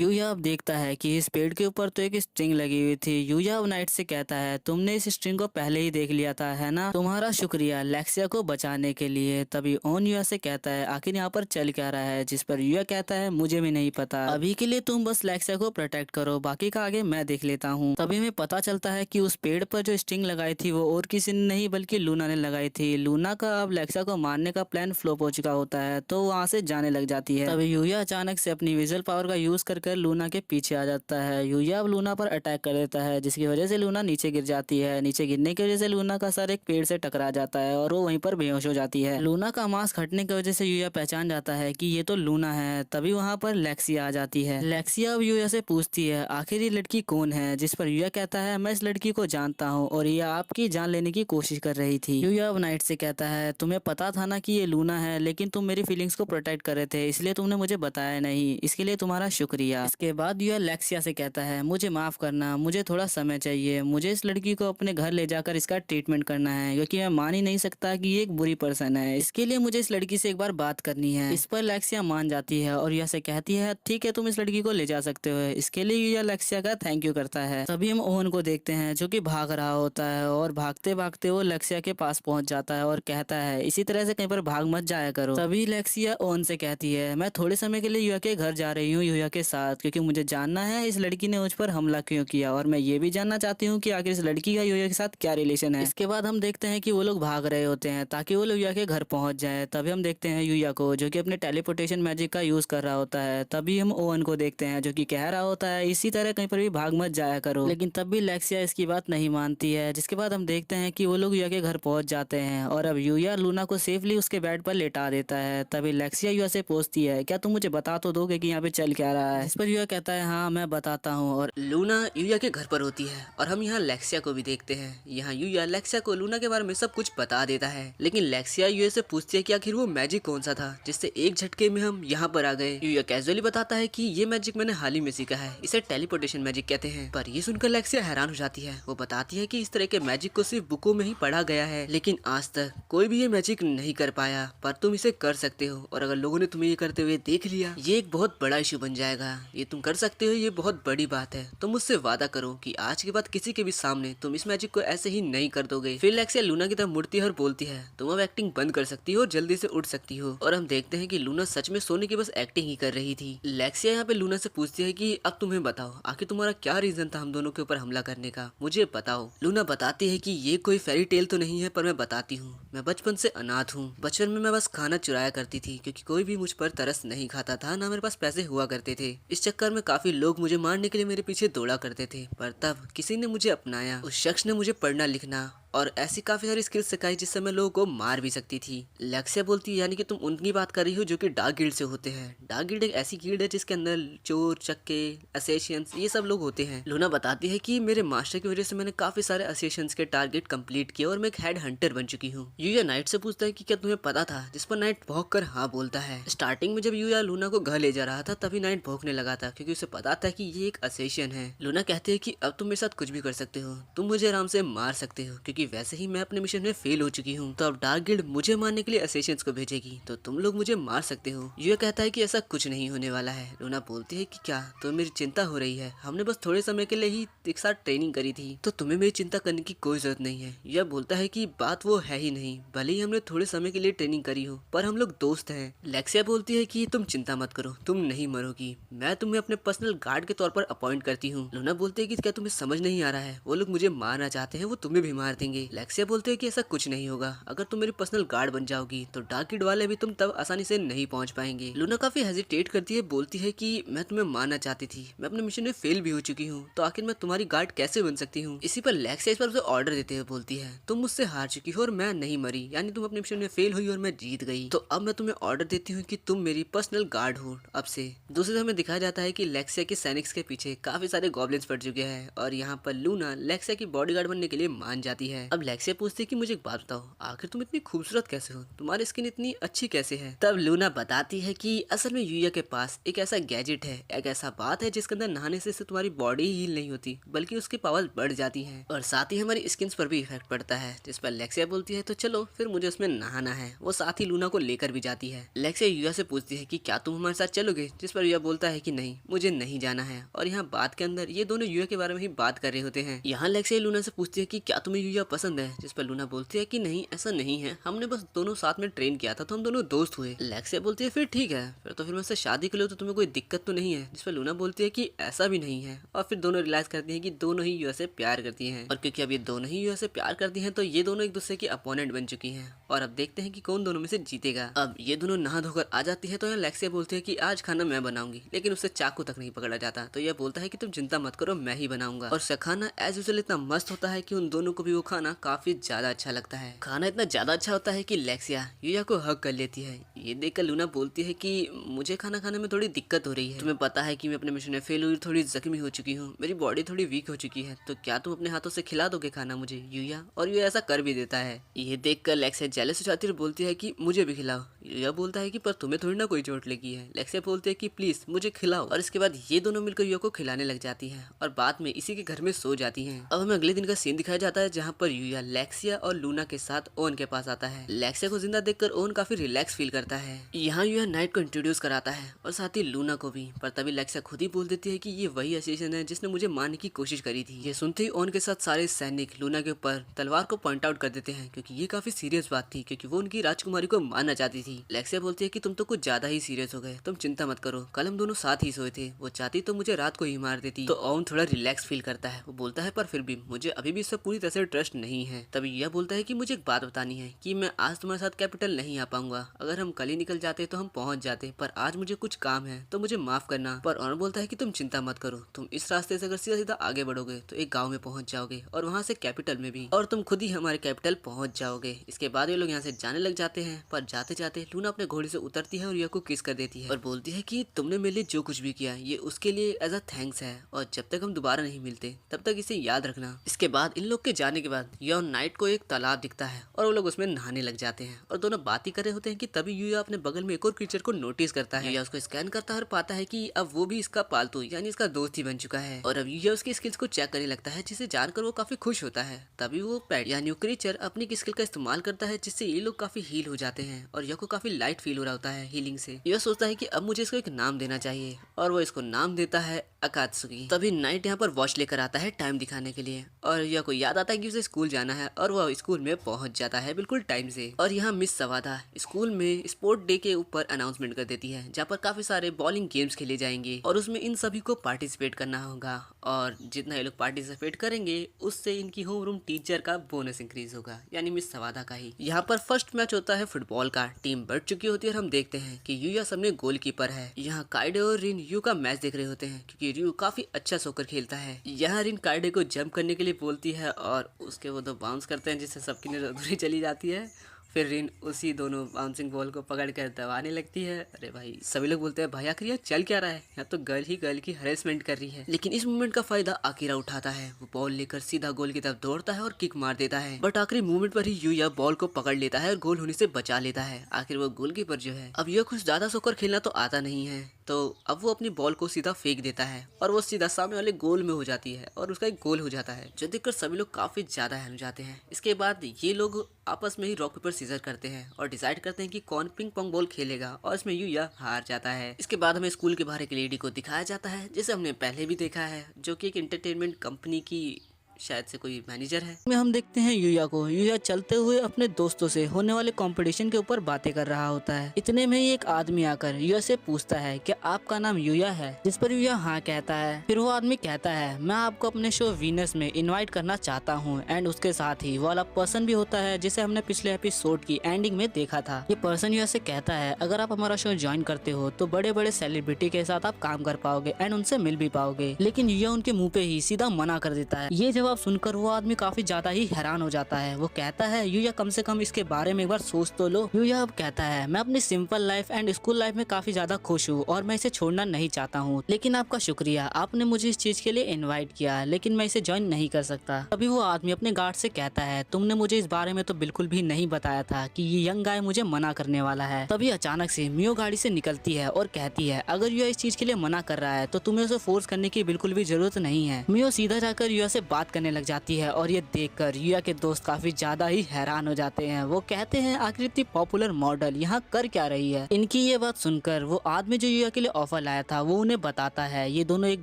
यूया अब देखता है कि इस पेड़ के ऊपर तो एक स्ट्रिंग लगी हुई थी। यूया अब नाइट से कहता है तुमने इस स्ट्रिंग को पहले ही देख लिया था है ना, तुम्हारा शुक्रिया लेक्सिया को बचाने के लिए। तभी ओन यूया से कहता है आखिर यहाँ पर चल क्या रहा है, जिस पर यूया कहता है मुझे भी नहीं पता, अभी के लिए तुम बस लेक्सिया को प्रोटेक्ट करो, बाकी का आगे मैं देख लेता हूँ। तभी हमें पता चलता है कि उस पेड़ पर जो स्ट्रिंग लगाई थी वो और किसी ने नहीं बल्कि लूना ने लगाई थी। लूना का अब लेक्सिया को मारने का प्लान फ्लॉप हो चुका होता है तो वहाँ से जाने लग जाती है। तभी यूया अचानक से अपनी विजुअल पावर का यूज कर लूना के पीछे आ जाता है। यूया अब लूना पर अटैक कर देता है जिसकी वजह से लूना नीचे गिर जाती है। नीचे गिरने की वजह से लूना का सर एक पेड़ से टकरा जाता है और वो वहीं पर बेहोश हो जाती है। लूना का मांस हटने की वजह से यूया पहचान जाता है कि ये तो लूना है। तभी वहाँ पर लेक्सिया आ जाती है। लेक्सिया अब यूया से पूछती है आखिर ये लड़की कौन है, जिस पर यूया कहता है मैं इस लड़की को जानता हूँ और ये आपकी जान लेने की कोशिश कर रही थी। यूया अब नाइट से कहता है तुम्हें पता था ना कि ये लूना है, लेकिन तुम मेरी फीलिंग्स को प्रोटेक्ट कर रहे थे इसलिए तुमने मुझे बताया नहीं, इसके लिए तुम्हारा शुक्रिया। इसके बाद यूया लेक्सिया से कहता है मुझे माफ करना, मुझे थोड़ा समय चाहिए, मुझे इस लड़की को अपने घर ले जाकर इसका ट्रीटमेंट करना है क्योंकि मैं मान ही नहीं सकता कि ये एक बुरी पर्सन है, इसके लिए मुझे इस लड़की से एक बार बात करनी है। इस पर लेक्सिया मान जाती है और यूया से कहती है ठीक है तुम इस लड़की को ले जा सकते हो। इसके लिए यूया लेक्सिया का थैंक यू करता है। तभी हम ओवन को देखते हैं जो कि भाग रहा होता है और भागते भागते वो लेक्सिया के पास पहुंच जाता है और कहता है इसी तरह से कहीं पर भाग मत जाया करो। तभी लेक्सिया ओवन से कहती है मैं थोड़े समय के लिए यूया के घर जा रही हूँ यूया के साथ, क्योंकि मुझे जानना है इस लड़की ने मुझ पर हमला क्यों किया और मैं ये भी जानना चाहती हूँ कि आखिर इस लड़की का यूया के साथ क्या रिलेशन है। इसके बाद हम देखते हैं कि वो लोग भाग रहे होते हैं ताकि वो लोग यूया के घर पहुंच जाए। तभी हम देखते हैं यूया को जो कि अपने टेलीपोर्टेशन मैजिक का यूज कर रहा होता है। तभी हम ओवन को देखते हैं जो कि कह रहा होता है इसी तरह कहीं पर भी भाग मत जाया करो, लेकिन तब भी लेक्सिया इसकी बात नहीं मानती है। जिसके बाद हम देखते हैं कि वो लोग यूया के घर पहुंच जाते हैं और अब यूया लूना को सेफली उसके बेड पर लेटा देता है। तभी लेक्सिया यूया से पूछती है क्या तुम मुझे बता तो दोगे कि यहाँ पे चल क्या रहा है। इस पर यूया कहता है हाँ मैं बताता हूँ। और लूना यूया के घर पर होती है और हम यहाँ लेक्सिया को भी देखते हैं। यहाँ यूया लेक्सिया को लूना के बारे में सब कुछ बता देता है, लेकिन लेक्सिया यूया से पूछती है कि आखिर वो मैजिक कौन सा था जिससे एक झटके में हम यहाँ पर आ गए। यूया कैजुअली बताता है कि ये मैजिक मैंने हाल ही में सीखा है, इसे टेलीपोर्टेशन मैजिक कहते हैं। पर ये सुनकर लेक्सिया हैरान हो जाती है। वो बताती है कि इस तरह के मैजिक को सिर्फ बुकों में ही पढ़ा गया है, लेकिन आज तक कोई भी ये मैजिक नहीं कर पाया, पर तुम इसे कर सकते हो और अगर लोगों ने तुम्हें ये करते हुए देख लिया ये एक बहुत बड़ा इशू बन जाएगा। ये तुम कर सकते हो, ये बहुत बड़ी बात है। तुम मुझसे वादा करो कि आज के बाद किसी के भी सामने तुम इस मैजिक को ऐसे ही नहीं कर दोगे। फिर लेक्सिया लूना की तरफ मुड़ती है और बोलती है तुम अब एक्टिंग बंद कर सकती हो और जल्दी से उठ सकती हो। और हम देखते हैं कि लूना सच में सोने की बस एक्टिंग ही कर रही थी। लेक्सिया यहाँ पे लूना से पूछती है कि अब तुम्हें बताओ आखिर तुम्हारा क्या रीजन था हम दोनों के ऊपर हमला करने का, मुझे बताओ। लूना बताती है कि ये कोई फेरी टेल तो नहीं है, पर मैं बताती हूँ मैं बचपन से अनाथ हूँ। बचपन में मैं बस खाना चुराया करती थी क्योंकि कोई भी मुझ पर तरस नहीं खाता था, ना मेरे पास पैसे हुआ करते थे। इस चक्कर में काफी लोग मुझे मारने के लिए मेरे पीछे दौड़ा करते थे, पर तब किसी ने मुझे अपनाया। उस शख्स ने मुझे पढ़ना लिखना और ऐसी काफी सारी स्किल्स सिखाई जिससे मैं लोगों को मार भी सकती थी। लेक्सिया बोलती है यानी कि तुम उनकी बात कर रही हो जो कि डार्क गिल्ड से होते हैं। डार्क गिल्ड एक ऐसी गिल्ड है जिसके अंदर चोर चक्के असेशियंस ये सब लोग होते हैं। लूना बताती है कि मेरे मास्टर की वजह से मैंने काफी सारे असेशियंस के टारगेट कंप्लीट किए और मैं एक हेड हंटर बन चुकी हूँ। यूया नाइट से पूछता है कि क्या तुम्हें पता था, जिस पर नाइट भौंक कर हाँ बोलता है। स्टार्टिंग में जब यूया लूना को घर ले जा रहा था तभी नाइट भौंकने लगा था क्योंकि उसे पता था कि ये एक असेशियन है। लूना कहते हैं कि अब तुम मेरे साथ कुछ भी कर सकते हो, तुम मुझे आराम से मार सकते हो क्योंकि वैसे ही मैं अपने मिशन में फेल हो चुकी हूँ। तो अब डार्क गिल्ड मुझे मारने के लिए असेशियंस को भेजेगी तो तुम लोग मुझे मार सकते हो। यूया कहता है कि ऐसा कुछ नहीं होने वाला है। लूना बोलती है कि क्या तो मेरी चिंता हो रही है, हमने बस थोड़े समय के लिए ही एक साथ ट्रेनिंग करी थी तो तुम्हें मेरी चिंता करने की कोई जरूरत नहीं है। यह बोलता है कि बात वो है ही नहीं, भले ही हमने थोड़े समय के लिए ट्रेनिंग करी हो पर हम लोग दोस्त हैं। लेक्सिया बोलती है कि तुम चिंता मत करो, तुम नहीं मरोगी, मैं तुम्हें अपने पर्सनल गार्ड के तौर पर अपॉइंट करती हूँ। लूना बोलती है कि क्या तुम्हें समझ नहीं आ रहा है, वो लोग मुझे मारना चाहते हैं, वो तुम्हें भी मार देंगे। लेक्सिया बोलते है कि ऐसा कुछ नहीं होगा, अगर तुम मेरी पर्सनल गार्ड बन जाओगी तो डार्क गिल्ड वाले भी तुम तब आसानी से नहीं पहुंच पाएंगे। लूना काफी हेजिटेट करती है, बोलती है कि मैं तुम्हें मारना चाहती थी, मैं अपने मिशन में फेल भी हो चुकी हूँ तो आखिर मैं तुम्हारी गार्ड कैसे बन सकती हूँ। इसी पर लेक्सिया इस पर उसे ऑर्डर देते हुए बोलती है तुम मुझसे हार चुकी हो और मैं नहीं मरी, यानी तुम अपने मिशन में फेल हुई और मैं जीत गई, तो अब मैं तुम्हें ऑर्डर देती हूँ कि तुम मेरी पर्सनल गार्ड हो अब से। दूसरी तरफ हमें दिखाया जाता है कि लेक्सिया के सैनिक्स के पीछे काफी सारे गॉब्लिन्स पड़ चुके हैं और यहाँ पर लूना लेक्सिया की बॉडीगार्ड बनने के लिए मान जाती है। अब लेक्सिया पूछती है कि मुझे एक बात बताओ, आखिर तुम इतनी खूबसूरत कैसे हो, तुम्हारी स्किन इतनी अच्छी कैसे है। तब लूना बताती है कि असल में यूया के पास एक ऐसा गैजेट है, एक ऐसा बात है जिसके अंदर नहाने से तुम्हारी बॉडी ही हील नहीं होती बल्कि उसकी पावर बढ़ जाती है और साथ ही हमारी स्किन पर भी इफेक्ट पड़ता है। जिस पर लेक्सिया बोलती है तो चलो फिर मुझे उसमें नहाना है। वो साथ ही लूना को लेकर भी जाती है। लेक्सिया यूया से पूछती है कि क्या तुम हमारे साथ चलोगे, जिस पर यूया बोलता है कि नहीं मुझे नहीं जाना है। और यहाँ बात के अंदर ये दोनों यूया के बारे में ही बात कर रहे होते हैं। यहाँ लेक्सिया लूना से पूछती है कि क्या तुम्हें यूया पसंद है, जिस पर लूना बोलती है कि नहीं ऐसा नहीं है, हमने बस दोनों साथ में ट्रेन किया था तो हम दोनों दोस्त हुए। लेक्सिया बोलती है फिर ठीक है, फिर मैं उससे शादी कर लो तो तुम्हें कोई दिक्कत तो नहीं है। जिस पर लूना बोलती है कि ऐसा भी नहीं है और फिर दोनों रियलाइज करती है कि दोनों ही यूया से प्यार करती हैं और क्योंकि अब ये दोनों ही यूया से प्यार करती हैं तो ये दोनों एक दूसरे की अपोनेंट बन चुकी हैं और अब देखते हैं कि कौन दोनों में से जीतेगा। अब ये दोनों नहा धोकर आ जाती है तो यहाँ लेक्सिया बोलती है कि आज खाना मैं बनाऊंगी, लेकिन उससे चाकू तक नहीं पकड़ा जाता तो यह बोलता है कि तुम चिंता मत करो मैं ही बनाऊंगा। और उसका खाना एज यूजुअल इतना मस्त होता है कि उन दोनों को भी वो खाना काफी ज्यादा अच्छा लगता है। खाना इतना ज्यादा अच्छा होता है कि लेक्सिया यूया को हक कर लेती है। ये देखकर लूना बोलती है कि मुझे खाना खाने में थोड़ी दिक्कत हो रही है, तुम्हें पता है कि मैं अपने मिशन में फेल हुई, थोड़ी जख्मी हो चुकी हूँ, मेरी बॉडी थोड़ी वीक हो चुकी है, तो क्या तुम अपने हाथों से खिला दोगे खाना मुझे यूया। और यूया ऐसा कर भी देता है। ये देखकर लेक्सिया जेलस हो जाती है और बोलती है कि मुझे भी खिलाओ। यूया बोलता है कि पर तुम्हें थोड़ी ना कोई चोट लगी है। लेक्सिया बोलती है कि प्लीज मुझे खिलाओ और इसके बाद ये दोनों मिलकर यूया को खिलाने लग जाती है और बाद में इसी के घर में सो जाती हैं। अब हमें अगले दिन का सीन दिखाया जाता है जहाँ पर यूया लेक्सिया और लूना के साथ ओन के पास आता है। लेक्सिया को जिंदा देखकर ओन काफी रिलैक्स फील करता है। यहाँ यूया नाइट को इंट्रोड्यूस कराता है और साथ ही लूना को भी, पर तभी लेक्सिया खुद ही बोल देती है कि ये वही असेसिन है जिसने मुझे मारने की कोशिश करी थी। ये सुनते ही ओन के साथ सारे सैनिक लूना के ऊपर तलवार को पॉइंट आउट कर देते हैं क्योंकि ये काफी सीरियस बात थी क्योंकि वो उनकी राजकुमारी को मारना चाहती थी। लेक्सिया बोलती है कि तुम तो कुछ ज्यादा ही सीरियस हो गए, तुम चिंता मत करो, कल हम दोनों साथ ही सोए थे, वो चाहती तो मुझे रात को ही मार देती। तो ओन थोड़ा रिलैक्स फील करता है। वो बोलता है पर फिर भी मुझे अभी भी इस पर पूरी तरह से ट्रस्ट नहीं है। तभी यह बोलता है कि मुझे एक बात बतानी है कि मैं आज तुम्हारे साथ कैपिटल नहीं आ पाऊंगा, अगर हम कल ही निकल जाते तो हम पहुंच जाते, पर आज मुझे कुछ काम है तो मुझे माफ करना। पर ऑन बोलता है कि तुम चिंता मत करो, तुम इस रास्ते से अगर सीधा सीधा आगे बढ़ोगे तो एक गांव में पहुंच जाओगे और वहां से कैपिटल में भी, और तुम खुद ही हमारे कैपिटल पहुंच जाओगे। इसके बाद ये लोग यहाँ से जाने लग जाते हैं, पर जाते जाते लूना अपने घोड़े से उतरती है और यूया को किस कर देती है और बोलती है कि तुमने मेरे लिए जो कुछ भी किया ये उसके लिए एज अ थैंक्स है और जब तक हम दोबारा नहीं मिलते तब तक इसे याद रखना। इसके बाद इन लोग के जाने के बाद यूया और नाइट को एक तालाब दिखता है और वो लोग उसमें नहाने लग जाते हैं और दोनों बात ही कर रहे होते हैं कि तभी यूया अपने बगल में एक और क्रीचर को नोटिस करता है। यूया उसको स्कैन करता है और पाता है कि अब वो भी इसका पालतू यानी इसका दोस्त ही बन चुका है और अब यूया उसकी स्किल्स को चेक करने लगता है जिसे जानकर वो काफी खुश होता है। तभी वो पेट यानी क्रीचर अपनी स्किल का इस्तेमाल करता है जिससे ये लोग काफी हील हो जाते हैं और यूया को काफी लाइट फील हो रहा होता है हीलिंग से। यूया सोचता है कि अब मुझे इसको एक नाम देना चाहिए और वो इसको नाम देता है अकात्सुकी। तभी नाइट यहाँ पर वॉच लेकर आता है टाइम दिखाने के लिए और यूया को याद आता है कि उसे स्कूल जाना है और वह स्कूल में पहुंच जाता है बिल्कुल टाइम से। और यहाँ मिस सवादा स्कूल में स्पोर्ट डे के ऊपर अनाउंसमेंट कर देती है जहाँ पर काफी सारे बॉलिंग गेम्स खेले जाएंगे और उसमें इन सभी को पार्टिसिपेट करना होगा और जितना ये लोग पार्टिसिपेट करेंगे उससे इनकी होम रूम टीचर का बोनस इंक्रीज होगा यानी मिस सवादा का ही। यहाँ पर फर्स्ट मैच होता है फुटबॉल का, टीम बढ़ चुकी होती है और हम देखते हैं कि यूया सामने गोलकीपर है। यहाँ काइडो और रिन यू का मैच देख रहे होते हैं क्योंकि रयू काफी अच्छा सोकर खेलता है। यहाँ रिन काइडे को जंप करने के लिए बोलती है और उसके वो दो बाउंस करते हैं जिससे सबकी नजर अधूरी चली जाती है। फिर रिन उसी दोनों बाउंसिंग बॉल को पकड़कर दबाने लगती है। अरे भाई, सभी लोग बोलते हैं भाई आखिर यह चल क्या रहा है, यहाँ तो गर्ल ही गर्ल की हरेसमेंट कर रही है। लेकिन इस मूवमेंट का फायदा आकिरा उठाता है। वो बॉल लेकर सीधा गोल की तरफ दौड़ता है और किक मार देता है, बट आखिरी मूवमेंट पर ही यूया बॉल को पकड़ लेता है और गोल होने से बचा लेता है। आखिर वो गोलकीपर जो है, अब यह कुछ ज्यादा सोकर खेलना तो आता नहीं है, तो अब वो अपनी बॉल को सीधा फेंक देता है और वो सीधा सामने वाले गोल में हो जाती है और उसका एक गोल हो जाता है, जो देखकर सभी लोग काफी ज्यादा हैरान हो जाते हैं। इसके बाद ये लोग आपस में ही रॉक पेपर सीजर करते हैं और डिसाइड करते हैं कि कौन पिंग पोंग बॉल खेलेगा, और इसमें यूया हार जाता है। इसके बाद हमें स्कूल के बाहर एक लेडी को दिखाया जाता है जिसे हमने पहले भी देखा है, जो कि एक एंटरटेनमेंट कंपनी की शायद से कोई मैनेजर है। में हम देखते हैं यूया को। यूया चलते हुए अपने दोस्तों से होने वाले कंपटीशन के ऊपर बातें कर रहा होता है। इतने में ही एक आदमी आकर यूया से पूछता है कि आपका नाम यूया है, जिस पर यूया हाँ कहता है। फिर वो आदमी कहता है मैं आपको अपने शो वीनस में इनवाइट करना चाहता हूँ, एंड उसके साथ ही वो वाला पर्सन भी होता है जिसे हमने पिछले एपिसोड की एंडिंग में देखा था। ये पर्सन यूया से कहता है अगर आप हमारा शो ज्वाइन करते हो तो बड़े बड़े सेलिब्रिटी के साथ आप काम कर पाओगे एंड उनसे मिल भी पाओगे। लेकिन यूया उनके मुँह पे ही सीधा मना कर देता है। ये जवाब सुनकर वो आदमी काफी ज्यादा ही हैरान हो जाता है। वो कहता है यूया कम से कम इसके बारे में एक बार सोच तो लो। यूया अब कहता है मैं अपनी simple life and school life में काफी ज्यादा खुश हूँ और मैं इसे छोड़ना नहीं चाहता हूँ, लेकिन आपका शुक्रिया, आपने मुझे इस चीज के लिए इनवाइट किया, लेकिन मैं इसे ज्वाइन नहीं कर सकता। तभी वो आदमी अपने गार्ड से कहता है तुमने मुझे इस बारे में तो बिल्कुल भी नहीं बताया था कि ये यंग गाय मुझे मना करने वाला है। तभी अचानक से मियो गाड़ी से निकलती है और कहती है अगर यूया इस चीज के लिए मना कर रहा है तो तुम्हें उसे फोर्स करने की बिल्कुल भी जरूरत नहीं है। मियो सीधा जाकर यूया से बात करने लग जाती है और ये देखकर यूया के दोस्त काफी ज्यादा ही हैरान हो जाते हैं। वो कहते हैं आखिर इतनी पॉपुलर मॉडल यहाँ कर क्या रही है। इनकी ये बात सुनकर वो आदमी जो यूया के लिए ऑफर लाया था वो उन्हें बताता है ये दोनों एक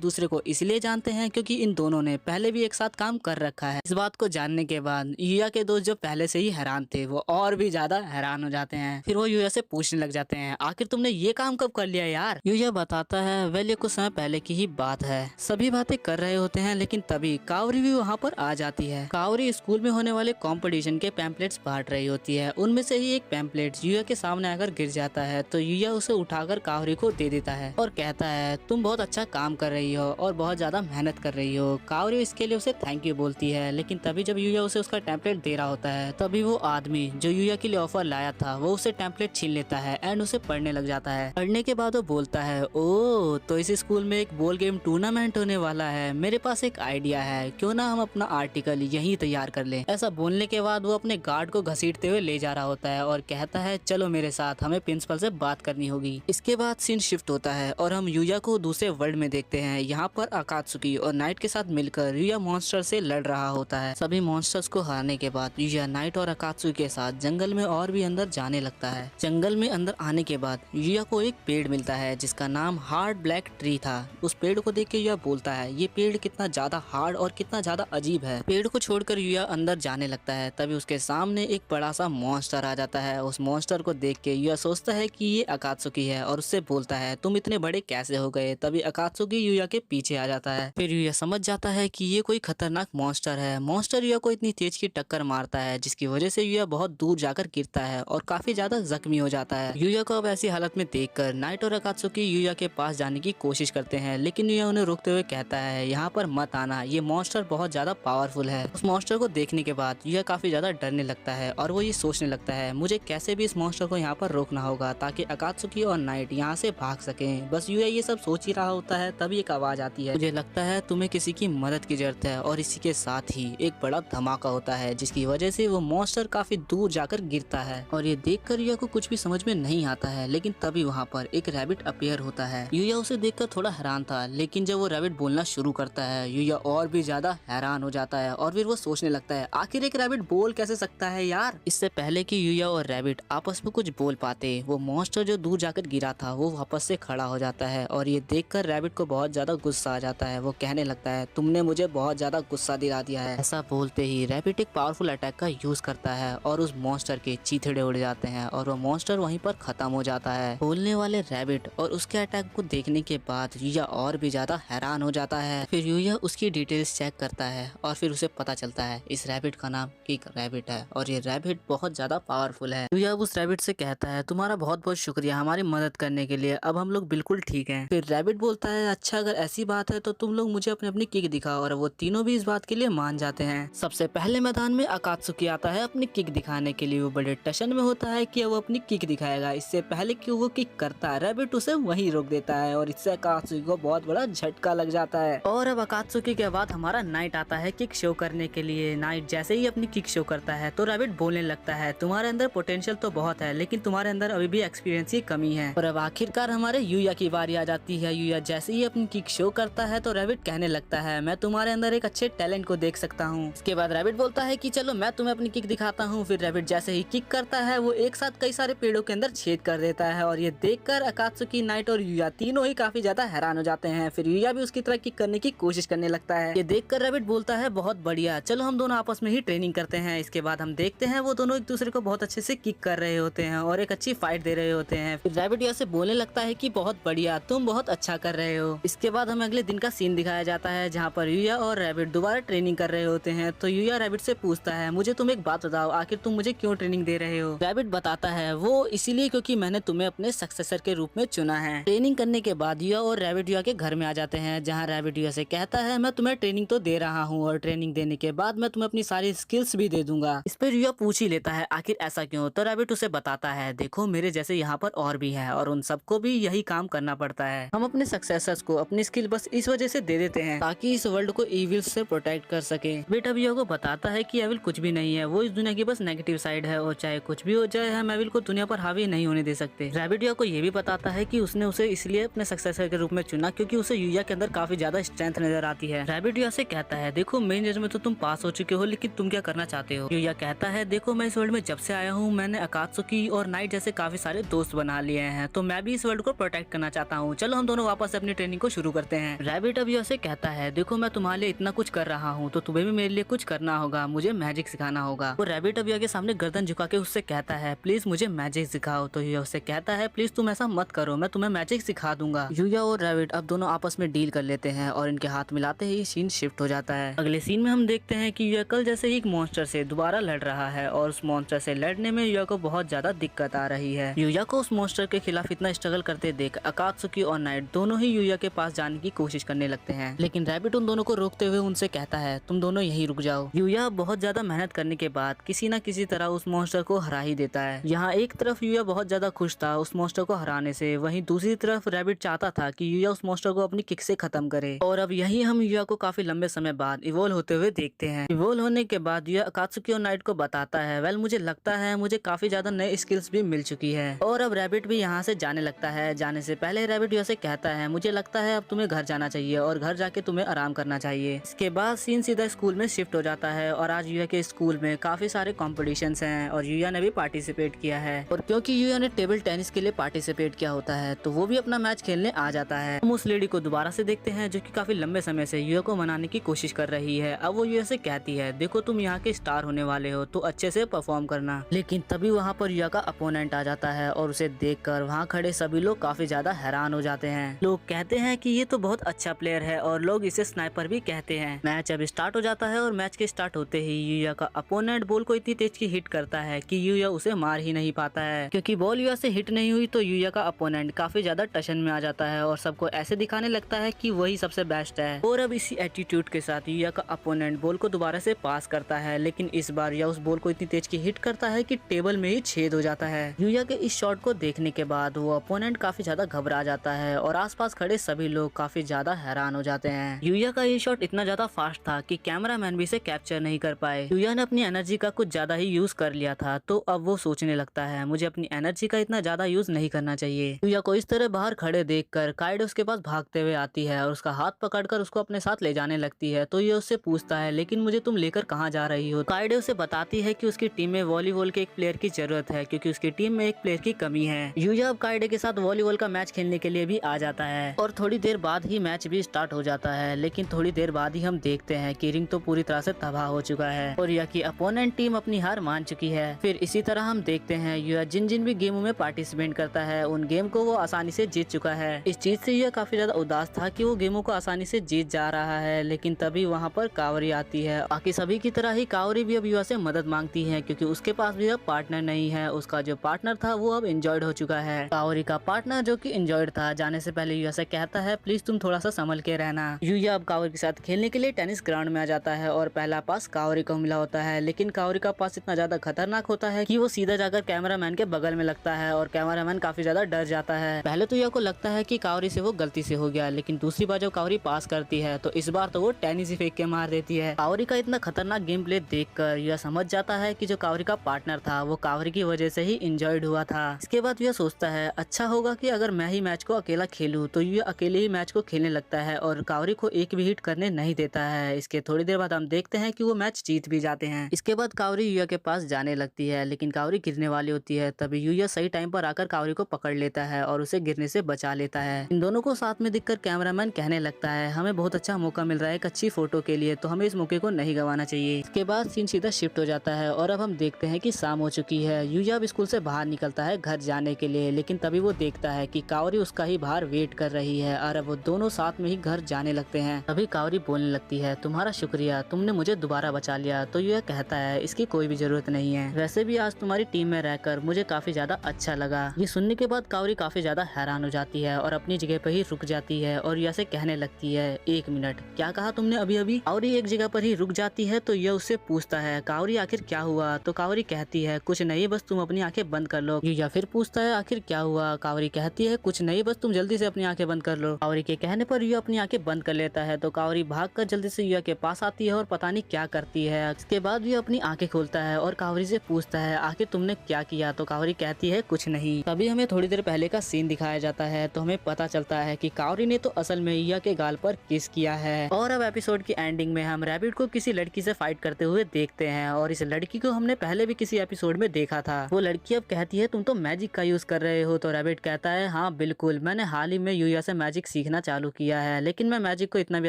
दूसरे को इसलिए जानते हैं क्योंकि इन दोनों ने पहले भी एक साथ काम कर रखा है। इस बात को जानने के बाद यूया के दोस्त जो पहले से ही हैरान थे वो और भी ज्यादा हैरान हो जाते हैं। फिर वो यूया से पूछने लग जाते हैं आखिर तुमने ये काम कब कर लिया यार। यूया बताता है वेल ये कुछ समय पहले की ही बात है। सभी बातें कर रहे होते हैं लेकिन तभी कावरी भी वहाँ पर आ जाती है। कावरी स्कूल में होने वाले कंपटीशन के पैम्पलेट्स बांट रही होती है। उनमें से ही एक पैम्पलेट यूया के सामने आकर गिर जाता है तो यूया उसे उठाकर कावरी को दे देता है और कहता है तुम बहुत अच्छा काम कर रही हो और बहुत ज्यादा मेहनत कर रही हो। कावरी इसके लिए उसे थैंक यू बोलती है, लेकिन तभी जब यूया उसे उसका टेम्पलेट दे रहा होता है तभी वो आदमी जो यूया के लिए ऑफर लाया था वो उसे टेम्पलेट छीन लेता है एंड उसे पढ़ने लग जाता है। पढ़ने के बाद वो बोलता है ओ तो इस स्कूल में एक बॉल गेम टूर्नामेंट होने वाला है, मेरे पास एक आइडिया है, क्यों ना हम अपना आर्टिकल यहीं तैयार कर लें। ऐसा बोलने के बाद वो अपने गार्ड को घसीटते हुए ले जा रहा होता है और कहता है चलो मेरे साथ, हमें प्रिंसिपल से बात करनी होगी। इसके बाद सीन शिफ्ट होता है और हम यूया को दूसरे वर्ल्ड में देखते हैं। यहाँ पर अकात्सुकी और नाइट के साथ मिलकर यूया मॉन्स्टर से लड़ रहा होता है। सभी मॉन्स्टर्स को हारने के बाद यूया नाइट और अकात्सुकी के साथ जंगल में और भी अंदर जाने लगता है। जंगल में अंदर आने के बाद यूया को एक पेड़ मिलता है जिसका नाम हार्ड ब्लैक ट्री था। उस पेड़ को देख के यूया बोलता है ये पेड़ कितना ज्यादा हार्ड और कितना ज्यादा अजीब है। पेड़ को छोड़कर यूया अंदर जाने लगता है तभी उसके सामने एक बड़ा सा मॉन्स्टर आ जाता है। उस मॉन्स्टर को देख के यूया सोचता है कि ये अकात्सुकी है और उससे बोलता है तुम इतने बड़े कैसे हो गए। तभी अकात्सुकी यूया के पीछे आ जाता है। फिर यूया समझ जाता है कि ये कोई खतरनाक मॉन्स्टर है। मॉन्स्टर यूया को इतनी तेज की टक्कर मारता है जिसकी वजह से यूया बहुत दूर जाकर गिरता है और काफी ज्यादा जख्मी हो जाता है। यूया को अब ऐसी हालत में देखकर नाइट और अकात्सुकी यूया के पास जाने की कोशिश करते हैं, लेकिन यूया उन्हें रोकते हुए कहता है यहाँ पर मत आना, ये मॉन्स्टर बहुत ज्यादा पावरफुल है। उस मॉन्स्टर को देखने के बाद यूया काफी ज्यादा डरने लगता है और वो ये सोचने लगता है मुझे कैसे भी इस मॉन्स्टर को यहाँ पर रोकना होगा ताकि अकात्सुकी और नाइट यहाँ से भाग सकें। बस यूया ये सब सोच ही रहा होता है तभी एक आवाज आती है मुझे लगता है तुम्हें किसी की मदद की जरूरत है, और इसी के साथ ही एक बड़ा धमाका होता है जिसकी वजह से वो मॉन्स्टर काफी दूर जाकर गिरता है। और ये देखकर यूया को कुछ भी समझ में नहीं आता है, लेकिन तभी वहाँ पर एक रैबिट अपीयर होता है। यूया उसे देखकर थोड़ा हैरान था, लेकिन जब वो रैबिट बोलना शुरू करता है यूया और भी ज्यादा हैरान हो जाता है और फिर वो सोचने लगता है आखिर एक रैबिट बोल कैसे सकता है यार। इससे पहले कि यूया और रैबिट आपस में कुछ बोल पाते वो मॉन्स्टर जो दूर जाकर गिरा था वो वापस से खड़ा हो जाता है और ये देखकर रैबिट को बहुत ज्यादा गुस्सा आ जाता है। वो कहने लगता है तुमने मुझे बहुत ज्यादा गुस्सा दिला दिया है। ऐसा बोलते ही रैबिट एक पावरफुल अटैक का यूज करता है और उस मॉन्स्टर के चीथड़े उड़ जाते हैं और वो मॉन्स्टर वहीं पर खत्म हो जाता है। बोलने वाले रैबिट और उसके अटैक को देखने के बाद यूया और भी ज्यादा हैरान हो जाता है। फिर यूया उसकी डिटेल्स चेक करता है और फिर उसे पता चलता है इस रैबिट का नाम किक रैबिट है और ये रैबिट बहुत ज्यादा पावरफुल है। यूया उस रैबिट से कहता है तुम्हारा बहुत बहुत शुक्रिया हमारी मदद करने के लिए, अब हम लोग बिल्कुल ठीक हैं। फिर रैबिट बोलता है अच्छा अगर ऐसी बात है तो तुम लोग मुझे अपनी अपनी किक दिखाओ और वो तीनों भी इस बात के लिए मान जाते हैं। सबसे पहले मैदान में अकात्सुकी आता है अपनी किक दिखाने के लिए। वो बड़े टशन में होता है कि वो अपनी किक दिखाएगा। इससे पहले कि वो किक करता है रैबिट उसे वहीं रोक देता है और इससे अकात्सुकी को बहुत बड़ा झटका लग जाता है। और अब अकात्सुकी के बाद हमारा नाइट आता है किक शो करने के लिए। नाइट जैसे ही अपनी किक शो करता है तो रैबिट बोलने लगता है तुम्हारे अंदर पोटेंशियल तो बहुत है लेकिन तुम्हारे अंदर अभी भी एक्सपीरियंस की कमी है। और अब आखिरकार हमारे यूया की बारी आ जाती है। यूया जैसे ही अपनी किक शो करता है तो रैबिट कहने लगता है मैं तुम्हारे अंदर एक अच्छे टैलेंट को देख सकता हूँ। इसके बाद रैबिट बोलता है कि चलो मैं तुम्हें अपनी किक दिखाता हूँ। फिर रैबिट जैसे ही किक करता है वो एक साथ कई सारे पेड़ों के अंदर छेद कर देता है और ये देखकर अकात्सुकी, नाइट और यूया तीनों ही काफी ज्यादा हैरान हो जाते हैं। फिर यूया भी उसकी तरह किक करने की कोशिश करने लगता है। ये देखकर रैबिट बोलता है बहुत बढ़िया, चलो हम दोनों आपस में ही ट्रेनिंग करते हैं। इसके बाद हम देखते हैं वो दोनों एक दूसरे को बहुत अच्छे से किक कर रहे होते हैं और एक अच्छी फाइट दे रहे होते हैं। फिर रैबिट यूया से बोलने लगता है कि बहुत बढ़िया, तुम बहुत अच्छा कर रहे हो। इसके बाद हमें अगले दिन का सीन दिखाया जाता है जहाँ पर यूया और रैबिट दोबारा ट्रेनिंग कर रहे होते हैं। तो यूया रैबिट से पूछता है मुझे तुम एक बात बताओ, आखिर तुम मुझे क्यों ट्रेनिंग दे रहे हो। रैबिट बताता है वो इसीलिए क्योंकि मैंने तुम्हें अपने सक्सेसर के रूप में चुना है। ट्रेनिंग करने के बाद यूया और रैबिट यूया के घर में आ जाते हैं जहाँ रैबिट यूया से कहता है मैं तुम्हें ट्रेनिंग तो दे रहा हूँ और ट्रेनिंग देने के बाद मैं तुम्हें अपनी सारी स्किल्स भी दे दूंगा। इस पर यूया पूछ ही लेता है आखिर ऐसा क्यों। तो रैबिट उसे बताता है देखो मेरे जैसे यहाँ पर और भी है और उन सबको भी यही काम करना पड़ता है। हम अपने सक्सेसर्स को अपनी स्किल बस इस वजह से दे देते हैं ताकि इस वर्ल्ड को इविल से प्रोटेक्ट कर सके। बेट अब यूया को बताता है कि एविल कुछ भी नहीं है, वो इस दुनिया की बस नेगेटिव साइड है और चाहे कुछ भी हो जाए हम एविल को दुनिया पर हावी नहीं होने दे सकते। रैबिट यूया को ये भी बताता है कि उसने उसे इसलिए अपने सक्सेसर के रूप में चुना क्योंकि उसे यूया के अंदर काफी ज्यादा स्ट्रेंथ नजर आती है। रैबिट यूया से कहता है देखो मेन एज में तो तुम पास हो चुके हो लेकिन तुम क्या करना चाहते हो। यूया कहता है देखो मैं इस वर्ल्ड में जब से आया हूँ मैंने अकात्सुकी और नाइट जैसे काफी सारे दोस्त बना लिए हैं तो मैं भी इस वर्ल्ड को प्रोटेक्ट करना चाहता हूँ, चलो हम दोनों वापस अपनी ट्रेनिंग को शुरू करते हैं। रैबिट अब यूया से कहता है देखो मैं तुम्हारे लिए इतना कुछ कर रहा हूँ तो तुम्हें भी मेरे लिए कुछ करना होगा, मुझे मैजिक सिखाना होगा। और रैबिट अब यूया के सामने गर्दन झुका के उससे कहता है प्लीज मुझे मैजिक सिखाओ। तो यूया उससे कहता है प्लीज तुम ऐसा मत करो, मैं तुम्हें मैजिक सिखा दूंगा। यूया और रैबिट अब दोनों आपस में डील कर लेते हैं और इनके हाथ मिलाते ही सीन शिफ्ट हो जाता है। अगले सीन में हम देखते हैं कि यूया कल जैसे ही एक मॉन्स्टर से दोबारा लड़ रहा है और उस मॉन्स्टर से लड़ने में यूया को बहुत ज्यादा दिक्कत आ रही है। यूया को उस मॉन्स्टर के खिलाफ इतना स्ट्रगल करते देख अकात्सुकी और नाइट दोनों ही यूया के पास जाने की कोशिश करने लगते हैं लेकिन रैबिट उन दोनों को रोकते हुए उनसे कहता है तुम दोनों यहीं रुक जाओ। यूया बहुत ज्यादा मेहनत करने के बाद किसी न किसी तरह उस मॉन्स्टर को हरा ही देता है। यहाँ एक तरफ यूया बहुत ज्यादा खुश था उस मॉन्स्टर को हराने से, वहीं दूसरी तरफ रैबिट चाहता था कि यूया उस मॉन्स्टर को अपनी किक से खत्म करे। और अब यही हम यूया को काफी लंबे समय बाद इवोल्व होते हुए देखते हैं। इवोल्व होने के बाद यूया अकात्सुकी और नाइट को बताता है वेल मुझे लगता है मुझे काफी ज्यादा नए स्किल्स भी मिल चुकी है। और अब रैबिट भी यहाँ से जाने लगता है। जाने से पहले रैबिट यूया से कहता है मुझे लगता है अब तुम्हें घर जाना चाहिए और घर जाके तुम्हें आराम करना चाहिए। इसके बाद सीन सीधा स्कूल में शिफ्ट हो जाता है और आज यूया के स्कूल में काफी सारे कॉम्पिटिशन्स हैं और यूया ने भी पार्टिसिपेट किया है। और क्योंकि यूया ने टेबल टेनिस के लिए पार्टिसिपेट किया होता है तो वो भी अपना मैच खेलने आ जाता है। हम उस लेडी को दोबारा से देखते हैं जो कि काफी लंबे समय से यूया को मनाने की कोशिश कर रही है। अब वो यूया से कहती है देखो तुम यहाँ के स्टार होने वाले हो तो अच्छे से परफॉर्म करना। लेकिन तभी वहाँ पर यूया का अपोनेंट आ जाता है और उसे देखकर वहाँ खड़े सभी लोग काफी ज्यादा हैरान हो जाते हैं। लोग कहते हैं कि ये तो बहुत अच्छा प्लेयर है और लोग इसे स्नाइपर भी कहते हैं। मैच अब स्टार्ट हो जाता है और मैच के स्टार्ट होते ही यूया का अपोनेंट बॉल को इतनी तेज की हिट करता है कि यूया उसे मार ही नहीं पाता है। क्योंकि बॉल यूया से हिट नहीं हुई तो यूया का अपोनेंट काफी ज्यादा टशन में आ जाता है और सबको ऐसे दिखाने लगता है कि वही सबसे बेस्ट है। और अब इसी एटीट्यूड के साथ यूया का अपोनेंट बॉल को दोबारा से पास करता है लेकिन इस बार यूया उस बॉल को इतनी तेज की हिट करता है कि टेबल में ही छेद हो जाता है। यूया के इस शॉट को देखने के बाद वो अपोनेंट काफी ज्यादा घबरा जाता है और आसपास खड़े सभी लोग काफी ज्यादा हैरान हो जाते हैं। यूया का ये शॉट इतना ज्यादा फास्ट था कि कैमरामैन भी इसे कैप्चर नहीं कर पाए। यूया ने अपनी एनर्जी का कुछ ज्यादा ही यूज कर लिया था तो अब वो सोचने लगता है मुझे अपनी एनर्जी का इतना ज्यादा यूज नहीं करना चाहिए। यूया को इस तरह बाहर खड़े देखकर काइडो उसके पास भागते हुए आती है और उसका हाथ पकड़कर उसको अपने साथ ले जाने लगती है। तो ये उससे पूछता है लेकिन मुझे तुम लेकर कहाँ जा रही हो। काइडो उसे बताती है कि उसकी टीम में वॉलीबॉल के एक प्लेयर की जरूरत है क्योंकि उसकी टीम में एक प्लेयर की कमी है। यूया अब काइडो के साथ वॉलीबॉल का मैच खेलने के लिए भी आ जाता है और थोड़ी देर बाद ही मैच भी स्टार्ट हो जाता है। लेकिन थोड़ी देर बाद ही हम देखते हैं कि रिंग तो पूरी तरह से तबाह हो चुका है और यूया की अपोनेंट टीम अपनी हार मान चुकी है। फिर इसी तरह हम देखते हैं यूया जिन जिन भी गेमों में पार्टिसिपेट करता है उन गेम को वो आसानी से जीत चुका है। इस चीज से यूया काफी ज्यादा उदास था कि वो गेमों को आसानी से जीत जा रहा है। लेकिन तभी तभी वहाँ पर कावरी आती है। बाकी सभी की तरह ही कावरी भी अब युवा से मदद मांगती है क्योंकि उसके पास भी अब पार्टनर नहीं है। उसका जो पार्टनर था वो अब इंजॉयड हो चुका है। कावरी का पार्टनर जो कि इंजॉयड था जाने से पहले युवा से कहता है प्लीज तुम थोड़ा सा संभल के रहना। युया अब कावरी के साथ खेलने के लिए टेनिस ग्राउंड में आ जाता है और पहला पास कावरी को मिला होता है, लेकिन कावरी का पास इतना ज्यादा खतरनाक होता है कि वो सीधा जाकर कैमरामैन के बगल में लगता है और कैमरामैन काफी ज्यादा डर जाता है। पहले तो युया को लगता है कि कावरी से वो गलती से हो गया, लेकिन दूसरी बार जब कावरी पास करती है तो इस बार तो वो टेनिस ही फेंक के मार देती है। कावरी का इतना खतरनाक गेम प्ले देखकर युया समझ जाता है कि जो कावरी का पार्टनर था वो कावरी की वजह से ही इंजॉयड हुआ था। इसके बाद युया सोचता है अच्छा होगा कि अगर मैं ही मैच को अकेला खेलूं, तो युया अकेले ही मैच को खेलने लगता है और कावरी को एक भी हिट करने नहीं देता है। इसके थोड़ी देर बाद हम देखते हैं कि वो मैच जीत भी जाते हैं। इसके बाद कावरी युया के पास जाने लगती है, लेकिन कावरी गिरने वाली होती है। तभी युया सही टाइम पर आकर कावरी को पकड़ लेता है और उसे गिरने से बचा लेता है। इन दोनों को साथ में दिखकर कैमरामैन कहने लगता है हमें बहुत अच्छा मौका मिल रहा है एक अच्छी फोटो के लिए, तो हमें इस मौके को नहीं गंवाना चाहिए। इसके बाद सीन सीधा शिफ्ट हो जाता है और अब हम देखते हैं कि शाम हो चुकी है। युया अब स्कूल से बाहर निकलता है घर जाने के लिए, लेकिन तभी वो देखता है कि कावरी उसका ही बाहर वेट कर रही है और अब वो दोनों साथ में ही घर जाने लगते हैं। तभी कावरी बोलने लगती है तुम्हारा शुक्रिया, तुमने मुझे दोबारा बचा लिया। तो युया कहता है इसकी कोई भी जरूरत नहीं है, वैसे भी आज तुम्हारी टीम में रहकर मुझे काफी ज्यादा अच्छा लगा। ये सुनने के बाद कावरी काफी ज्यादा हैरान हो जाती है और अपनी जगह पर ही रुक जाती है और युया से कहने लगती है एक मिनट, क्या कहा तुमने अभी अभी? कावरी एक जगह पर ही रुक जाती है तो युया उससे पूछता है कावरी आखिर क्या हुआ? तो कावरी कहती है कुछ नहीं, बस तुम अपनी आंखें बंद कर लो। युया फिर पूछता है आखिर क्या हुआ? कावरी कहती है कुछ नहीं, बस तुम जल्दी से अपनी आंखें बंद कर लो। कावरी के कहने पर युया अपनी आंखें बंद कर लेता है तो कावरी भागकर जल्दी से युया के पास आती है और पता नहीं क्या करती है। इसके बाद युया अपनी आंखें खोलता है और कावरी से पूछता है आखिर तुमने क्या किया? तो कावरी कहती है कुछ नहीं। तभी हमें थोड़ी देर पहले का सीन दिखाया जाता है तो हमें पता चलता है कि कावरी ने तो असल में युया के गाल पर किस किया है। और अब एपिसोड की एंडिंग में हम रैबिट को किसी लड़की से फाइट करते हुए देखते हैं और इस लड़की को हमने पहले भी किसी एपिसोड में देखा था। वो लड़की अब कहती है तुम तो मैजिक का यूज कर रहे हो। तो रैबिट कहता है हाँ बिल्कुल, मैंने हाल ही में युया से मैजिक सीखना चालू किया है, लेकिन मैं मैजिक को इतना भी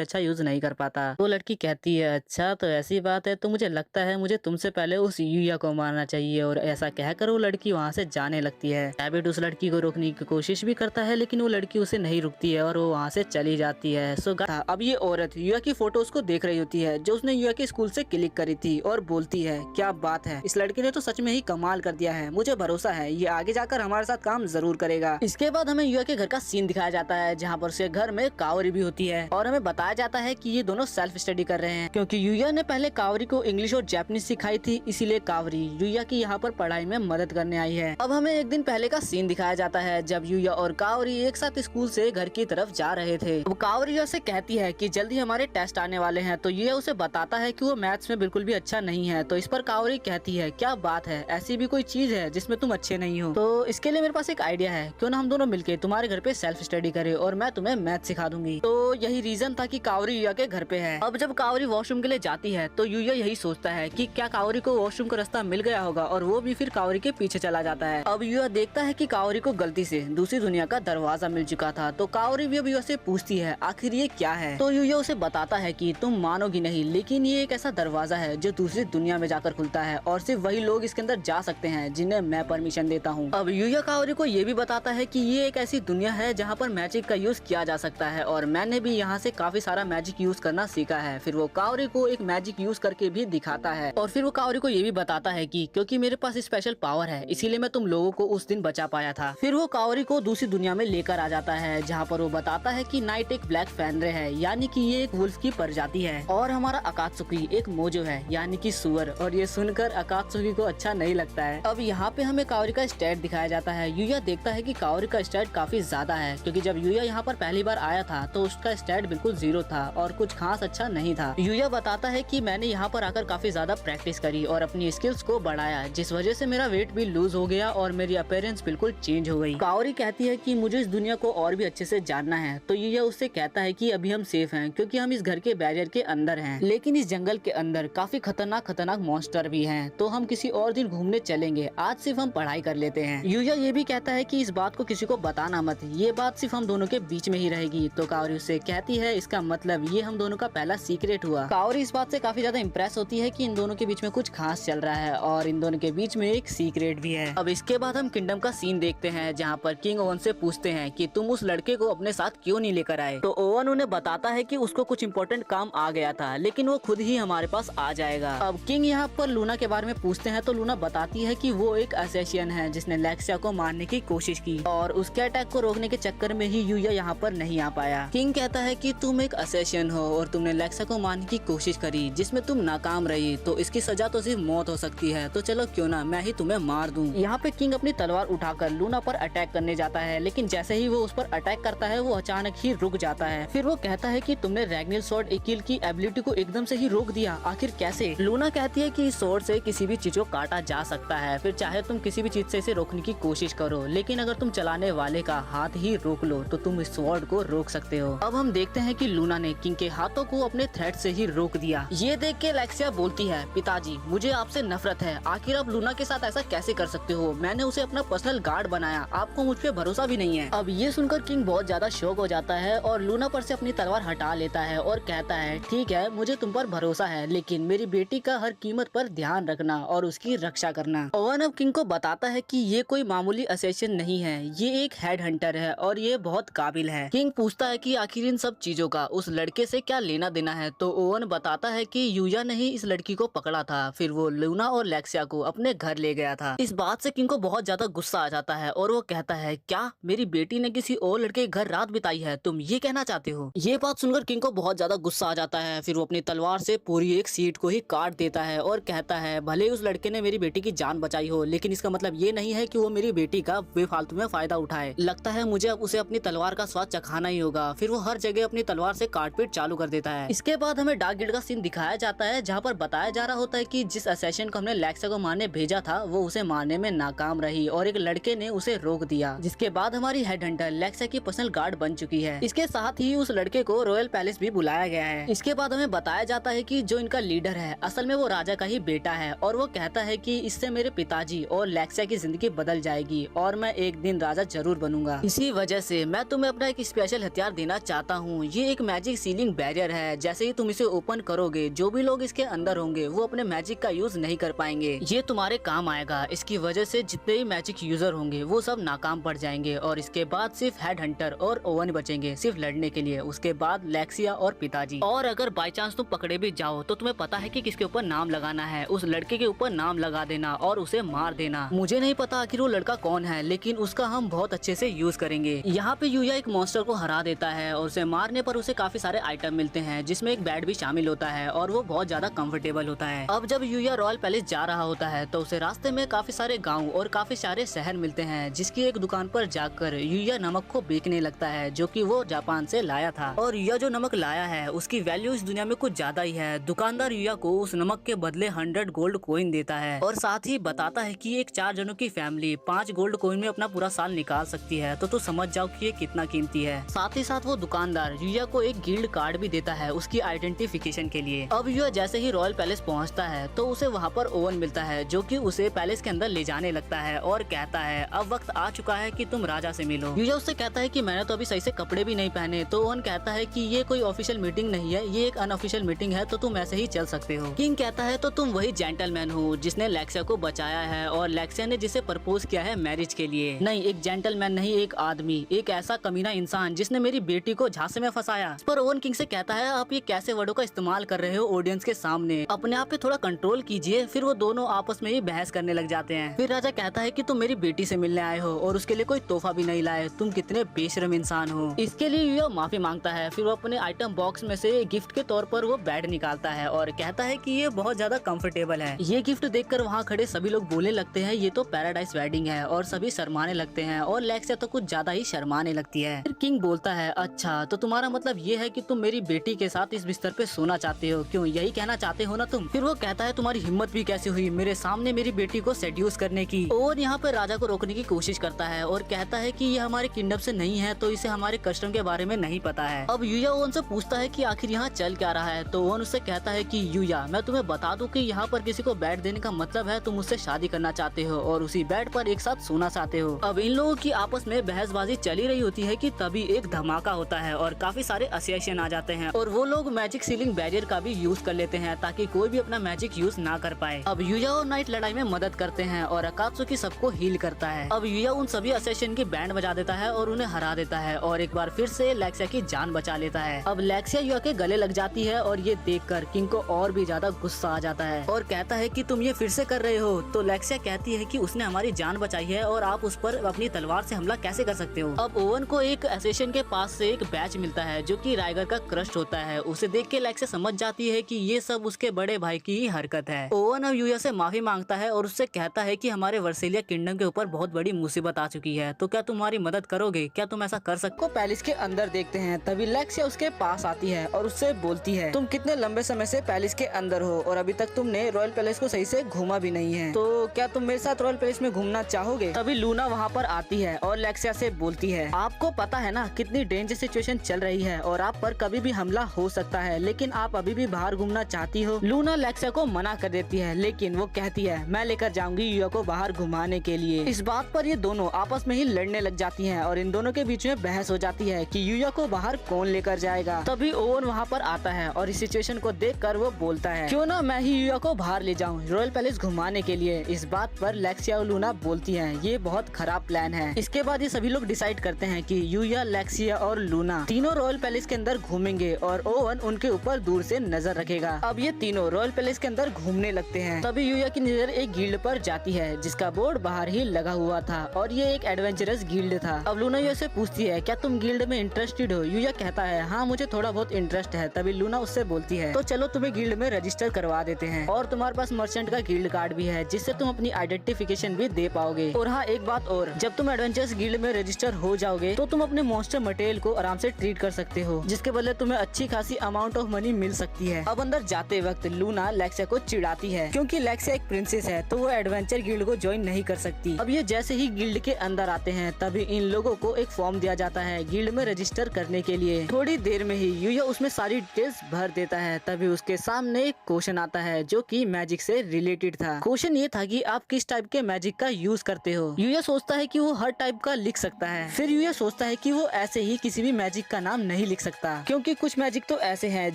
अच्छा यूज नहीं कर पाता। वो लड़की कहती है अच्छा तो ऐसी बात है, तो मुझे लगता है मुझे तुमसे पहले उस युया को मारना चाहिए। और ऐसा कहकर वो लड़की वहाँ से जाने लगती है। रैबिट उस लड़की को रोकने की कोशिश भी करता है, लेकिन वो लड़की उसे नहीं रुकती है और वो वहाँ से चली जाती है। सो अब ये औरत युया की फोटोज को देख रही होती है जो उसने युया के स्कूल से क्लिक करी थी और बोलती है क्या बात है, इस लड़की ने तो सच में ही कमाल कर दिया है, मुझे भरोसा है ये आगे जाकर हमारे साथ काम जरूर करेगा। इसके बाद हमें युया के घर का सीन दिखाया जाता है जहाँ पर उसके घर में कावरी भी होती है और हमें बताया जाता है कि ये दोनों सेल्फ स्टडी कर रहे हैं क्योंकि युया ने पहले कावरी को इंग्लिश और जापानीज सिखाई थी, इसीलिए कावरी युया की यहाँ पर पढ़ाई में मदद करने आई है। अब हमें एक दिन पहले का सीन दिखाया जाता है जब युया और कावरी एक साथ स्कूल से घर की तरफ जा रहे थे। अब कावरी युया से कहती है कि जल्दी हमारे टेस्ट आने वाले हैं, तो युया उसे बताता है कि वो मैथ्स में बिल्कुल भी अच्छा नहीं है। तो इस पर कावरी कहती है क्या बात है, ऐसी भी कोई चीज है जिसमें तुम अच्छे नहीं हो? तो इसके लिए मेरे पास एक आइडिया है, क्यों ना हम दोनों मिलके तुम्हारे घर पे सेल्फ स्टडी करें और मैं तुम्हें मैथ सिखा दूंगी। तो यही रीजन था कि कावरी युया के घर पे है। अब जब कावरी वॉशरूम के लिए जाती है तो युया यही सोचता है कि क्या कावरी को वॉशरूम का रास्ता मिल गया होगा और वो भी फिर कावरी के पीछे चला जाता है। अब युया देखता है कि कावरी को गलती से दूसरी दुनिया का दरवाजा मिल चुका था। तो कावरी भी अब युया से पूछती है आखिर ये क्या है? तो युया उसे बताता है कि तुम मानोगी नहीं, लेकिन ये एक ऐसा दरवाजा है जो दूसरी दुनिया में जाकर खुलता है और सिर्फ वही लोग इसके अंदर जा सकते हैं जिन्हें मैं परमिशन देता हूँ। अब युया कावरी को ये भी बताता है कि ये एक ऐसी दुनिया है जहाँ पर मैजिक का यूज किया जा सकता है और मैंने भी यहाँ से काफी सारा मैजिक यूज करना सीखा है। फिर वो कावरी को एक मैजिक यूज करके भी दिखाता है और फिर वो कावरी को ये भी बताता है कि क्योंकि मेरे पास स्पेशल पावर है इसीलिए मैं तुम लोगों को उस दिन बचा पाया था। फिर वो कावरी को दूसरी दुनिया में लेकर आ जाता है जहाँ पर वो बताता है कि नाइट एक ब्लैक फैनरे है, यानी कि ये एक वुल्फ की प्रजाति है और हमारा अकात्सुकी एक मोजो है यानी कि सुअर। और ये सुनकर अकात्सुकी को अच्छा नहीं लगता है। अब यहाँ पे हमें कावरी का स्टैट दिखाया जाता है। युया देखता है कि कावरी का स्टैट काफी ज्यादा है क्योंकि जब युया यहाँ पर पहली बार आया था तो उसका स्टैट बिल्कुल 0 था और कुछ खास अच्छा नहीं था। युया बताता है कि मैंने यहाँ पर आकर काफी ज्यादा प्रैक्टिस करी और अपनी स्किल्स को बढ़ाया, जिस वजह से मेरा वेट भी लूज हो गया और मेरी अपीयरेंस बिल्कुल चेंज हो गई। कावरी कहती है कि मुझे इस दुनिया को और भी अच्छे से जानना है। तो युया उससे कहता है कि अभी हम सेफ हैं क्योंकि हम इस घर के बैरियर के अंदर हैं, लेकिन इस जंगल के अंदर काफी खतरनाक मॉन्स्टर भी हैं, तो हम किसी और दिन घूमने चलेंगे, आज सिर्फ हम पढ़ाई कर लेते हैं। युया ये भी कहता है कि इस बात को किसी को बताना मत, ये बात सिर्फ हम दोनों के बीच में ही रहेगी। तो कावरी उससे कहती है इसका मतलब ये हम दोनों का पहला सीक्रेट हुआ। कावरी इस बात से काफी ज्यादा इम्प्रेस होती है कि इन दोनों के बीच में कुछ खास चल रहा है और इन दोनों के बीच में एक सीक्रेट भी है। अब इसके बाद हम किंगडम का सीन देखते हैं जहाँ पर किंग ओवन से पूछते हैं कि तुम उस लड़के को अपने साथ क्यों नहीं लेकर आए। तो ओवन उन्हें बताता है कि उसको कुछ इंपॉर्टेंट इम्पोर्टेंट काम आ गया था, लेकिन वो खुद ही हमारे पास आ जाएगा। अब किंग यहाँ पर लूना के बारे में पूछते हैं तो लूना बताती है कि वो एक असैसिन है जिसने लेक्सिया को मारने की कोशिश की और उसके अटैक को रोकने के चक्कर में ही यूया यहाँ पर नहीं आ पाया। किंग कहता है कि तुम एक असैसिन हो और तुमने लेक्सिया को मारने की कोशिश करी जिसमें तुम नाकाम रही, तो इसकी सजा तो सिर्फ मौत हो सकती है, तो चलो क्यों ना मैं ही तुम्हें मार दूं। यहाँ पे किंग अपनी तलवार उठाकर लूना पर अटैक करने जाता है, लेकिन जैसे ही वो उस पर अटैक करता है वो अचानक ही रुक जाता है। फिर वो कहता है कि तुमने रैग्निल स्वॉर्ड एकिल की एबिलिटी को एकदम से ही रोक दिया, आखिर कैसे? लूना कहती है कि इस स्वॉर्ड से किसी भी चीज को काटा जा सकता है, फिर चाहे तुम किसी भी चीज से इसे रोकने की कोशिश करो, लेकिन अगर तुम चलाने वाले का हाथ ही रोक लो तो तुम इस स्वॉर्ड को रोक सकते हो। अब हम देखते हैं कि लूना ने किंग के हाथों को अपने थ्रेड से ही रोक दिया। ये देख के लेक्सिया बोलती है, पिताजी मुझे आपसे नफरत है, आखिर आप लूना के साथ ऐसा कैसे कर सकते हो? मैंने उसे अपना पर्सनल गार्ड बनाया, आपको मुझ पे भरोसा भी नहीं है। अब ये सुनकर किंग बहुत ज्यादा शॉक हो जाता है और लूना पर से अपनी तलवार हटा लेता है और कहता है, ठीक है मुझे तुम पर भरोसा है, लेकिन मेरी बेटी का हर कीमत पर ध्यान रखना और उसकी रक्षा करना। ओवन अब किंग को बताता है कि ये कोई मामूली असैसिन नहीं है, ये एक हेड हंटर है और ये बहुत काबिल है। किंग पूछता है कि आखिर इन सब चीजों का उस लड़के से क्या लेना देना है, तो ओवन बताता है कि यूया ने ही इस लड़की को पकड़ा था, फिर वो लूना और लेक्सिया को अपने घर ले गया था। इस बात से किंग को बहुत ज्यादा गुस्सा आ जाता है और वो कहता है, क्या मेरी बेटी ने किसी और लड़के के घर रात बिताई है, तुम ये कहना चाहते हो? ये बात सुनकर किंग को बहुत ज्यादा गुस्सा आ जाता है, फिर वो अपनी तलवार से पूरी एक सीट को ही काट देता है और कहता है, भले उस लड़के ने मेरी बेटी की जान बचाई हो, लेकिन इसका मतलब ये नहीं है कि वो मेरी बेटी का बेफालतू में फायदा उठाए। लगता है मुझे अब उसे अपनी तलवार का स्वाद चखाना ही होगा। फिर वो हर जगह अपनी तलवार से काटपीट चालू कर देता है। इसके बाद हमें डार्क गिल्ड का सीन दिखाया जाता है जहाँ पर बताया जा रहा होता है कि जिस असैसिन को हमने लेक्सिया को मारने भेजा था वो उसे मारने में नाकाम रही और एक लड़के ने उसे रोक दिया, जिसके बाद हमारी हेड हंटर लेक्सिया की पर्सनल गार्ड बन चुकी है। इसके साथ ही उस लड़के को रॉयल पैलेस भी बुलाया गया है। इसके बाद हमें बताया जाता है कि जो इनका लीडर है असल में वो राजा का ही बेटा है और वो कहता है कि इससे मेरे पिताजी और लेक्सिया की जिंदगी बदल जाएगी और मैं एक दिन राजा जरूर बनूंगा। इसी वजह से मैं तुम्हें अपना एक स्पेशल हथियार देना चाहता हूँ। ये एक मैजिक सीलिंग बैरियर है, जैसे ही तुम इसे ओपन करोगे जो भी लोग इसके अंदर होंगे वो अपने मैजिक का यूज नहीं कर पाएंगे। ये तुम्हारे काम आएगा। इसकी वजह से जितने भी मैजिक यूजर होंगे वो सब नाकाम पड़ जाएंगे और इसके बाद सिर्फ हेड हंटर और ओवन बचेंगे सिर्फ लड़ने के लिए। उसके बाद लेक्सिया और पिताजी। और अगर बाई चांस तुम पकड़े भी जाओ तो तुम्हें पता है कि किसके ऊपर नाम लगाना है, उस लड़के के ऊपर नाम लगा देना और उसे मार देना। मुझे नहीं पता आखिर वो लड़का कौन है, लेकिन उसका हम बहुत अच्छे से यूज करेंगे। यहाँ पे यूया एक मॉन्स्टर को हरा देता है और उसे मारने पर उसे काफी सारे आइटम मिलते हैं जिसमें एक बेड भी शामिल होता है और वो बहुत ज्यादा कंफर्टेबल होता है। अब जब यूया रॉयल पैलेस जा रहा होता है तो उसे रास्ते में काफी सारे गाँव और काफी सारे शहर मिलते हैं, जिसकी एक दुकान पर जाकर यूया नमक को बेचने लगता है जो कि वो जापान से लाया था। और यूया जो नमक लाया है उसकी वैल्यू इस दुनिया में कुछ ज्यादा ही है। दुकानदार यूया को उस नमक के बदले 100 गोल्ड कोइन देता है और साथ ही बताता है कि एक 4 जनों की फैमिली 5 गोल्ड कोइन में अपना पूरा साल निकाल सकती है, तो समझ जाओ कि ये कितना कीमती है। साथ ही साथ वो दुकानदार यूया को एक गिल्ड कार्ड भी देता है उसकी आइडेंटिफिकेशन के लिए। अब यूया जैसे ही रॉयल पैलेस पहुंचता है तो उसे वहाँ पर ओवन मिलता है जो कि उसे पैलेस के अंदर ले जाने लगता है और कहता है, अब वक्त आ चुका है कि तुम राजा से मिलो। यूया उससे कहता है कि मैंने तो अभी सही से कपड़े भी नहीं पहने, तो ओवन कहता है कि ये कोई ऑफिशियल मीटिंग नहीं है, ये एक अनऑफिशियल मीटिंग है, तो तुम ऐसे ही चल सकते हो। किंग कहता है, तो तुम वही जेंटलमैन हो जिसने लेक्सिया को बचाया है और लेक्सिया ने जिसे प्रपोज किया है मैरिज के लिए। नहीं, एक जेंटलमैन नहीं, एक आदमी, एक ऐसा कमीना इंसान जिसने मेरी बेटी को झांसे में फंसाया। इस पर ओवन किंग से कहता है, आप ये कैसे वर्डों का इस्तेमाल कर रहे हो ऑडियंस के सामने, अपने आप पे थोड़ा कंट्रोल कीजिए। फिर वो दोनों आपस में ही बहस करने लग जाते हैं। फिर राजा कहता है कि तुम मेरी बेटी से मिलने आए हो और उसके लिए कोई तोहफा भी नहीं लाए, तुम कितने बेशरम इंसान हो। इसके लिए यूया माफी मांगता है। फिर वो अपने आइटम बॉक्स में से गिफ्ट के तौर पर वो बेड निकालता है और कहता है कि ये बहुत ज्यादा कंफर्टेबल है। ये गिफ्ट देखकर वहाँ खड़े सभी लोग बोलने लगते हैं, ये तो पैराडाइज वेडिंग है, और सभी शर्माने लगते हैं और लेक्सिया तो कुछ ज्यादा ही शर्माने लगती है। फिर किंग बोलता है, अच्छा तो तुम्हारा मतलब ये है कि तुम मेरी बेटी के साथ इस बिस्तर पे सोना चाहते हो, क्यों यही कहना चाहते हो ना तुम? फिर वो कहता है, तुम्हारी हिम्मत भी कैसे हुई मेरे सामने मेरी बेटी को सेड्यूस करने की। और यहाँ पे राजा को रोकने की कोशिश करता है और कहता है कि ये हमारे किंगडम से नहीं है, तो इसे हमारे कस्टम के बारे में नहीं पता है। अब यूया ओवन से पूछता है कि आखिर यहाँ चल क्या रहा है, तो ओवन उससे कहता है कि यूया, मैं तुम्हें बता दूं कि यहाँ पर किसी को बेड देने का मतलब है तुम मुझसे शादी करना चाहते हो और उसी बेड पर एक साथ सोना चाहते हो। अब इन लोगों की आपस में बहसबाजी चली रही होती है कि तभी एक धमाका होता है और काफी सारे असोसिएशन आ जाते हैं और वो लोग मैजिक सीलिंग बैरियर का भी यूज कर लेते हैं ताकि कोई भी अपना मैजिक यूज ना कर पाए। अब यूया और नाइट लड़ाई में मदद करते हैं और अकात्सुकी सबको हील करता है। अब यूया उन सभी असोसिएशन की बैंड बजा देता है और उन्हें हरा देता है और एक बार फिर से लेक्सिया की जान बचा लेता है। अब लेक्सिया लेक्सिया युया के गले लग जाती है और ये देखकर किंग को और भी ज्यादा गुस्सा आ जाता है और कहता है कि तुम ये फिर से कर रहे हो। तो लेक्सिया कहती है कि उसने हमारी जान बचाई है और आप उस पर अपनी तलवार से हमला कैसे कर सकते हो। अब ओवन को एक एसेशन के पास से एक बैच मिलता है जो कि राइगर का क्रश होता है। उसे देख के लेक्सिया समझ जाती है कि ये सब उसके बड़े भाई की ही हरकत है। ओवन अब युया से माफी मांगता है और उससे कहता है कि हमारे वर्सेलिया किंगडम के ऊपर बहुत बड़ी मुसीबत आ चुकी है, तो क्या तुम्हारी मदद करोगे, क्या तुम ऐसा कर सकते हो। पैलेस के अंदर देखते हैं, तभी लेक्सिया उसके पास आती है और उससे बोलती है तुम कितने लंबे समय से पैलेस के अंदर हो और अभी तक तुमने रॉयल पैलेस को सही से घूमा भी नहीं है, तो क्या तुम मेरे साथ रॉयल पैलेस में घूमना चाहोगे। तभी लूना वहाँ पर आती है और लेक्सिया से बोलती है आपको पता है ना कितनी डेंजर सिचुएशन चल रही है और आप पर कभी भी हमला हो सकता है, लेकिन आप अभी भी बाहर घूमना चाहती हो। लूना लेक्सिया को मना कर देती है, लेकिन वो कहती है मैं लेकर जाऊंगी युया को बाहर घुमाने के लिए। इस बात पर ये दोनों आपस में ही लड़ने लग जाती हैं और इन दोनों के बीच में बहस हो जाती है कि युया को बाहर कौन लेकर जाएगा। तभी ओवन वहाँ पर आता है और इस सिचुएशन को देखकर वो बोलता है क्यों ना मैं ही युया को बाहर ले जाऊं रॉयल पैलेस घुमाने के लिए। इस बात पर लेक्सिया और लूना बोलती हैं ये बहुत खराब प्लान है। इसके बाद ये सभी लोग डिसाइड करते हैं कि युया, लेक्सिया और लूना तीनों रॉयल पैलेस के अंदर घूमेंगे और ओवन उनके ऊपर दूर से नजर रखेगा। अब ये तीनों रॉयल पैलेस के अंदर घूमने लगते हैं। तभी युया की नजर एक गिल्ड पर जाती है जिसका बोर्ड बाहर ही लगा हुआ था और ये एक एडवेंचरस गिल्ड था। अब लूना युया से पूछती है क्या तुम गिल्ड में इंटरेस्टेड हो। युया कहता है हाँ मुझे थोड़ा बहुत इंटरेस्ट है। तभी लूना उससे बोलती है तो चलो तुम्हें गिल्ड में रजिस्टर करवा देते हैं और तुम्हारे पास मर्चेंट का गिल्ड कार्ड भी है जिससे तुम अपनी आइडेंटिफिकेशन भी दे पाओगे। और हाँ एक बात और, जब तुम एडवेंचरस गिल्ड में रजिस्टर हो जाओगे तो तुम अपने मॉन्स्टर मटेरियल को आराम से ट्रीट कर सकते हो जिसके बदले तुम्हें अच्छी खासी अमाउंट ऑफ मनी मिल सकती है। अब अंदर जाते वक्त लूना लेक्सिया को चिढ़ाती है क्योंकि लेक्सिया एक प्रिंसेस है तो वो एडवेंचर गिल्ड को ज्वाइन नहीं कर सकती। अब ये जैसे ही गिल्ड के अंदर आते हैं तभी इन लोगों को एक फॉर्म दिया जाता है गिल्ड में रजिस्टर करने के लिए। थोड़ी देर में ही युया उसमें सारी डिटेल्स भर देता है। तभी उसके सामने एक क्वेश्चन आता है जो कि मैजिक से रिलेटेड था। क्वेश्चन ये था कि आप किस टाइप के मैजिक का यूज करते हो। युया सोचता है कि वो हर टाइप का लिख सकता है। फिर युया सोचता है कि वो ऐसे ही किसी भी मैजिक का नाम नहीं लिख सकता क्योंकि कुछ मैजिक तो ऐसे हैं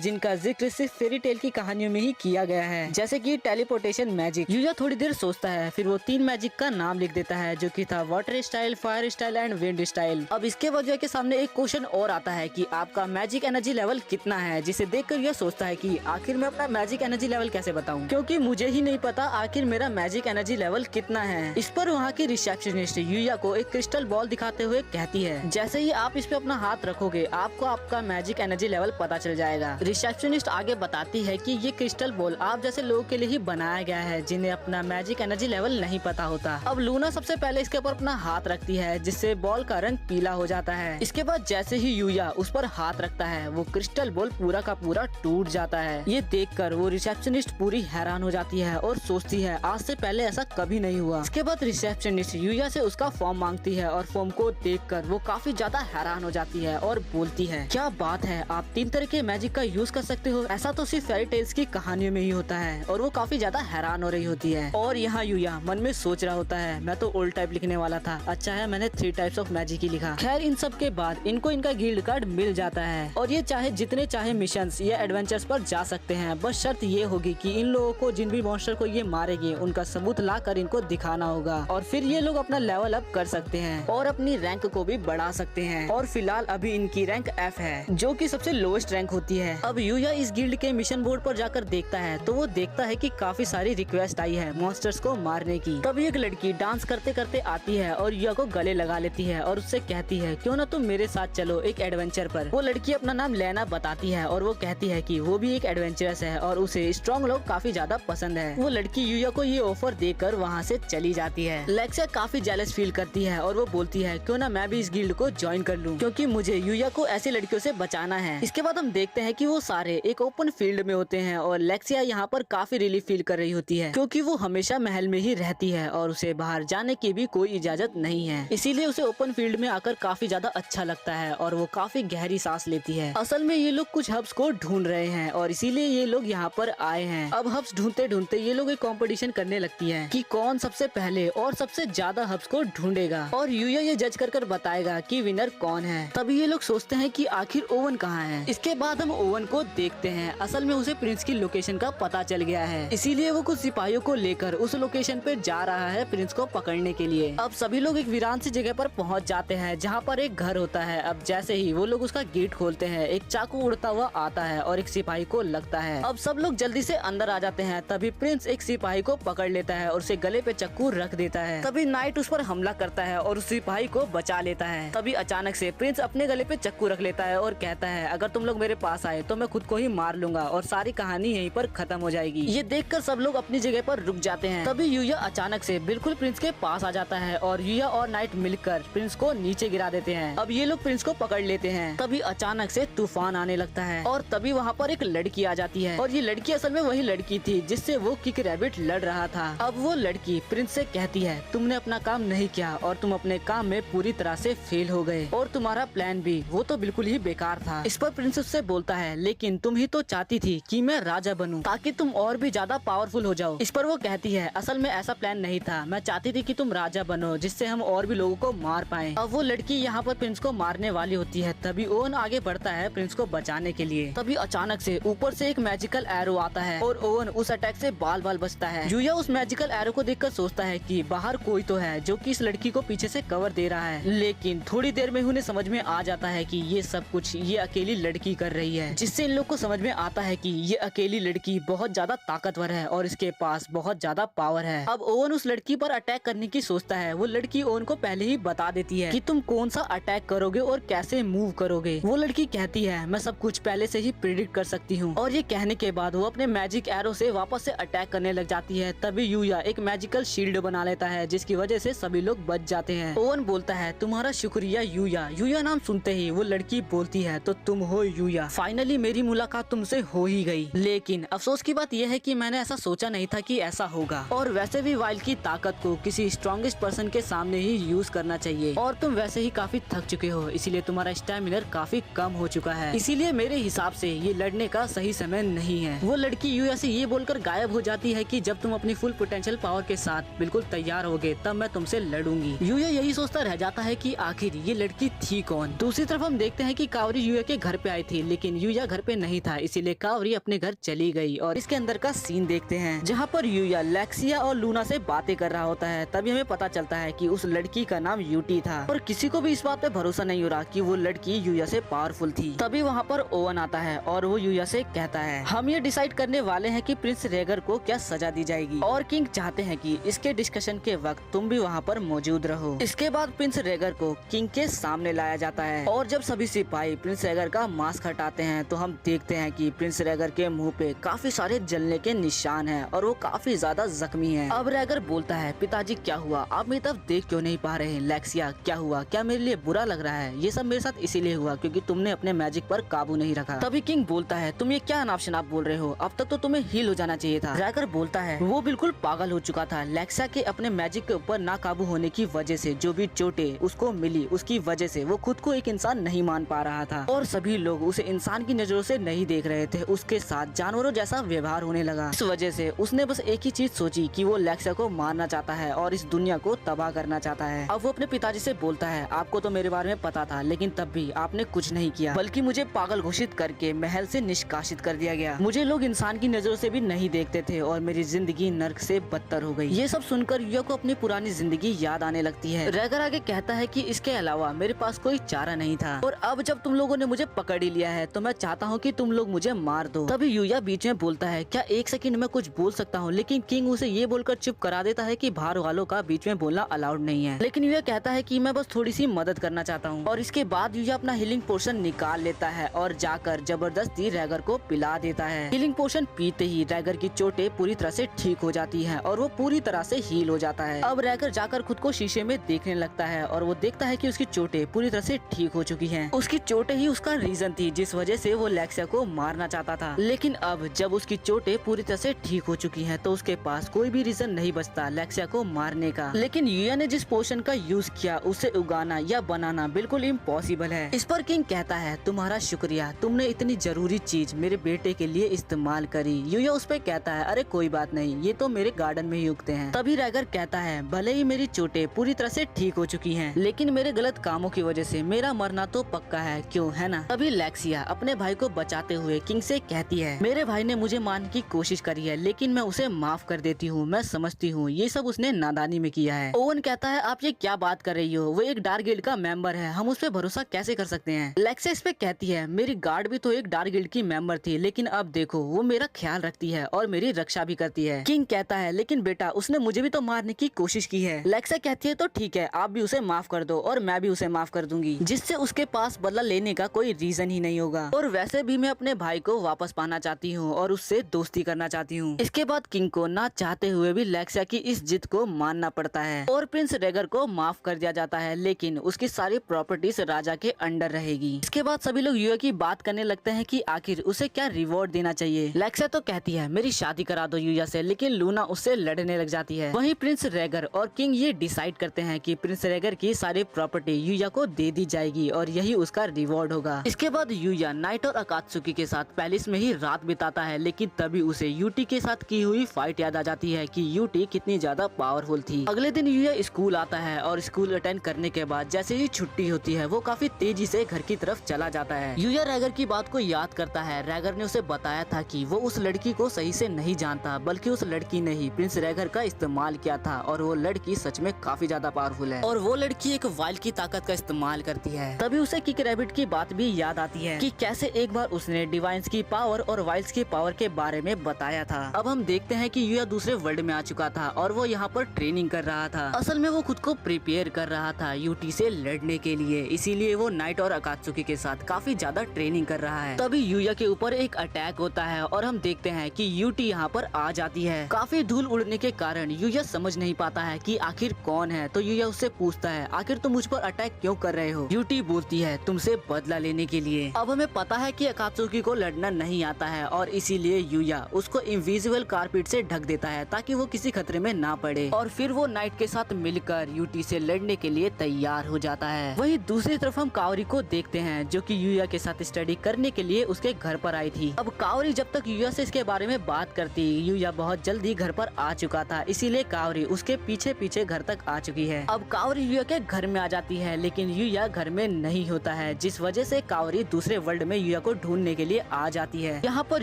जिनका जिक्र सिर्फ फेरी टेल की कहानियों में ही किया गया है, जैसे कि टेलीपोर्टेशन मैजिक। युया थोड़ी देर सोचता है, फिर वो 3 मैजिक का नाम लिख देता है जो कि था water style, fire style and wind style. अब इसके बाद युया के सामने एक क्वेश्चन और आता है कि आपका मैजिक एनर्जी लेवल कितना है, जिसे देखकर युया सोचता है कि आखिर मैं अपना मैजिक एनर्जी लेवल कैसे बताऊं क्योंकि मुझे ही नहीं पता आखिर मेरा मैजिक एनर्जी लेवल कितना है। इस पर वहाँ की रिसेप्शनिस्ट युया को एक क्रिस्टल बॉल दिखाते हुए कहती है जैसे ही आप इस पे अपना हाथ रखोगे आपको आपका मैजिक एनर्जी लेवल पता चल जाएगा। रिसेप्शनिस्ट आगे बताती है कि ये क्रिस्टल बॉल आप जैसे लोगों के लिए ही बनाया गया है जिन्हें अपना मैजिक एनर्जी लेवल नहीं पता होता। अब लूना सबसे पहले इसके ऊपर अपना हाथ रखती है जिससे बॉल का रंग पीला हो जाता है। इसके बाद जैसे ही युया उस पर हाथ रखता है वो क्रिस्टल बॉल पूरा का पूरा टूट जाता है। ये देखकर वो रिसेप्शनिस्ट पूरी हैरान हो जाती है और सोचती है आज से पहले ऐसा कभी नहीं हुआ। इसके बाद रिसेप्शनिस्ट युया से उसका फॉर्म मांगती है और फॉर्म को देखकर वो काफी ज्यादा हैरान हो जाती है और बोलती है क्या बात है, आप 3 तरह के मैजिक का यूज कर सकते हो, ऐसा तो सिर्फ फेरी टेल्स की कहानियों में ही होता है। और वो काफी ज्यादा हैरान हो रही होती है। और यहाँ युया मन में सोच रहा होता है मैं तो ओल्ड टाइप लिखने वाला था, अच्छा है मैंने 3 टाइप्स ऑफ मैजिक ही लिखा। खैर इन सब के बाद इनको इनका गिल्ड कार्ड मिल जाता है और ये चाहे जितने चाहे मिशंस या एडवेंचर्स पर जा सकते हैं, बस शर्त ये होगी कि इन लोगों को जिन भी मॉन्स्टर को ये मारेंगे उनका सबूत ला कर इनको दिखाना होगा और फिर ये लोग अपना लेवल अप कर सकते हैं और अपनी रैंक को भी बढ़ा सकते हैं। और फिलहाल अभी इनकी रैंक F है जो कि सबसे लोएस्ट रैंक होती है। अब युया इस गिल्ड के मिशन बोर्ड पर जाकर देखता है तो वो देखता है कि काफी सारी रिक्वेस्ट आई है मॉन्स्टर्स को मारने की। तभी एक लड़की डांस करते करते आती है और युया को गले लगा लेती है और उससे कहती है क्यों ना तुम मेरे साथ चलो एक एडवेंचर पर। वो लड़की अपना नाम लेना बताती है और वो कहती है कि वो भी एक एडवेंचरस है और उसे स्ट्रॉन्ग लोग काफी ज्यादा पसंद है। वो लड़की युया को ये ऑफर देकर वहाँ से चली जाती है। लेक्सिया काफी जेलस फील करती है और वो बोलती है क्यों ना मैं भी इस गिल्ड को ज्वाइन कर लूं क्योंकि मुझे युया को ऐसी लड़कियों से बचाना है। इसके बाद हम देखते हैं कि वो सारे एक ओपन फील्ड में होते हैं और लेक्सिया यहाँ पर काफी रिलीफ फील कर रही होती है क्योंकि वो हमेशा महल में ही रहती है और उसे बाहर जाने की भी कोई इजाजत नहीं है। इसीलिए उसे ओपन फील्ड में आकर काफी ज्यादा अच्छा लगता है और वो काफी गहरी सांस लेती है। असल में ये लोग कुछ हब्स को ढूंढ रहे हैं और इसीलिए ये लोग यहाँ पर आए हैं। अब हब्स ढूंढते ढूंढते ये लोग एक कंपटीशन करने लगती है कि कौन सबसे पहले और सबसे ज्यादा हब्स को ढूंढेगा और युया ये जज कर बताएगा कि विनर कौन है। तभी ये लोग सोचते हैं कि आखिर ओवन कहाँ है। इसके बाद हम ओवन को देखते हैं। असल में उसे प्रिंस की लोकेशन का पता चल गया है, इसीलिए वो कुछ सिपाहियों को लेकर उस लोकेशन पे जा रहा है प्रिंस को पकड़ने के लिए। अब सभी लोग एक वीरान सी जगह पर पहुंच जाते हैं जहाँ पर एक घर होता है। अब जैसे ही वो लोग उसका गेट खोलते हैं एक चाकू उड़ता हुआ आता है और एक सिपाही को लगता है। अब सब लोग जल्दी से अंदर आ जाते हैं। तभी प्रिंस एक सिपाही को पकड़ लेता है और उसे गले पे चाकू रख देता है। तभी नाइट उस पर हमला करता है और उस सिपाही को बचा लेता है। तभी अचानक से प्रिंस अपने गले पे चाकू रख लेता है और कहता है अगर तुम लोग मेरे पास आए तो मैं खुद को ही मार लूंगा और सारी कहानी यहीं पर खत्म हो जाएगी। ये देखकर सब लोग अपनी जगह पर रुक जाते हैं। तभी यूया अचानक से बिल्कुल प्रिंस के पास आ जाता है और यूया और नाइट मिलकर प्रिंस को नीचे गिरा देते हैं। अब ये लोग प्रिंस को पकड़ लेते हैं। तभी अचानक से तूफान आने लगता है और तभी वहाँ पर एक लड़की आ जाती है और ये लड़की असल में वही लड़की थी जिससे वो किक रैबिट लड़ रहा था। अब वो लड़की प्रिंस से कहती है तुमने अपना काम नहीं किया और तुम अपने काम में पूरी तरह से फेल हो गए और तुम्हारा प्लान भी वो तो बिल्कुल ही बेकार था। इस पर प्रिंस उससे बोलता है लेकिन तुम ही तो चाहती थी कि मैं राजा बनूं ताकि तुम और भी ज्यादा पावरफुल हो जाओ। इस पर वो कहती है असल में ऐसा प्लान नहीं था, मैं चाहती थी कि तुम राजा बनो जिससे हम और भी लोगों को मार पाएं। अब वो लड़की यहाँ पर प्रिंस को मारने वाली होती है। तभी ओवन आगे बढ़ता है प्रिंस को बचाने के लिए। तभी अचानक से ऊपर से एक मैजिकल एरो आता है और ओवन उस अटैक से बाल बाल बचता है। यूया उस मैजिकल एरो को देखकर सोचता है कि बाहर कोई तो है जो कि इस लड़की को पीछे से कवर दे रहा है, लेकिन थोड़ी देर में उन्हें समझ में आ जाता है कि ये सब कुछ ये अकेली लड़की कर रही है, जिससे इन लोग को समझ में आता है कि ये अकेली लड़की बहुत ज्यादा ताकतवर है और इसके पास बहुत ज्यादा पावर है। अब ओवन उस लड़की पर अटैक करने की सोचता है। वो लड़की ओवन को पहले ही बता देती है कि तुम कौन सा अटैक करोगे और कैसे मूव करोगे। वो लड़की कहती है मैं सब कुछ पहले से ही प्रिडिक्ट कर सकती हूँ और ये कहने के बाद वो अपने मैजिक एरो से वापस से अटैक करने लग जाती है। तभी यूया एक मैजिकल शील्ड बना लेता है जिसकी वजह से सभी लोग बच जाते हैं। ओवन बोलता है तुम्हारा शुक्रिया यूया। यूया नाम सुनते ही वो लड़की बोलती है तो तुम हो यूया, फाइनली मेरी मुलाकात तुमसे हो ही गई। लेकिन अफसोस की बात यह है कि मैंने ऐसा सोचा नहीं था कि ऐसा होगा और वैसे भी वाइल्ड की ताकत को किसी स्ट्रॉन्गेस्ट पर्सन के सामने ही यूज करना चाहिए और तुम वैसे ही काफी थक चुके हो, इसीलिए तुम्हारा स्टैमिना काफी कम हो चुका है, इसीलिए मेरे हिसाब से ये लड़ने का सही समय नहीं है। वो लड़की यूया से ये बोलकर गायब हो जाती है कि जब तुम अपनी फुल पोटेंशियल पावर के साथ बिल्कुल तैयार होगे तब मैं तुमसे लड़ूंगी। यूया यही सोचता रह जाता है कि आखिर ये लड़की थी कौन। दूसरी तरफ हम देखते हैं कि कावरी यूया के घर पे आई थी लेकिन यूया घर पे नहीं था, इसीलिए कावरी अपने घर चली गई और इसके अंदर का सीन देखते हैं जहाँ पर यूया लेक्सिया और लूना से बातें कर रहा होता है। तभी हमें पता चलता है कि उस लड़की का नाम यूटी था और किसी को भी इस बात पे भरोसा नहीं हो रहा कि वो लड़की यूया से पावरफुल थी। तभी वहाँ पर ओवन आता है और वो यूया से कहता है हम ये डिसाइड करने वाले हैं कि प्रिंस रेगर को क्या सजा दी जाएगी और किंग चाहते हैं कि इसके डिस्कशन के वक्त तुम भी वहाँ पर मौजूद रहो। इसके बाद प्रिंस रेगर को किंग के सामने लाया जाता है और जब सभी सिपाही प्रिंस रेगर का मास्क हटाते हैं तो हम देखते हैं कि प्रिंस रेगर के मुंह पे काफी सारे जलने के निशान हैं और वो काफी ज्यादा जख्मी है। अब रेगर बोलता है पिताजी क्या हुआ, आप मेरी तरफ देख क्यों नहीं पा रहे। लेक्सिया क्या हुआ, क्या मेरे लिए बुरा लग रहा है। ये सब मेरे साथ इसीलिए हुआ क्योंकि तुमने अपने मैजिक पर काबू नहीं रखा। तभी किंग बोलता है तुम ये क्या अनाप शनाप बोल रहे हो, अब तक तो तुम्हें हील हो जाना चाहिए था। रेगर बोलता है वो बिल्कुल पागल हो चुका था। लेक्सिया के अपने मैजिक के ऊपर नाकाबू होने की वजह से जो भी चोटें उसको मिली उसकी वजह से वो खुद को एक इंसान नहीं मान पा रहा था और सभी लोग उसे इंसान की नजरों से नहीं देख रहे थे। उसके साथ जानवरों जैसा व्यवहार होने लगा। इस वजह से उसने बस एक ही चीज सोची कि वो लेक्सिया को मारना चाहता है और इस दुनिया को तबाह करना चाहता है। अब वो अपने पिताजी से बोलता है आपको तो मेरे बारे में पता था लेकिन तब भी आपने कुछ नहीं किया, बल्कि मुझे पागल घोषित करके महल से निष्कासित कर दिया गया। मुझे लोग इंसान की नजरों से भी नहीं देखते थे और मेरी जिंदगी नर्क से बदतर हो गई। ये सब सुनकर यूया को अपनी पुरानी जिंदगी याद आने लगती है। रेगर आगे कहता है कि इसके अलावा मेरे पास कोई चारा नहीं था और अब जब तुम लोगों ने मुझे पकड़ ही लिया है तो मैं चाहता हूँ कि तुम लोग मुझे मार दो। तभी यूया बीच में बोलता है क्या एक सेकंड में कुछ बोल सकता हूँ, लेकिन किंग उसे ये बोलकर चुप करा देता है कि बाहर वालों का बीच में बोलना अलाउड नहीं है। लेकिन यूया कहता है कि मैं बस थोड़ी सी मदद करना चाहता हूँ और इसके बाद यूया अपना हीलिंग पोशन निकाल लेता है और जाकर जबरदस्ती रेगर को पिला देता है। हीलिंग पोशन पीते ही रेगर की चोटें पूरी तरह से ठीक हो जाती है और वो पूरी तरह से हील हो जाता है। अब रेगर जाकर खुद को शीशे में देखने लगता है और वो देखता है कि उसकी चोटें पूरी तरह से ठीक हो चुकी हैं। उसकी चोटें ही उसका रीजन थी जिस वजह से वो लेक्सिया को मारना चाहता था। लेकिन अब जब उसकी चोटें पूरी तरह से ठीक हो चुकी हैं तो उसके पास कोई भी रीजन नहीं बचता लेक्सिया को मारने का। लेकिन यूया ने जिस पोशन का यूज किया उसे उगाना या बनाना बिल्कुल इम्पॉसिबल है। इस पर किंग कहता है तुम्हारा शुक्रिया, तुमने इतनी जरूरी चीज मेरे बेटे के लिए इस्तेमाल करी। यूया उस पर कहता है अरे कोई बात नहीं, ये तो मेरे गार्डन में ही उगते हैं। तभी रेगर कहता है भले ही मेरी चोटें पूरी तरह से ठीक हो चुकी हैं, लेकिन मेरे गलत कामों की वजह से मेरा मरना तो पक्का है, क्यों है ना। तभी लेक्सिया अपने भाई को बचाते हुए किंग से कहती है मेरे भाई ने मुझे मारने की कोशिश करी है लेकिन मैं उसे माफ कर देती हूँ, मैं समझती हूँ ये सब उसने नादानी में किया है। ओवन कहता है आप ये क्या बात कर रही हो, वो एक डार्क गिल्ड का मेंबर है, हम उस पर भरोसा कैसे कर सकते हैं। लेक्सिया इस पे कहती कहती है मेरी गार्ड भी तो एक डार्क गिल्ड की मेंबर थी, लेकिन अब देखो वो मेरा ख्याल रखती है और मेरी रक्षा भी करती है। किंग कहता है लेकिन बेटा उसने मुझे भी तो मारने की कोशिश की है। लेक्सा कहती है तो ठीक है, आप भी उसे माफ कर दो और मैं भी उसे माफ कर दूंगी, जिससे उसके पास बदला लेने का कोई रीजन ही नहीं होगा। और वैसे भी मैं अपने भाई को वापस पाना चाहती हूँ और उससे दोस्ती करना चाहती हूँ। इसके बाद किंग को ना चाहते हुए भी लेक्सा की इस जिद को मानना पड़ता है और प्रिंस रेगर को माफ कर दिया जाता है, लेकिन उसकी सारी प्रॉपर्टीज राजा के अंडर रहेगी। इसके बाद सभी लोग यूया की बात करने लगते हैं कि आखिर उसे क्या रिवॉर्ड देना चाहिए। लेक्सा तो कहती है मेरी शादी करा दो यूया से, लेकिन लूना उससे लड़ने लग जाती है। वहीं प्रिंस रेगर और किंग ये डिसाइड करते हैं कि प्रिंस रेगर की सारी प्रॉपर्टी यूया को दे दी जाएगी और यही उसका रिवॉर्ड होगा। इसके बाद यूया नाइट और अकात्सुकी के साथ पैलेस में ही रात बिताता है, लेकिन तभी उसे यूटी के साथ की हुई फाइट याद आ जाती है कि यूटी कितनी ज्यादा पावरफुल थी। अगले दिन यूया स्कूल आता है और स्कूल अटेंड करने के बाद जैसे ही छुट्टी होती है वो काफी तेजी से घर की तरफ चला जाता है। यूया रेगर की बात को याद करता है। रेगर ने उसे बताया था कि वो उस लड़की को सही से नहीं जानता, बल्कि उस लड़की ने ही प्रिंस रेगर का इस्तेमाल किया था और वो लड़की सच में काफी ज्यादा पावरफुल है और वो लड़की एक वाइल्ड की ताकत का इस्तेमाल करती है। तभी उसे किक रैबिट की बात भी याद आती है कि कैसे एक बार उसने डिवाइन्स की पावर और वाइल्ड्स की पावर के बारे में बताया था। अब हम देखते हैं कि यूया दूसरे वर्ल्ड में आ चुका था और वो यहाँ पर ट्रेनिंग कर रहा था। असल में वो खुद को प्रिपेयर कर रहा था यूटी से लड़ने के लिए, इसीलिए वो नाइट और अकात्सुकी के साथ काफी ज्यादा ट्रेनिंग कर रहा है। तभी यूया के ऊपर एक अटैक होता है और हम देखते हैं कि यूटी यहाँ पर आ जाती है। काफी धूल उड़ने के कारण यूया समझ नहीं पाता है कि आखिर कौन है, तो यूया उससे पूछता है आखिर तुम मुझ पर अटैक क्यों कर रहे हो। यूटी बोलती है तुमसे बदला लेने के लिए। अब हमें पता है कि अकात्सुकी को लड़ना नहीं आता है और इसीलिए यूया उसको इनविजिबल कारपेट से ढक देता है ताकि वो किसी खतरे में ना पड़े और फिर वो नाइट के साथ मिलकर यूटी से लड़ने के लिए तैयार हो जाता है। वहीं दूसरी तरफ हम कावरी को देखते हैं जो कि यूया के साथ स्टडी करने के लिए उसके घर पर आई थी। अब कावरी जब तक यूया से इसके बारे में बात करती, यूया बहुत जल्दी घर पर आ चुका था, इसीलिए कावरी उसके पीछे पीछे घर तक आ चुकी है। अब कावरी यूया के घर में आ जाती है, लेकिन यूया घर में नहीं होता है, जिस वजह से कावरी दूसरे वर्ल्ड में यूया को ढूंढने के लिए आ जाती है। यहाँ पर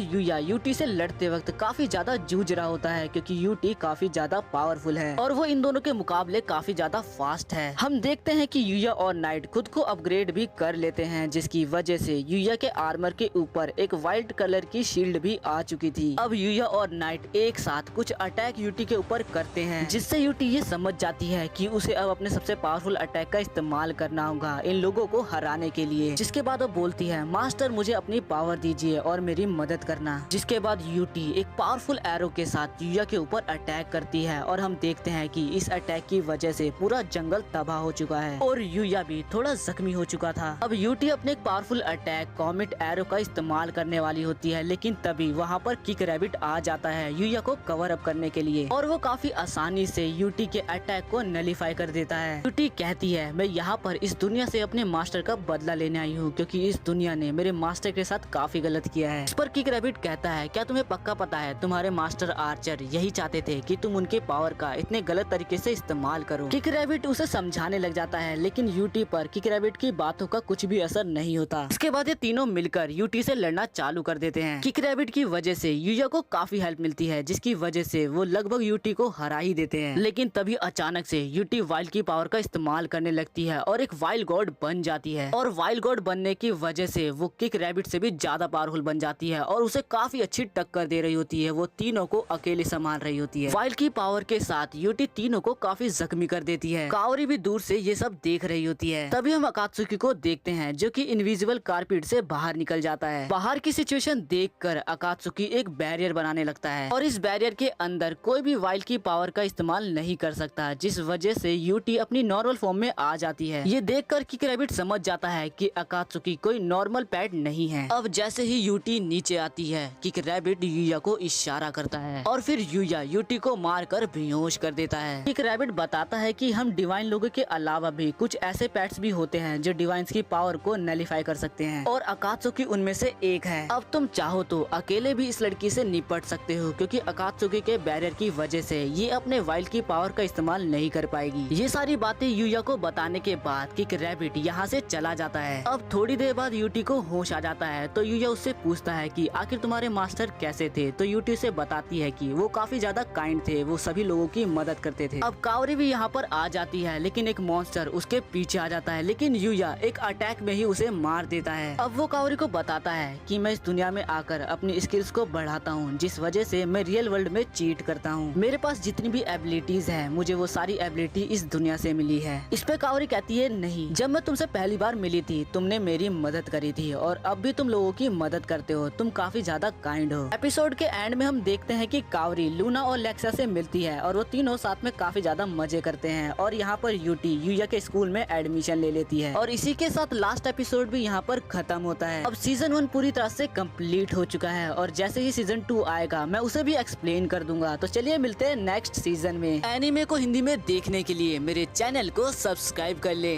यूया यूटी से लड़ते वक्त काफी ज्यादा जूझ रहा होता है क्योंकि यूटी काफी ज्यादा पावरफुल है और वो इन दोनों के मुकाबले काफी ज्यादा फास्ट है। हम देखते हैं कि यूया और नाइट खुद को अपग्रेड भी कर लेते हैं, जिसकी वजह से यूया के आर्मर के ऊपर एक व्हाइट कलर की शील्ड भी आ चुकी थी। अब यूया और नाइट एक साथ कुछ अटैक यूटी के ऊपर करते हैं, जिससे यूटी ये समझ जाती है कि उसे अब अपने सबसे पावरफुल अटैक का इस्तेमाल करना होगा इन लोगों को हराने के लिए। जिसके बाद वो बोलती है मास्टर मुझे अपनी पावर दीजिए और मेरी मदद करना। जिसके बाद यूटी एक पावरफुल एरो के साथ यूया के ऊपर अटैक करती है और हम देखते हैं कि इस अटैक की वजह से पूरा जंगल तबाह हो चुका है और यूया भी थोड़ा जख्मी हो चुका था। अब यूटी अपने एक पावरफुल अटैक कॉमेट एरो का इस्तेमाल करने वाली होती है, लेकिन तभी वहाँ पर किक रैबिट आ जाता है यूया को कवर अप करने के लिए और वो काफी आसानी से यूटी के अटैक को नलीफाई कर देता है। यूटी कहती है मैं यहाँ पर इस दुनिया से अपने मास्टर का बदला लेने आई हूँ क्योंकि इस दुनिया ने मेरे मास्टर के साथ काफी गलत किया है। इस पर किक रैबिट कहता है क्या तुम्हें पक्का पता है तुम्हारे मास्टर आर्चर यही चाहते थे कि तुम उनके पावर का इतने गलत तरीके से इस्तेमाल करो। किक रैबिट उसे समझाने लग जाता है, लेकिन यूटी पर किक रैबिट की बातों का कुछ भी असर नहीं होता। इसके बाद ये तीनों मिलकर यूटी से लड़ना चालू कर देते हैं। किक रैबिट की वजह से यूया को काफी हेल्प मिलती है, जिसकी वजह से वो लगभग यूटी को हरा ही देते हैं। लेकिन तभी अचानक से यूटी वाइल्ड की पावर का इस्तेमाल करने लगती है और एक वाइल्ड गॉड बन जाती है और वाइल्ड गॉड बनने की वजह से वो किक रैबिट से भी ज्यादा पावरफुल बन जाती है और उसे काफी अच्छी टक्कर दे रही होती है। वो तीनों को अकेले संभाल रही होती है। वाइल्ड की पावर के साथ यूटी तीनों को काफी जख्मी कर देती है। कावरी भी दूर से ये सब देख रही होती है। तभी हम अकात्सुकी को देखते हैं जो कि इनविजिबल कारपेट से बाहर निकल जाता है। बाहर की सिचुएशन देखकर अकात्सुकी एक बैरियर बनाने लगता है और इस बैरियर के अंदर कोई भी वाइल्ड की पावर का इस्तेमाल नहीं कर सकता, जिस वजह से यूटी अपनी नॉर्मल फॉर्म में आ जाती है। ये देखकर किक रैबिट समझ जाता है कि अकात्सुकी कोई नॉर्मल पेट नहीं है। अब जैसे ही यूटी नीचे आती है किक रैबिट यूया को इशारा करता है और फिर यूया यूटी को मारकर बेहोश कर देता है। किक रैबिट बताता है कि हम डिवाइन लोगों के अलावा भी कुछ ऐसे पेट्स भी होते हैं जो डिवाइन्स की पावर को नलीफाई कर सकते हैं और अकात्सुकी उनमें से एक है। अब तुम चाहो तो अकेले भी इस लड़की से निपट सकते हो क्योंकि अकात्सुकी के बैरियर की वजह से ये अपने वाइल्ड की पावर का इस्तेमाल नहीं कर पाएगी। ये सारी बातें यूया को बताने के बाद किक रैबिट यहाँ से चला जाता है। अब थोड़ी देर बाद यूटी को होश आ जाता है तो यूया उससे पूछता है कि आखिर तुम्हारे मास्टर कैसे थे, तो यूटी उसे बताती है कि वो काफी ज्यादा काइंड थे, वो सभी लोगों की मदद करते थे। अब कावरी भी यहाँ पर आ जाती है, लेकिन एक मॉन्स्टर उसके पीछे आ जाता है, लेकिन यूया एक अटैक में ही उसे मार देता है। अब वो काओरी को बताता है कि मैं इस दुनिया में आकर अपनी स्किल्स को बढ़ाता हूँ, जिस वजह से मैं रियल वर्ल्ड में चीट करता हूँ। मेरे पास जितनी भी एबिलिटीज है, मुझे वो सारी एबिलिटी इस दुनिया से मिली है। इस पे काओरी कहती है, नहीं, जब मैं तुमसे पहली बार मिली थी तुमने मेरी मदद करी थी और अब भी तुम लोगों की मदद करते हो, तुम काफी ज्यादा काइंड हो। एपिसोड के एंड में हम देखते हैं कि काओरी लूना और लेक्सा से मिलती है और वो तीनों साथ में काफी ज्यादा मजे करते हैं और यहाँ पर यूटी यूया के स्कूल में एडमिशन ले लेती है और इसी के साथ लास्ट एपिसोड भी यहाँ पर खत्म होता है। अब सीजन 1 पूरी तरह से कंप्लीट हो चुका है और जैसे ही सीजन 2 आएगा मैं उसे भी एक्सप्लेन कर दूंगा। तो चलिए मिलते हैं नेक्स्ट सीजन में। एनीमे को हिंदी में देखने के लिए मेरे चैनल को सब्सक्राइब कर ले।